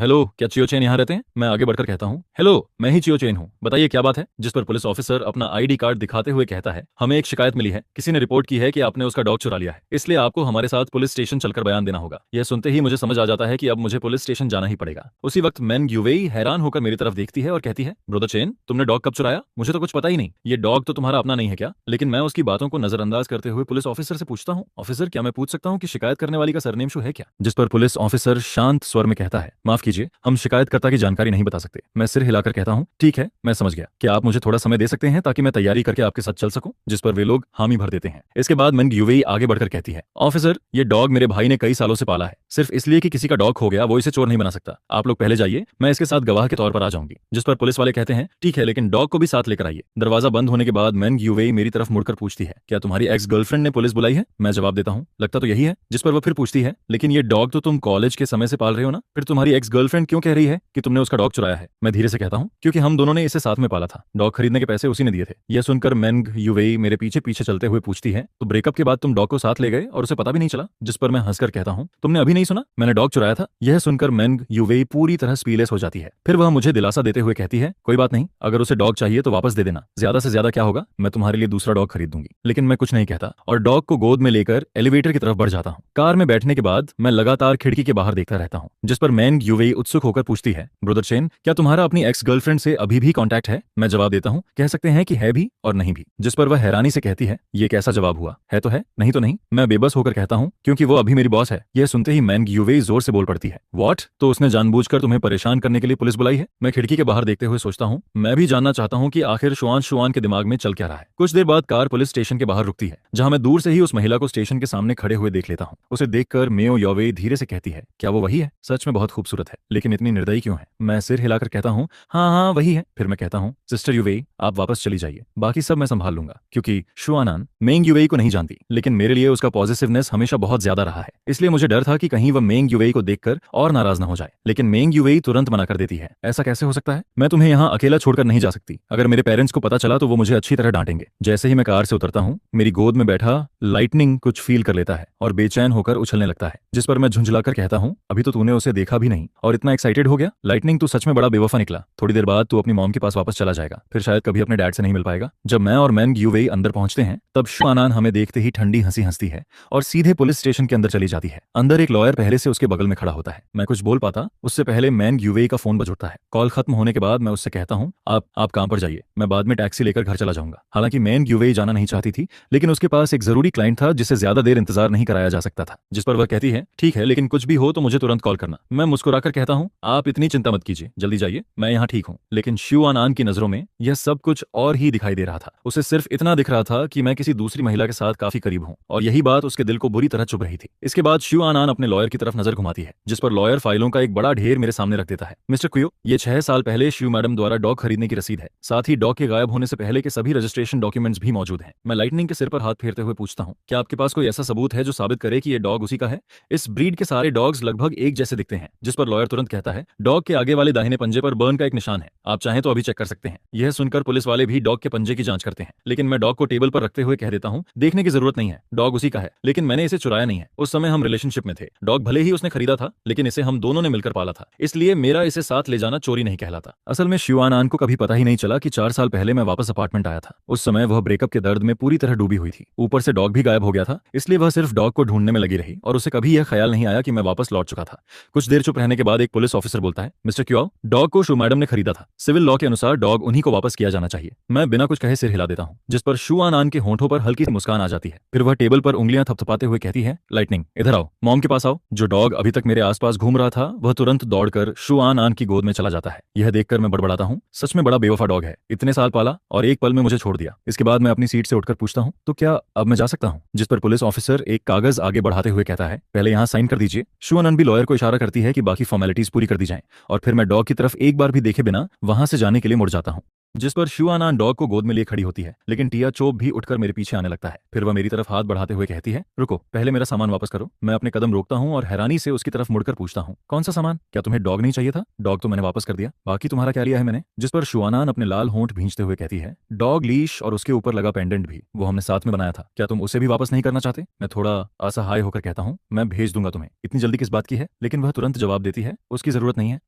हेलो, क्या चियो चेन यहाँ रहते हैं? मैं आगे बढ़कर कहता हूँ, हेलो, मैं ही चियो चेन हूँ, बताइए क्या बात है? जिस पर पुलिस ऑफिसर अपना आईडी कार्ड दिखाते हुए कहता है, हमें एक शिकायत मिली है, किसी ने रिपोर्ट की है कि आपने उसका डॉग चुरा लिया है, इसलिए आपको हमारे साथ पुलिस स्टेशन चलकर बयान देना होगा। यह सुनते ही मुझे समझ आ जाता है कि अब मुझे पुलिस स्टेशन जाना ही पड़ेगा। उसी वक्त मेंग यूवेई हैरान होकर मेरी तरफ देखती है और कहती है, ब्रदर चेन, तुमने डॉग कब चुराया? मुझे तो कुछ पता ही नहीं, ये डॉग तो तुम्हारा अपना नहीं है क्या? लेकिन मैं उसकी बातों को नजरअंदाज करते हुए पुलिस ऑफिसर से पूछता हूँ, ऑफिसर, क्या मैं पूछ सकता हूँ कि शिकायत करने वाली का सरनेम शू है क्या? जिस पर पुलिस ऑफिसर शांत स्वर में कहता है, माफ कीजिए, हम शिकायतकर्ता की जानकारी नहीं बता सकते। मैं सिर हिलाकर कहता हूँ, ठीक है, मैं समझ गया, क्या आप मुझे थोड़ा समय दे सकते हैं ताकि मैं तैयारी करके आपके साथ चल सकूं? जिस पर वे लोग हामी भर देते हैं। इसके बाद मेंग यूवेई आगे बढ़कर कहती है, ऑफिसर, ये डॉग मेरे भाई ने कई सालों से पाला है, सिर्फ इसलिए कि किसी का डॉग खो गया वो इसे चोर नहीं बना सकता। आप लोग पहले जाइए, मैं इसके साथ गवाह के तौर पर आ जाऊंगी। जिस पर पुलिस वाले कहते हैं, ठीक है, लेकिन डॉग को भी साथ लेकर आइए। दरवाजा बंद होने के बाद मेंग यूवेई मेरी तरफ मुड़कर पूछती है, क्या तुम्हारी एक्स गर्लफ्रेंड ने पुलिस बुलाई है? मैं जवाब देता हूँ, लगता तो यही है। जिस पर वो फिर पूछती है, लेकिन ये डॉग तो तुम कॉलेज के समय से पाल रहे हो ना, फिर तुम्हारी एक्स गर्लफ्रेंड क्यों कह रही है कि तुमने उसका डॉग चुराया है? मैं धीरे से कहता हूँ, क्योंकि हम दोनों ने इसे साथ में पाला था, डॉग खरीदने के पैसे उसी ने दिए थे। यह सुनकर मेंग यूवेई मेरे पीछे पीछे चलते हुए पूछती है, तो ब्रेकअप के बाद तुम डॉग को साथ ले गए और उसे पता भी नहीं चला? जिस पर मैं हंसकर कहता हूँ, तुमने अभी नहीं सुना, मैंने डॉग चुराया था। यह सुनकर मेंग यूवेई पूरी तरह स्पीलेस हो जाती है। फिर वह मुझे दिलासा देते हुए कहती है, कोई बात नहीं, अगर उसे डॉग चाहिए तो वापस दे देना, ज्यादा से ज्यादा क्या होगा, मैं तुम्हारे लिए दूसरा डॉग खरीद दूंगी। लेकिन मैं कुछ नहीं कहता और डॉग को गोद में लेकर एलिवेटर की तरफ बढ़ जाता हूँ। कार में बैठने के बाद मैं लगातार खिड़की के बाहर देखता रहता हूँ। जिस पर मेंग यूवेई उत्सुक होकर पूछती है, ब्रदर चेन, क्या तुम्हारा अपनी एक्स गर्लफ्रेंड से अभी भी कांटेक्ट है? मैं जवाब देता हूँ, कह सकते हैं कि है भी और नहीं भी। जिस पर वह हैरानी से कहती है, ये कैसा जवाब हुआ, है तो है, नहीं तो नहीं। मैं बेबस होकर कहता हूँ, क्योंकि वो अभी मेरी बॉस है। यह सुनते ही मेंग यूवेई जोर से बोल पड़ती है, व्हाट? तो उसने जानबूझकर तुम्हें परेशान करने के लिए पुलिस बुलाई है? मैं खिड़की के बाहर देखते हुए सोचता हूँ, मैं भी जानना चाहता हूँ कि आखिर शुआन के दिमाग में चल क्या रहा है। कुछ देर बाद कार पुलिस स्टेशन के बाहर रुकती है, जहां मैं दूर से ही उस महिला को स्टेशन के सामने खड़े हुए देख लेता हूँ। उसे देखकर मेयो योवेई धीरे से कहती है, क्या वो वही है? सच में बहुत खूबसूरत है, लेकिन इतनी निर्दयी क्यों है? मैं सिर हिलाकर कहता हूँ, हाँ हाँ वही है। फिर मैं कहता हूँ, सिस्टर यूवेई, आप वापस चली जाइए, बाकी सब मैं संभाल लूंगा। क्योंकि शुआनान मेंग यूवेई को नहीं जानती, लेकिन मेरे लिए उसका पॉजिटिवनेस हमेशा बहुत ज्यादा रहा है, इसलिए मुझे डर था कि कहीं वह मेंग यूवेई को देखकर और नाराज न हो जाए। लेकिन मेंग यूवेई तुरंत मना कर देती है, ऐसा कैसे हो सकता है? मैं तुम्हें यहाँ अकेला छोड़कर नहीं जा सकती, अगर मेरे पेरेंट्स को पता चला तो वो मुझे अच्छी तरह डांटेंगे। जैसे ही मैं कार से उतरता हूँ, मेरी गोद में बैठा लाइटनिंग कुछ फील कर लेता है और बेचैन होकर उछलने लगता है। जिस पर मैं झुंझलाकर कहता हूँ, अभी तो तूने उसे देखा भी नहीं और इतना एक्साइटेड हो गया? लाइटनिंग, तू सच में बड़ा बेवफा निकला। थोड़ी देर बाद तू अपनी मॉम के पास पास वापस चला जाएगा, फिर शायद कभी अपने डैड से नहीं मिल पाएगा। जब मैं और मैंग यूवेई अंदर पहुंचते हैं तब शु आनान हमें देखते ही ठंडी हंसी हंसती है और सीधे पुलिस स्टेशन के अंदर चली जाती है। अंदर एक लॉयर पहले से उसके बगल में खड़ा होता है। मैं कुछ बोल पाता उससे पहले मैंग यूवेई का फोन बज उठता है। कॉल खत्म होने के बाद मैं उससे कहता हूँ, आप काम पर जाइए, मैं बाद में टैक्सी लेकर घर चला जाऊंगा। हालांकि मैंग यूवेई जाना नहीं चाहती थी, लेकिन उसके पास एक जरूरी क्लाइंट था जिसे ज्यादा देर इंतजार नहीं कराया जा सकता था। जिस पर वह कहती है, ठीक है, लेकिन कुछ भी हो तो मुझे तुरंत कॉल करना। मैं मुस्कुराकर कहता हूँ, आप इतनी चिंता मत कीजिए, जल्दी जाइए, मैं यहाँ ठीक हूँ। लेकिन शु आनान की नजरों में यह सब कुछ और ही दिखाई दे रहा था। उसे सिर्फ इतना दिख रहा था कि मैं किसी दूसरी महिला के साथ काफी करीब हूँ, और यही बात उसके दिल को बुरी तरह चुभ रही थी। इसके बाद शु आनान अपने लॉयर की तरफ नजर घुमाती है, जिस पर लॉयर फाइलों का एक बड़ा ढेर मेरे सामने रख देता है। मिस्टर क्वियो, ये 6 साल पहले शु मैडम द्वारा डॉग खरीदने की रसीद है। साथ ही डॉग के गायब होने से पहले के सभी रजिस्ट्रेशन डॉक्यूमेंट्स भी मौजूद हैं। मैं लाइटनिंग के सिर पर हाथ फेरते हुए पूछता हूँ, क्या आपके पास कोई ऐसा सबूत है जो साबित करे कि ये डॉग उसी का है? इस ब्रीड के सारे डॉग्स लगभग एक जैसे दिखते हैं। जिस पर लॉयर तुरंत कहता है, डॉग के आगे वाले दाहिने पंजे पर बर्न का एक निशान है, आप चाहें तो अभी चेक कर सकते हैं। यह सुनकर पुलिस वाले भी डॉग के पंजे की जांच करते हैं, लेकिन मैं डॉग को टेबल पर रखते हुए कह देता हूँ, देखने की जरूरत नहीं है, डॉग उसी का है, लेकिन मैंने इसे चुराया नहीं है। उस समय हम रिलेशनशिप में थे। डॉग भले ही उसने खरीदा था, लेकिन इसे हम दोनों ने मिलकर पाला था, इसलिए मेरा इसे साथ ले जाना चोरी नहीं कहलाता। असल में शु आनान को कभी पता ही नहीं चला कि 4 साल पहले मैं वापस अपार्टमेंट आया था। उस समय वह ब्रेकअप के दर्द में पूरी तरह डूबी हुई थी। ऊपर से डॉग भी गायब हो गया था, इसलिए वह सिर्फ डॉग को ढूंढने में लगी रही और उसे कभी यह ख्याल नहीं आया कि मैं वापस लौट चुका था। कुछ देर चुप रहने के बाद एक पुलिस ऑफिसर बोलता है, मिस्टर क्यों, डॉग को शु मैडम ने खरीदा था। सिविल लॉ के अनुसार डॉग उन्हीं को वापस किया जाना चाहिए। मैं बिना कुछ कहे सिर हिला देता हूँ, जिस पर शु आनान के होंठों पर हल्की सी मुस्कान आ जाती है। फिर वह टेबल पर उंगलियां थपथपाते हुए कहती है, लाइटनिंग, इधर आओ, मॉम के पास आओ। जो डॉग अभी तक मेरे आसपास घूम रहा था वह तुरंत दौड़कर शु आनान की गोद में चला जाता है। यह देखकर मैं बड़बड़ाता हूँ, सच में बड़ा बेवफा डॉग है, इतने साल पाला और एक पल में मुझे छोड़ दिया। इसके बाद मैं अपनी सीट से उठकर पूछता हूँ, तो क्या अब मैं जा सकता हूँ? जिस पर पुलिस ऑफिसर एक कागज आगे बढ़ाते हुए कहता है, पहले यहाँ साइन कर दीजिए। शु आनान भी लॉयर को इशारा करती है कि बाकी फॉर्मेलिटीज पूरी कर दी जाएं, और फिर मैं डॉग की तरफ एक बार भी देखे बिना वहां से जाने के लिए मुड़ जाता हूँ। जिस पर शु आनान डॉग को गोद में लिए खड़ी होती है, लेकिन टिया चोप भी उठकर मेरे पीछे आने लगता है। फिर वह मेरी तरफ हाथ बढ़ाते हुए कहती है, रुको, पहले मेरा सामान वापस करो। मैं अपने कदम रोकता हूँ और हैरानी से उसकी तरफ मुड़कर पूछता हूँ, कौन सा सामान? क्या तुम्हें डॉग नहीं चाहिए था? डॉग तो मैंने वापस कर दिया, बाकी तुम्हारा क्या लिया है मैंने? जिस पर शु आनान अपने लाल होंठ भींचते हुए कहती है, डॉग लीश और उसके ऊपर लगा पेंडेंट भी, वो हमने साथ में बनाया था, क्या तुम उसे भी वापस नहीं करना चाहते? मैं थोड़ा असहाय होकर कहता हूँ, मैं भेज दूंगा तुम्हें, इतनी जल्दी किस बात की है? लेकिन वह तुरंत जवाब देती है, उसकी जरूरत नहीं है,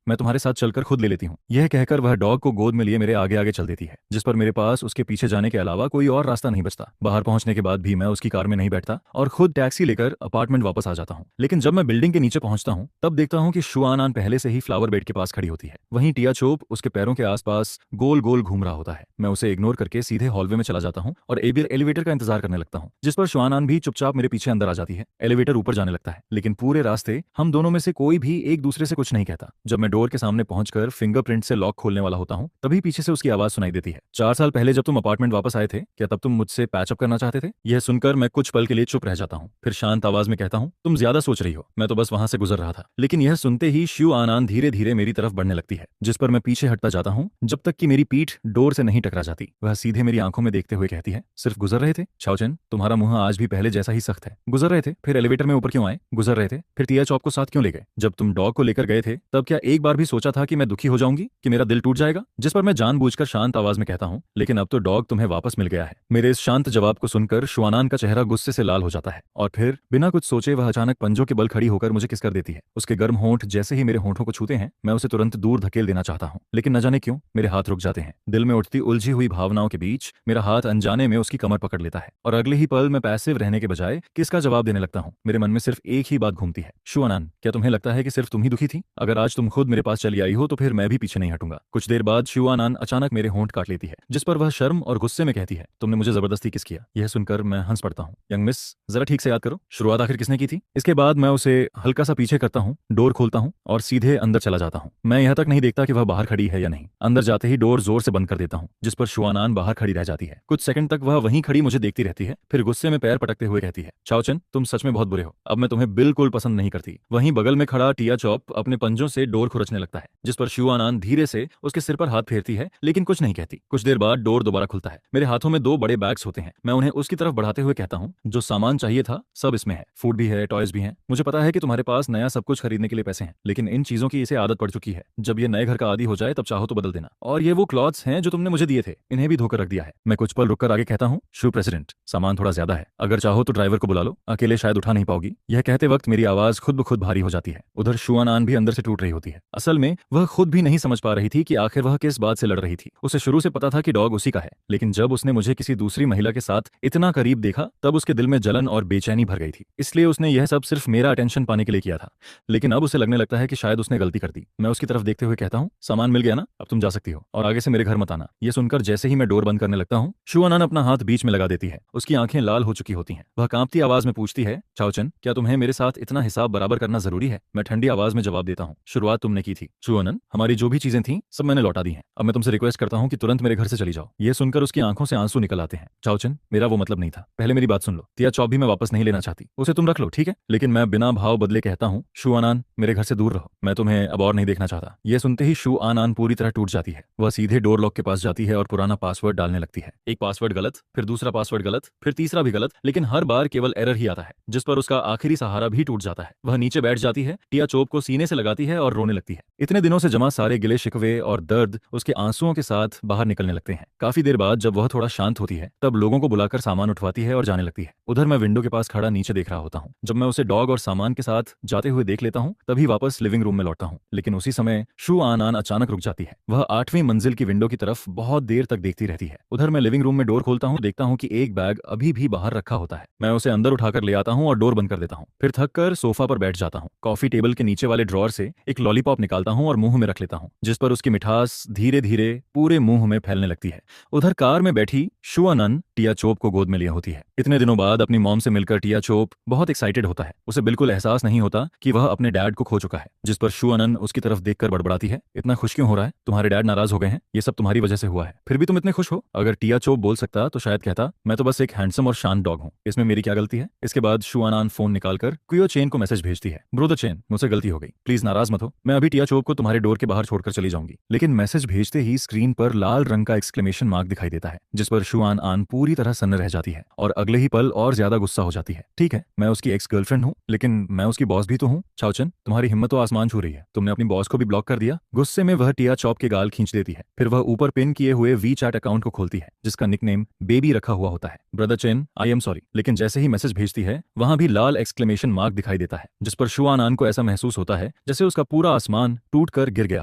मैं तुम्हारे साथ चलकर खुद ले लेती हूँ। यह कहकर वह डॉग को गोद में लिए मेरे आगे आगे चल देती है, जिस पर मेरे पास उसके पीछे जाने के अलावा कोई और रास्ता नहीं बचता। बाहर पहुंचने के बाद भी मैं उसकी कार में नहीं बैठता और खुद टैक्सी लेकर अपार्टमेंट वापस आ जाता हूं। लेकिन जब मैं बिल्डिंग के नीचे पहुंचता हूं तब देखता हूं कि शु आनान पहले से ही फ्लावर बेड के पास खड़ी होती है। वहीं टिया चोप उसके पैरों के आसपास गोल गोल घूम रहा होता है। मैं उसे इग्नोर करके सीधे हॉलवे में चला जाता हूं और एलिवेटर का इंतजार करने लगता हूं, जिस पर शु आनान भी चुपचाप मेरे पीछे अंदर आ जाती है। एलिवेटर ऊपर जाने लगता है, लेकिन पूरे रास्ते हम दोनों में से कोई भी एक दूसरे से कुछ नहीं कहता। जब मैं डोर के सामने पहुंचकर फिंगरप्रिंट से लॉक खोलने वाला होता हूं तभी पीछे से उसकी आवाज सुनाई देती है, 4 साल पहले जब तुम अपार्टमेंट वापस आए थे, क्या तब तुम मुझसे पैचअप करना चाहते थे? यह सुनकर मैं कुछ पल के लिए चुप रह जाता हूँ, फिर शांत आवाज में कहता हूँ, तुम ज्यादा सोच रही हो, मैं तो बस वहां से गुजर रहा था। लेकिन यह सुनते ही शु आनान धीरे धीरे मेरी तरफ बढ़ने लगती है, जिस पर मैं पीछे हटता जाता हूँ जब तक कि मेरी पीठ डोर से नहीं टकरा जाती। वह सीधे मेरी आंखों में देखते हुए कहती है, सिर्फ गुजर रहे थे? छाओचन, तुम्हारा मुंह आज भी पहले जैसा ही सख्त है। गुजर रहे थे, फिर एलिवेटर में ऊपर क्यों आए? गुजर रहे थे, फिर टिया चौप को साथ क्यों ले गए? जब तुम डॉग को लेकर गए थे तब क्या एक बार भी सोचा था कि मैं दुखी हो जाऊंगी, कि मेरा दिल टूट जाएगा? जिस पर मैं जानबूझकर शांत आवाज में कहता हूँ, लेकिन अब तो डॉग तुम्हें वापस मिल गया है। मेरे इस शांत जवाब को सुनकर शु आनान का चेहरा गुस्से से लाल हो जाता है और फिर बिना कुछ सोचे वह अचानक पंजों के बल खड़ी होकर मुझे किस कर देती है। उसके गर्म होंठ जैसे ही मेरे होंठों को छूते हैं मैं उसे तुरंत दूर धकेल देना चाहता हूँ, लेकिन न जाने क्यों मेरे हाथ रुक जाते हैं। दिल में उठती उलझी हुई भावनाओं के बीच मेरा हाथ अनजाने में उसकी कमर पकड़ लेता है और अगले ही पल मैं पैसिव रहने के बजाय किसका जवाब देने लगता हूँ। मेरे मन में सिर्फ एक ही बात घूमती है, शु आनान, क्या तुम्हें लगता है कि सिर्फ तुम ही दुखी थी? अगर आज तुम खुद मेरे पास चली आई हो तो फिर मैं भी पीछे नहीं हटूंगा। कुछ देर बाद शु आनान अचानक मेरे होंठ काट लेती है, जिस पर वह शर्म और गुस्से में कहती है, तुमने मुझे जबरदस्ती किस किया? यह सुनकर मैं हंस पड़ता हूँ। यंग मिस, जरा ठीक से याद करो, शुरुआत आखिर किसने की थी? इसके बाद मैं उसे हल्का सा पीछे करता हूँ, डोर खोलता हूँ और सीधे अंदर चला जाता हूँ। मैं यह तक नहीं देखता कि वह बाहर खड़ी है या नहीं। अंदर जाते ही डोर जोर से बंद कर देता हूँ, जिस पर शु आनान बाहर खड़ी रह जाती है। कुछ सेकंड तक वह वहीं खड़ी मुझे देखती रहती है, फिर गुस्से में पैर पटकते हुए कहती है, छाओचन, तुम सच में बहुत बुरे हो, अब मैं तुम्हें बिल्कुल पसंद नहीं करती। वहीं बगल में खड़ा टिया चॉप अपने पंजों से डोर खुरचने लगता है, जिस पर शु आनान धीरे से उसके सिर पर हाथ फेरती है, लेकिन कुछ नहीं कहती। कुछ देर बाद डोर दोबारा खुलता है। मेरे हाथों में 2 बड़े बैग्स होते हैं। मैं उन्हें उसकी तरफ बढ़ाते हुए कहता हूँ, जो सामान चाहिए था सब इसमें है, फूड भी है, टॉयज भी हैं। मुझे पता है कि तुम्हारे पास नया सब कुछ खरीदने के लिए पैसे हैं, लेकिन इन चीजों की इसे आदत पड़ चुकी है। जब ये नए घर का आदी हो जाए तब चाहो तो बदल देना। और ये वो क्लॉथ्स हैं जो तुमने मुझे दिए थे, इन्हें भी धोकर रख दिया है। मैं कुछ पल रुककर आगे कहता हूँ, शु प्रेसिडेंट, सामान थोड़ा ज्यादा है, अगर चाहो तो ड्राइवर को बुला लो, अकेले शायद उठा नहीं पाओगी। यह कहते वक्त मेरी आवाज खुद ब खुद भारी हो जाती है। उधर शु आनान भी अंदर से टूट रही होती है। असल में वह खुद भी नहीं समझ पा रही थी कि आखिर वह किस बात से लड़ रही थी। उसे शुरू से पता था कि डॉग उसी का है, लेकिन जब उसने मुझे किसी दूसरी महिला के साथ इतना करीब देखा तब उसके दिल में जलन और बेचैनी भर गई थी। इसलिए उसने यह सब सिर्फ मेरा अटेंशन पाने के लिए किया था। लेकिन अब उसे लगने लगता है कि शायद उसने गलती कर दी। मैं उसकी तरफ देखते हुए कहता हूँ, सामान मिल गया ना, अब तुम जा सकती हो और आगे से मेरे घर मत आना। ये सुनकर जैसे ही मैं डोर बंद करने लगता हूँ, शुआनान अपना हाथ बीच में लगा देती है। उसकी आंखें लाल हो चुकी होती हैं। वह कांपती आवाज में पूछती है, चाओचन, क्या तुम्हें मेरे साथ इतना हिसाब बराबर करना जरूरी है? मैं ठंडी आवाज में जवाब देता हूँ, शुरुआत तुमने की थी। शुआनन, हमारी जो भी चीजें थीं सब मैंने लौटा दी हैं। अब मैं तुमसे रिक्वेस्ट करता हूँ कि तुरंत मेरे घर से चली जाओ। ये सुनकर उसकी आंखों से आंसू निकल आते हैं। चाओचन, मेरा वो मतलब नहीं था। पहले मेरी बात सुन लो। टिया चॉप भी मैं वापस नहीं लेना चाहती। उसे तुम रख लो, ठीक है? लेकिन मैं बिना भाव बदले कहता हूँ, शुआनान, मेरे घर से दूर रहो। मैं तुम्हें अब और नहीं देखना चाहता। यह सुनते ही शुआनान पूरी तरह टूट जाती है। वह सीधे डोर लॉक के पास जाती है और पुराना पासवर्ड डालने लगती है। एक पासवर्ड गलत, फिर दूसरा पासवर्ड गलत, फिर तीसरा भी गलत, लेकिन हर बार केवल एरर ही आता है, जिस पर उसका आखिरी सहारा भी टूट जाता है। वह नीचे बैठ जाती है, टिया चोप को सीने से लगाती है और रोने लगती है। इतने दिनों से जमा सारे गिले शिकवे और दर्द उसके आंसुओं के साथ बाहर निकलने लगते हैं। काफी देर बाद जब वह थोड़ा शांत होती है तब लोगों को बुलाकर सामान उठवाती है और जाने लगती है। उधर मैं विंडो के पास खड़ा नीचे देख रहा होता हूँ। जब मैं उसे डॉग और सामान के साथ जाते हुए देख लेता हूँ तभी वापस लिविंग रूम में लौटता हूँ। लेकिन उसी समय शुआनान अचानक रुक जाती है। वह 8वीं मंजिल की विंडो की तरफ बहुत देर तक देखती रहती है। उधर मैं लिविंग रूम में डोर खोलता हूँ, देखता हूँ कि एक बैग अभी भी बाहर रखा होता है। मैं उसे अंदर उठाकर ले आता हूँ और डोर बंद कर देता हूँ। फिर थक कर सोफा पर बैठ जाता हूँ। कॉफी टेबल के नीचे वाले ड्रॉर से एक लॉलीपॉप निकालता हूँ और मुंह में रख लेता हूँ, जिस पर उसकी मिठास धीरे धीरे पूरे मुंह में फैलने लगती है। उधर कार में बैठी शुआनन टिया चोप को गोद में लिया होती है। इतने दिनों बाद अपनी मॉम से मिलकर टिया चोप बहुत एक्साइटेड होता है। उसे बिल्कुल एहसास नहीं होता कि वह अपने डैड को खो चुका है, जिस पर शुआनन उसकी तरफ देखकर बड़बड़ाती है, इतना खुश क्यों हो रहा है? तुम्हारे डैड नाराज हो गए हैं? ये सब तुम्हारी वजह से हुआ है, फिर भी तुम इतने खुश हो? अगर टिया चोप बोल सकता तो शायद कहता, मैं तो बस एक हैंडसम और शांत डॉग हूँ, इसमें मेरी क्या गलती है? इसके बाद शुआनान फोन निकालकर क्वियो चेन को मैसेज भेजती है, ब्रोदर चेन, मुझसे गलती हो गई, प्लीज नाराज मत हो, मैं अभी टिया चोप को तुम्हारे डोर के बाहर छोड़कर चली जाऊंगी। लेकिन मैसेज भेजते ही स्क्रीन पर लाल रंग का एक्सक्लेमेशन मार्क दिखाई देता है, जिस पर शुआनआन पूरी तरह सन्न रह जाती है और अगले ही पल और ज्यादा गुस्सा हो जाती है। ठीक है, मैं उसकी एक्स गर्लफ्रेंड हूँ, लेकिन मैं उसकी बॉस भी तो हूँ। चाओचन, तुम्हारी हिम्मत तो आसमान छू रही है, तुमने अपनी बॉस को भी ब्लॉक कर दिया। गुस्से में वह टिया चॉप के गाल खींच देती है। फिर वह ऊपर पिन किए हुए वी चैट अकाउंट को खोलती है, जिसका निकनेम बेबी रखा हुआ होता है। Brother chain, I am sorry. लेकिन जैसे ही मैसेज भेजती है वहां भी लाल एक्सक्लेमेशन मार्क दिखाई देता है, जिस पर शुआनान को ऐसा महसूस होता है जैसे उसका पूरा आसमान टूट कर गिर गया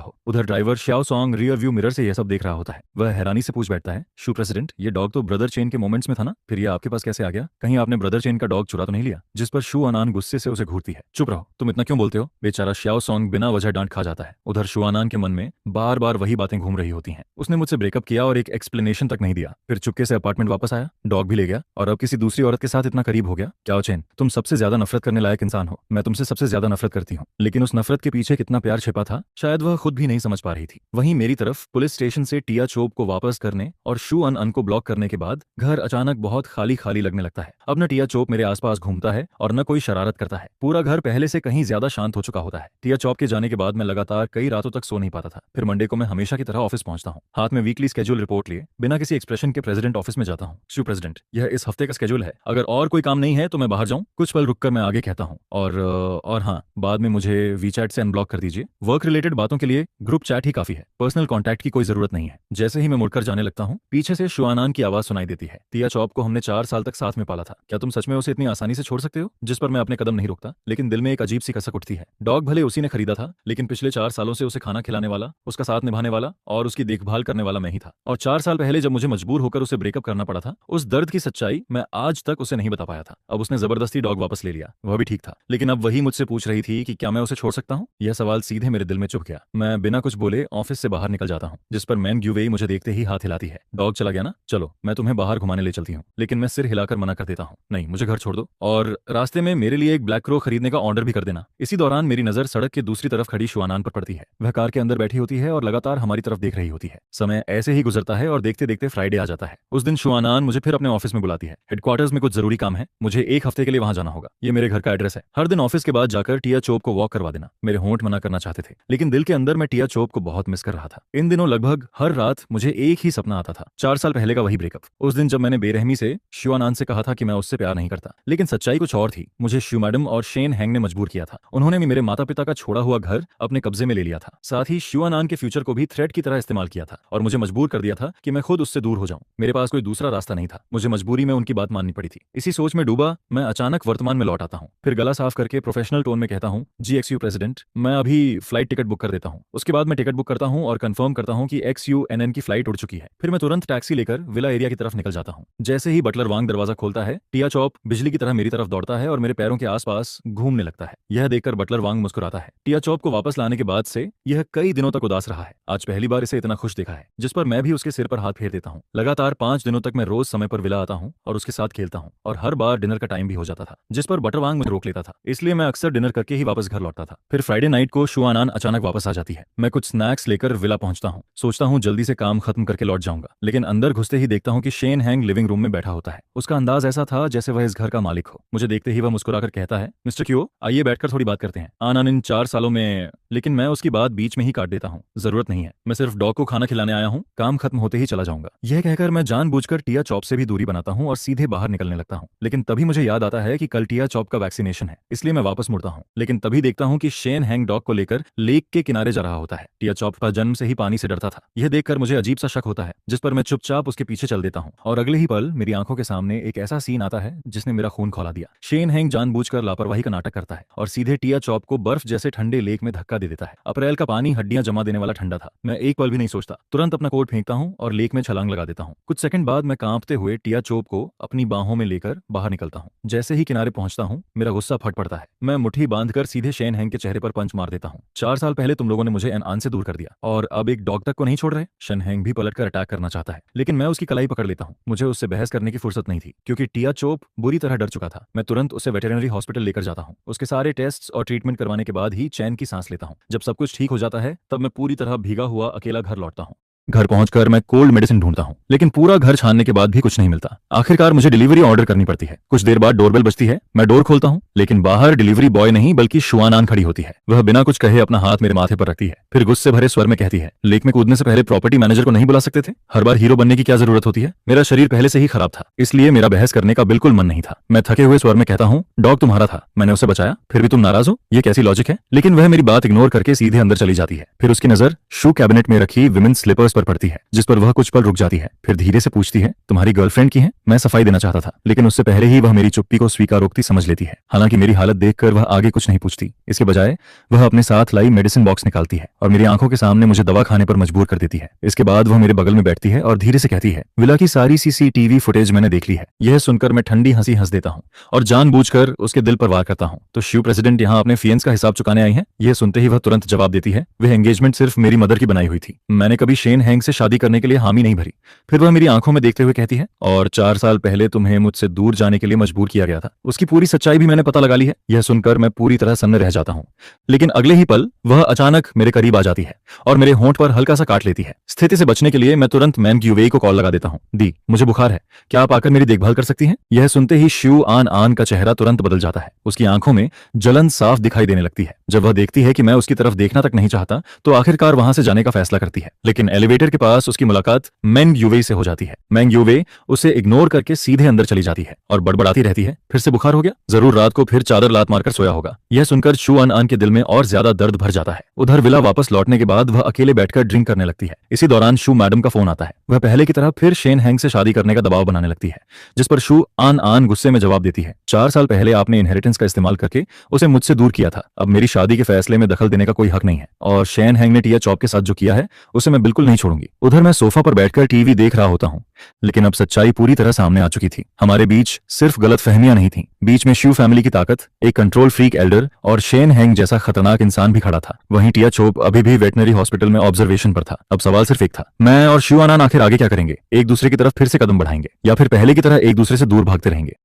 हो। उधर driver Xiao Song rear view mirror से यह सब देख रहा होता है। वह हैरानी से पूछ बैठता है, शू प्रेसिडेंट, ये डॉग तो ब्रदर चेन के मोमेंट्स में था ना, फिर ये आपके पास कैसे आ गया? कहीं आपने ब्रदर चेन का डॉग चुरा तो नहीं लिया? जिस पर शुआनान गुस्से से उसे घूरती है, चुप रहो, तुम इतना क्यों बोलते हो? बेचारा श्याओ सॉन्ग बिना वजह डांट खा जाता है। उधर शुआनान के मन में बार बार वही बातें घूम रही होती हैं। उसने मुझसे ब्रेकअप किया और एक एक्सप्लेनेशन तक नहीं दिया, फिर चुपके से अपार्टमेंट वापस आया, डॉग भी ले गया और अब किसी दूसरी औरत के साथ इतना करीब हो गया। क्या चेन, तुम सबसे ज्यादा नफरत करने लायक इंसान हो। मैं तुमसे सबसे ज्यादा नफरत करती हूँ, लेकिन उस नफरत के पीछे कितना प्यार छिपा था शायद वह खुद भी नहीं समझ पा रही थी। वहीं मेरी तरफ पुलिस स्टेशन से टिया चोप को वापस करने और शुआनआन को ब्लॉक करने के बाद घर अचानक बहुत खाली खाली लगने लगता है। अब न टिया चोप मेरे आसपास घूमता है और न कोई शरारत करता है। पूरा घर पहले से कहीं ज्यादा शांत हो चुका होता है। टिया चोप के जाने के बाद मैं लगातार कई रातों तक सो नहीं पाता था। फिर मंडे को मैं हमेशा की तरह ऑफिस पहुंचता हूँ, हाथ में वीकली स्केड्यूल रिपोर्ट लिए बिना किसी एक्सप्रेशन के प्रेसिडेंट ऑफिस में जाता हूँ। श्यू प्रेसिडेंट, यह इस हफ्ते का स्केड्यूल है, अगर और कोई काम नहीं है तो मैं बाहर जाऊं? कुछ पल रुककर मैं आगे कहता हूँ, और हाँ, बाद में मुझे वीचैट से अनब्लॉक कर दीजिए। वर्क रिलेटेड बातों के लिए ग्रुप चैट ही काफी है, पर्सनल कॉन्टैक्ट की कोई जरूरत नहीं है। जैसे ही मैं मुड़कर जाने लगता हूँ पीछे से शुआनान की आवाज सुनाई देती है, टिया चॉप को हमने 4 साल तक साथ में पाला था, क्या तुम सच में उसे इतनी आसानी से छोड़ सकते हो? जिस पर मैं अपने कदम नहीं रोकता, लेकिन दिल में एक अजीब सी कसक उठती है। डॉग भले उसी ने खरीदा था, लेकिन पिछले 4 सालों से उसे खाना खिलाने वाला, उसका साथ निभाने वाला और उसकी देखभाल करने वाला मैं ही था। और 4 साल पहले जब मुझे मजबूर होकर उसे ब्रेकअप करना पड़ा था, उस दर्द की सच्चाई मैं आज तक उसे नहीं बता पाया था। अब उसने जबरदस्ती डॉग वापस ले लिया, वह भी ठीक था, लेकिन अब वही मुझसे पूछ रही थी कि क्या मैं उसे छोड़ सकता हूँ? यह सवाल सीधे मेरे दिल में चुभ गया। मैं बिना कुछ बोले ऑफिस से बाहर निकल जाता हूँ, जिस पर मैन ग्यूवेई मुझे देखते ही हाथ हिलाती है, डॉग चला गया ना, चलो मैं तुम्हें बाहर घुमाने ले चलती हूँ। लेकिन मैं सिर हिलाकर मना कर देता हूँ, नहीं, मुझे घर छोड़ दो और रास्ते में मेरे लिए एक ब्लैक क्रो खरीदने का ऑर्डर भी कर देना। इसी दौरान मेरी नजर सड़क के दूसरी तरफ खड़ी शुआनान पर पड़ती है। वह कार के अंदर बैठी होती है और लगातार हमारी तरफ देख रही होती है। समय ऐसे ही गुजरता है और देखते देखते फ्राइडे आ जाता है। उस दिन शुआनान मुझे फिर अपने ऑफिस में बुलाती है। हेडक्वार्टर्स में कुछ जरूरी काम है, मुझे 1 हफ्ते के लिए वहां जाना होगा। ये मेरे घर का एड्रेस है। हर दिन ऑफिस के बाद जाकर टिया चोप को वॉक करवा देना। मेरे होंठ मना करना चाहते थे, लेकिन दिल के अंदर मैं टिया चोप को बहुत मिस कर रहा था। इन दिनों लगभग हर रात मुझे एक ही सपना आता था, 4 साल पहले का वही ब्रेकअप। उस दिन जब मैंने बेरहमी से शुआनान से कहा था कि मैं उससे प्यार नहीं करता, लेकिन सच्चाई कुछ और थी। मुझे शू मैडम और शेन हैंग ने मजबूर किया था। उन्होंने भी मेरे माता पिता का छोड़ा हुआ घर अपने कब्जे में ले लिया था, साथ ही शुआनान के फ्यूचर को भी थ्रेट की तरह इस्तेमाल किया था और मुझे मजबूर कर दिया था कि मैं खुद उससे दूर हो जाऊं। मेरे पास कोई दूसरा रास्ता नहीं था, मुझे मजबूरी में उनकी बात माननी पड़ी थी। इसी सोच में डूबा मैं अचानक वर्तमान में लौट आता हूँ। फिर गला साफ करके प्रोफेशनल टोन में कहता हूँ, जी एक्स यू प्रेसिडेंट, मैं अभी फ्लाइट टिकट बुक कर देता हूँ। उसके बाद मैं टिकट बुक करता हूँ और कंफर्म करता हूँ कि एक्स SUNN की फ्लाइट उड़ चुकी है। फिर मैं तुरंत टैक्सी लेकर विला एरिया की तरफ निकल जाता हूँ। जैसे ही बटलर वांग दरवाजा खोलता है, टिया चॉप बिजली की तरह मेरी तरफ दौड़ता है और मेरे पैरों के आसपास घूमने लगता है। यह देखकर बटलर वांग मुस्कुराता है। टिया चॉप को वापस लाने के बाद से यह कई दिनों तक उदास रहा है। आज पहली बार इसे इतना खुश देखा है, जिस पर मैं भी उसके सिर पर हाथ फेर देता हूँ। लगातार 5 दिनों तक मैं रोज समय पर विला आता हूँ और उसके साथ खेलता हूँ, और हर बार डिनर का टाइम भी हो जाता था, जिस पर बटर वांग मुझे रोक लेता था। इसलिए मैं अक्सर डिनर करके ही वापस घर लौटता था। फिर फ्राइडे नाइट को शुआनान अचानक वापस आ जाती है। मैं कुछ स्नैक्स लेकर विला पहुंचता हूँ। सोचता हूँ जल्दी से काम खत्म करके लौट जाऊंगा, लेकिन अंदर घुसते ही देखता हूँ कि शेन हैंग लिविंग रूम में बैठा होता है। उसका अंदाज ऐसा था जैसे वह इस घर का मालिक हो। मुझे देखते ही वह मुस्कुराकर कहता है, मिस्टर क्यो, आइए बैठकर थोड़ी बात करते हैं। आन इन 4 सालों में। लेकिन मैं उसकी बात बीच में ही काट देता हूँ। जरूरत नहीं है, मैं सिर्फ डॉग को खाना खिलाने आया हूँ, काम खत्म होते ही चला जाऊंगा। यह कहकर मैं जानबूझकर टिया चॉप से भी दूरी बनाता हूँ और सीधे बाहर निकलने लगता हूँ। लेकिन तभी मुझे याद आता है कि कल टिया चॉप का वैक्सीनेशन है, इसलिए मैं वापस मुड़ता हूँ। लेकिन तभी देखता हूँ कि शेन हैंग डॉग को लेकर लेक के किनारे जा रहा होता है। टिया चॉप का जन्म से ही पानी से डरता था। यह देखकर मुझे अजीब सा शक होता है, जिस पर मैं चुपचाप उसके पीछे चल देता हूँ, और अगले ही पल मेरी आंखों के सामने एक ऐसा सीन आता है जिसने मेरा खून खौला दिया। शेन हैंग जानबूझकर लापरवाही का नाटक करता है और सीधे टिया चॉप को बर्फ जैसे ठंडे लेक में धक्का दे देता है। अप्रैल का पानी हड्डियां जमा देने वाला ठंडा था। मैं एक पल भी नहीं सोचता, तुरंत अपना कोट फेंकता हूँ और लेक में छलांग लगा देता हूँ। कुछ सेकंड बाद मैं कांपते हुए टिया चॉप को अपनी बाहों में लेकर बाहर निकलता हूँ। जैसे ही किनारे पहुंचता हूँ, मेरा गुस्सा फट पड़ता है। मैं मुट्ठी बांधकर सीधे शेन हैंग के चेहरे पर पंच मार देता हूँ। 4 साल पहले तुम लोगों ने मुझे एन आन से दूर कर दिया, और अब एक डॉग तक को नहीं छोड़ रहे। शेन हैंग भी पलटकर अटैक करना चाहता है, लेकिन मैं उसकी कलाई पकड़ लेता हूँ। मुझे उससे बहस करने की फुर्सत नहीं थी, क्योंकि टिया चॉप बुरी तरह डर चुका था। मैं तुरंत उसे वेटरनरी हॉस्पिटल लेकर जाता हूँ। उसके सारे टेस्ट और ट्रीटमेंट करवाने के बाद ही चैन की सांस लेता हूँ। जब सब कुछ ठीक हो जाता है, तब मैं पूरी तरह भीगा हुआ अकेला घर लौटता हूँ। घर पहुंचकर मैं कोल्ड मेडिसिन ढूंढता हूं, लेकिन पूरा घर छानने के बाद भी कुछ नहीं मिलता। आखिरकार मुझे डिलीवरी ऑर्डर करनी पड़ती है। कुछ देर बाद डोरबेल बजती है। मैं डोर खोलता हूं, लेकिन बाहर डिलीवरी बॉय नहीं बल्कि शुआनान खड़ी होती है। वह बिना कुछ कहे अपना हाथ मेरे माथे पर रखती है, फिर गुस्से भरे स्वर में कहती है, लेक में कूदने से पहले प्रॉपर्टी मैनेजर को नहीं बुला सकते थे? हर बार हीरो बनने की क्या जरूरत होती है? मेरा शरीर पहले से ही खराब था, इसलिए मेरा बहस करने का बिल्कुल मन नहीं था। मैं थके हुए स्वर में कहता हूँ, डॉग तुम्हारा था, मैंने उसे बचाया, फिर भी तुम नाराज हो? ये कैसी लॉजिक है? लेकिन वह मेरी बात इग्नोर करके सीधे अंदर चली जाती है। फिर उसकी नजर शू कैबिनेट में रखी विमेन स्लीपर्स पर पड़ती है, जिस पर वह कुछ पल रुक जाती है। फिर धीरे से पूछती है, तुम्हारी गर्लफ्रेंड की है? मैं सफाई देना चाहता था, लेकिन उससे पहले ही वह मेरी चुप्पी को स्वीकारोक्ति समझ लेती है। हालांकि मेरी हालत देखकर वह आगे कुछ नहीं पूछती। इसके बजाय वह अपने साथ लाई मेडिसिन बॉक्स निकालती है और मेरी आंखों के सामने मुझे दवा खाने पर मजबूर कर देती है। इसके बाद वह मेरे बगल में बैठती है और धीरे से कहती है, विला की सारी CCTV फुटेज मैंने देख ली है। यह सुनकर मैं ठंडी हंसी हंस देता हूँ और जानबूझकर उसके दिल पर वार करता हूँ। तो शिव प्रेसिडेंट यहाँ अपने फियंस का हिसाब चुकाने आई है? यह सुनते ही वह तुरंत जवाब देती है, वह एंगेजमेंट सिर्फ मेरी मदर की बनाई हुई थी, मैंने कभी शेन हैंग से शादी करने के लिए हामी नहीं भरी। फिर वह मेरी आंखों में देखते हुए कहती है, और 4 साल पहले तुम्हें मुझसे दूर जाने के लिए मजबूर किया गया था। उसकी पूरी सच्चाई भी मैंने पता लगा ली है। यह सुनकर मैं पूरी तरह सन्न रह जाता हूँ, लेकिन अगले ही पल वह अचानक मेरे करीब आ जाती है और मेरे होंठ पर हल्का सा काट लेती है। स्थिति से बचने के लिए मैं तुरंत मैम ग्यूवेई को कॉल लगा देता हूँ। दी, मुझे बुखार है, क्या आप आकर मेरी देखभाल कर सकती हैं? यह सुनते ही शू आन आन का चेहरा तुरंत बदल जाता है। उसकी आंखों में जलन साफ दिखाई देने लगती है। जब वह देखती है कि मैं उसकी तरफ देखना तक नहीं चाहता, तो आखिरकार वहां से जाने का फैसला करती है। लेकिन एलिवेटर के पास उसकी मुलाकात मैंग ग्यूवेई से हो जाती है। मैंग ग्यूवेई उसे इग्नोर करके सीधे अंदर चली जाती है और बड़बड़ाती रहती है, फिर से बुखार हो गया, जरूर रात को फिर चादर लात मारकर सोया होगा। यह सुनकर शू आन आन के दिल में और ज्यादा दर्द भर जाता है। उधर विला वापस लौटने के बाद वह अकेले बैठकर ड्रिंक करने लगती है। इसी दौरान शू मैडम का फोन आता है। वह पहले की तरह फिर शेन हैंग से शादी करने का दबाव बनाने लगती है, जिस पर शू आन आन गुस्से में जवाब देती है, 4 साल पहले आपने इनहेरिटेंस का इस्तेमाल करके उसे मुझसे दूर किया था। अब मेरी शादी के फैसले में दखल देने का कोई हक नहीं है, और शेन हैंग ने टिया चॉप के साथ जो किया है उसे मैं बिल्कुल नहीं छोड़ूंगी। उधर मैं सोफा पर बैठकर टीवी देख रहा होता हूँ, लेकिन अब सच्चाई पूरी तरह सामने आ चुकी थी। हमारे बीच सिर्फ गलतफहमियां नहीं थीं, बीच में शू फैमिली की ताकत, एक कंट्रोल फ्रीक एल्डर और शेन हैंग जैसा खतरनाक इंसान भी खड़ा था। वहीं टिया चोप अभी भी वेटनरी हॉस्पिटल में ऑब्जर्वेशन पर था। अब सवाल सिर्फ एक था, मैं और शू आनान आखिर आगे क्या करेंगे? एक दूसरे की तरफ फिर से कदम बढ़ाएंगे या फिर पहले की तरह एक दूसरे से दूर भागते रहेंगे?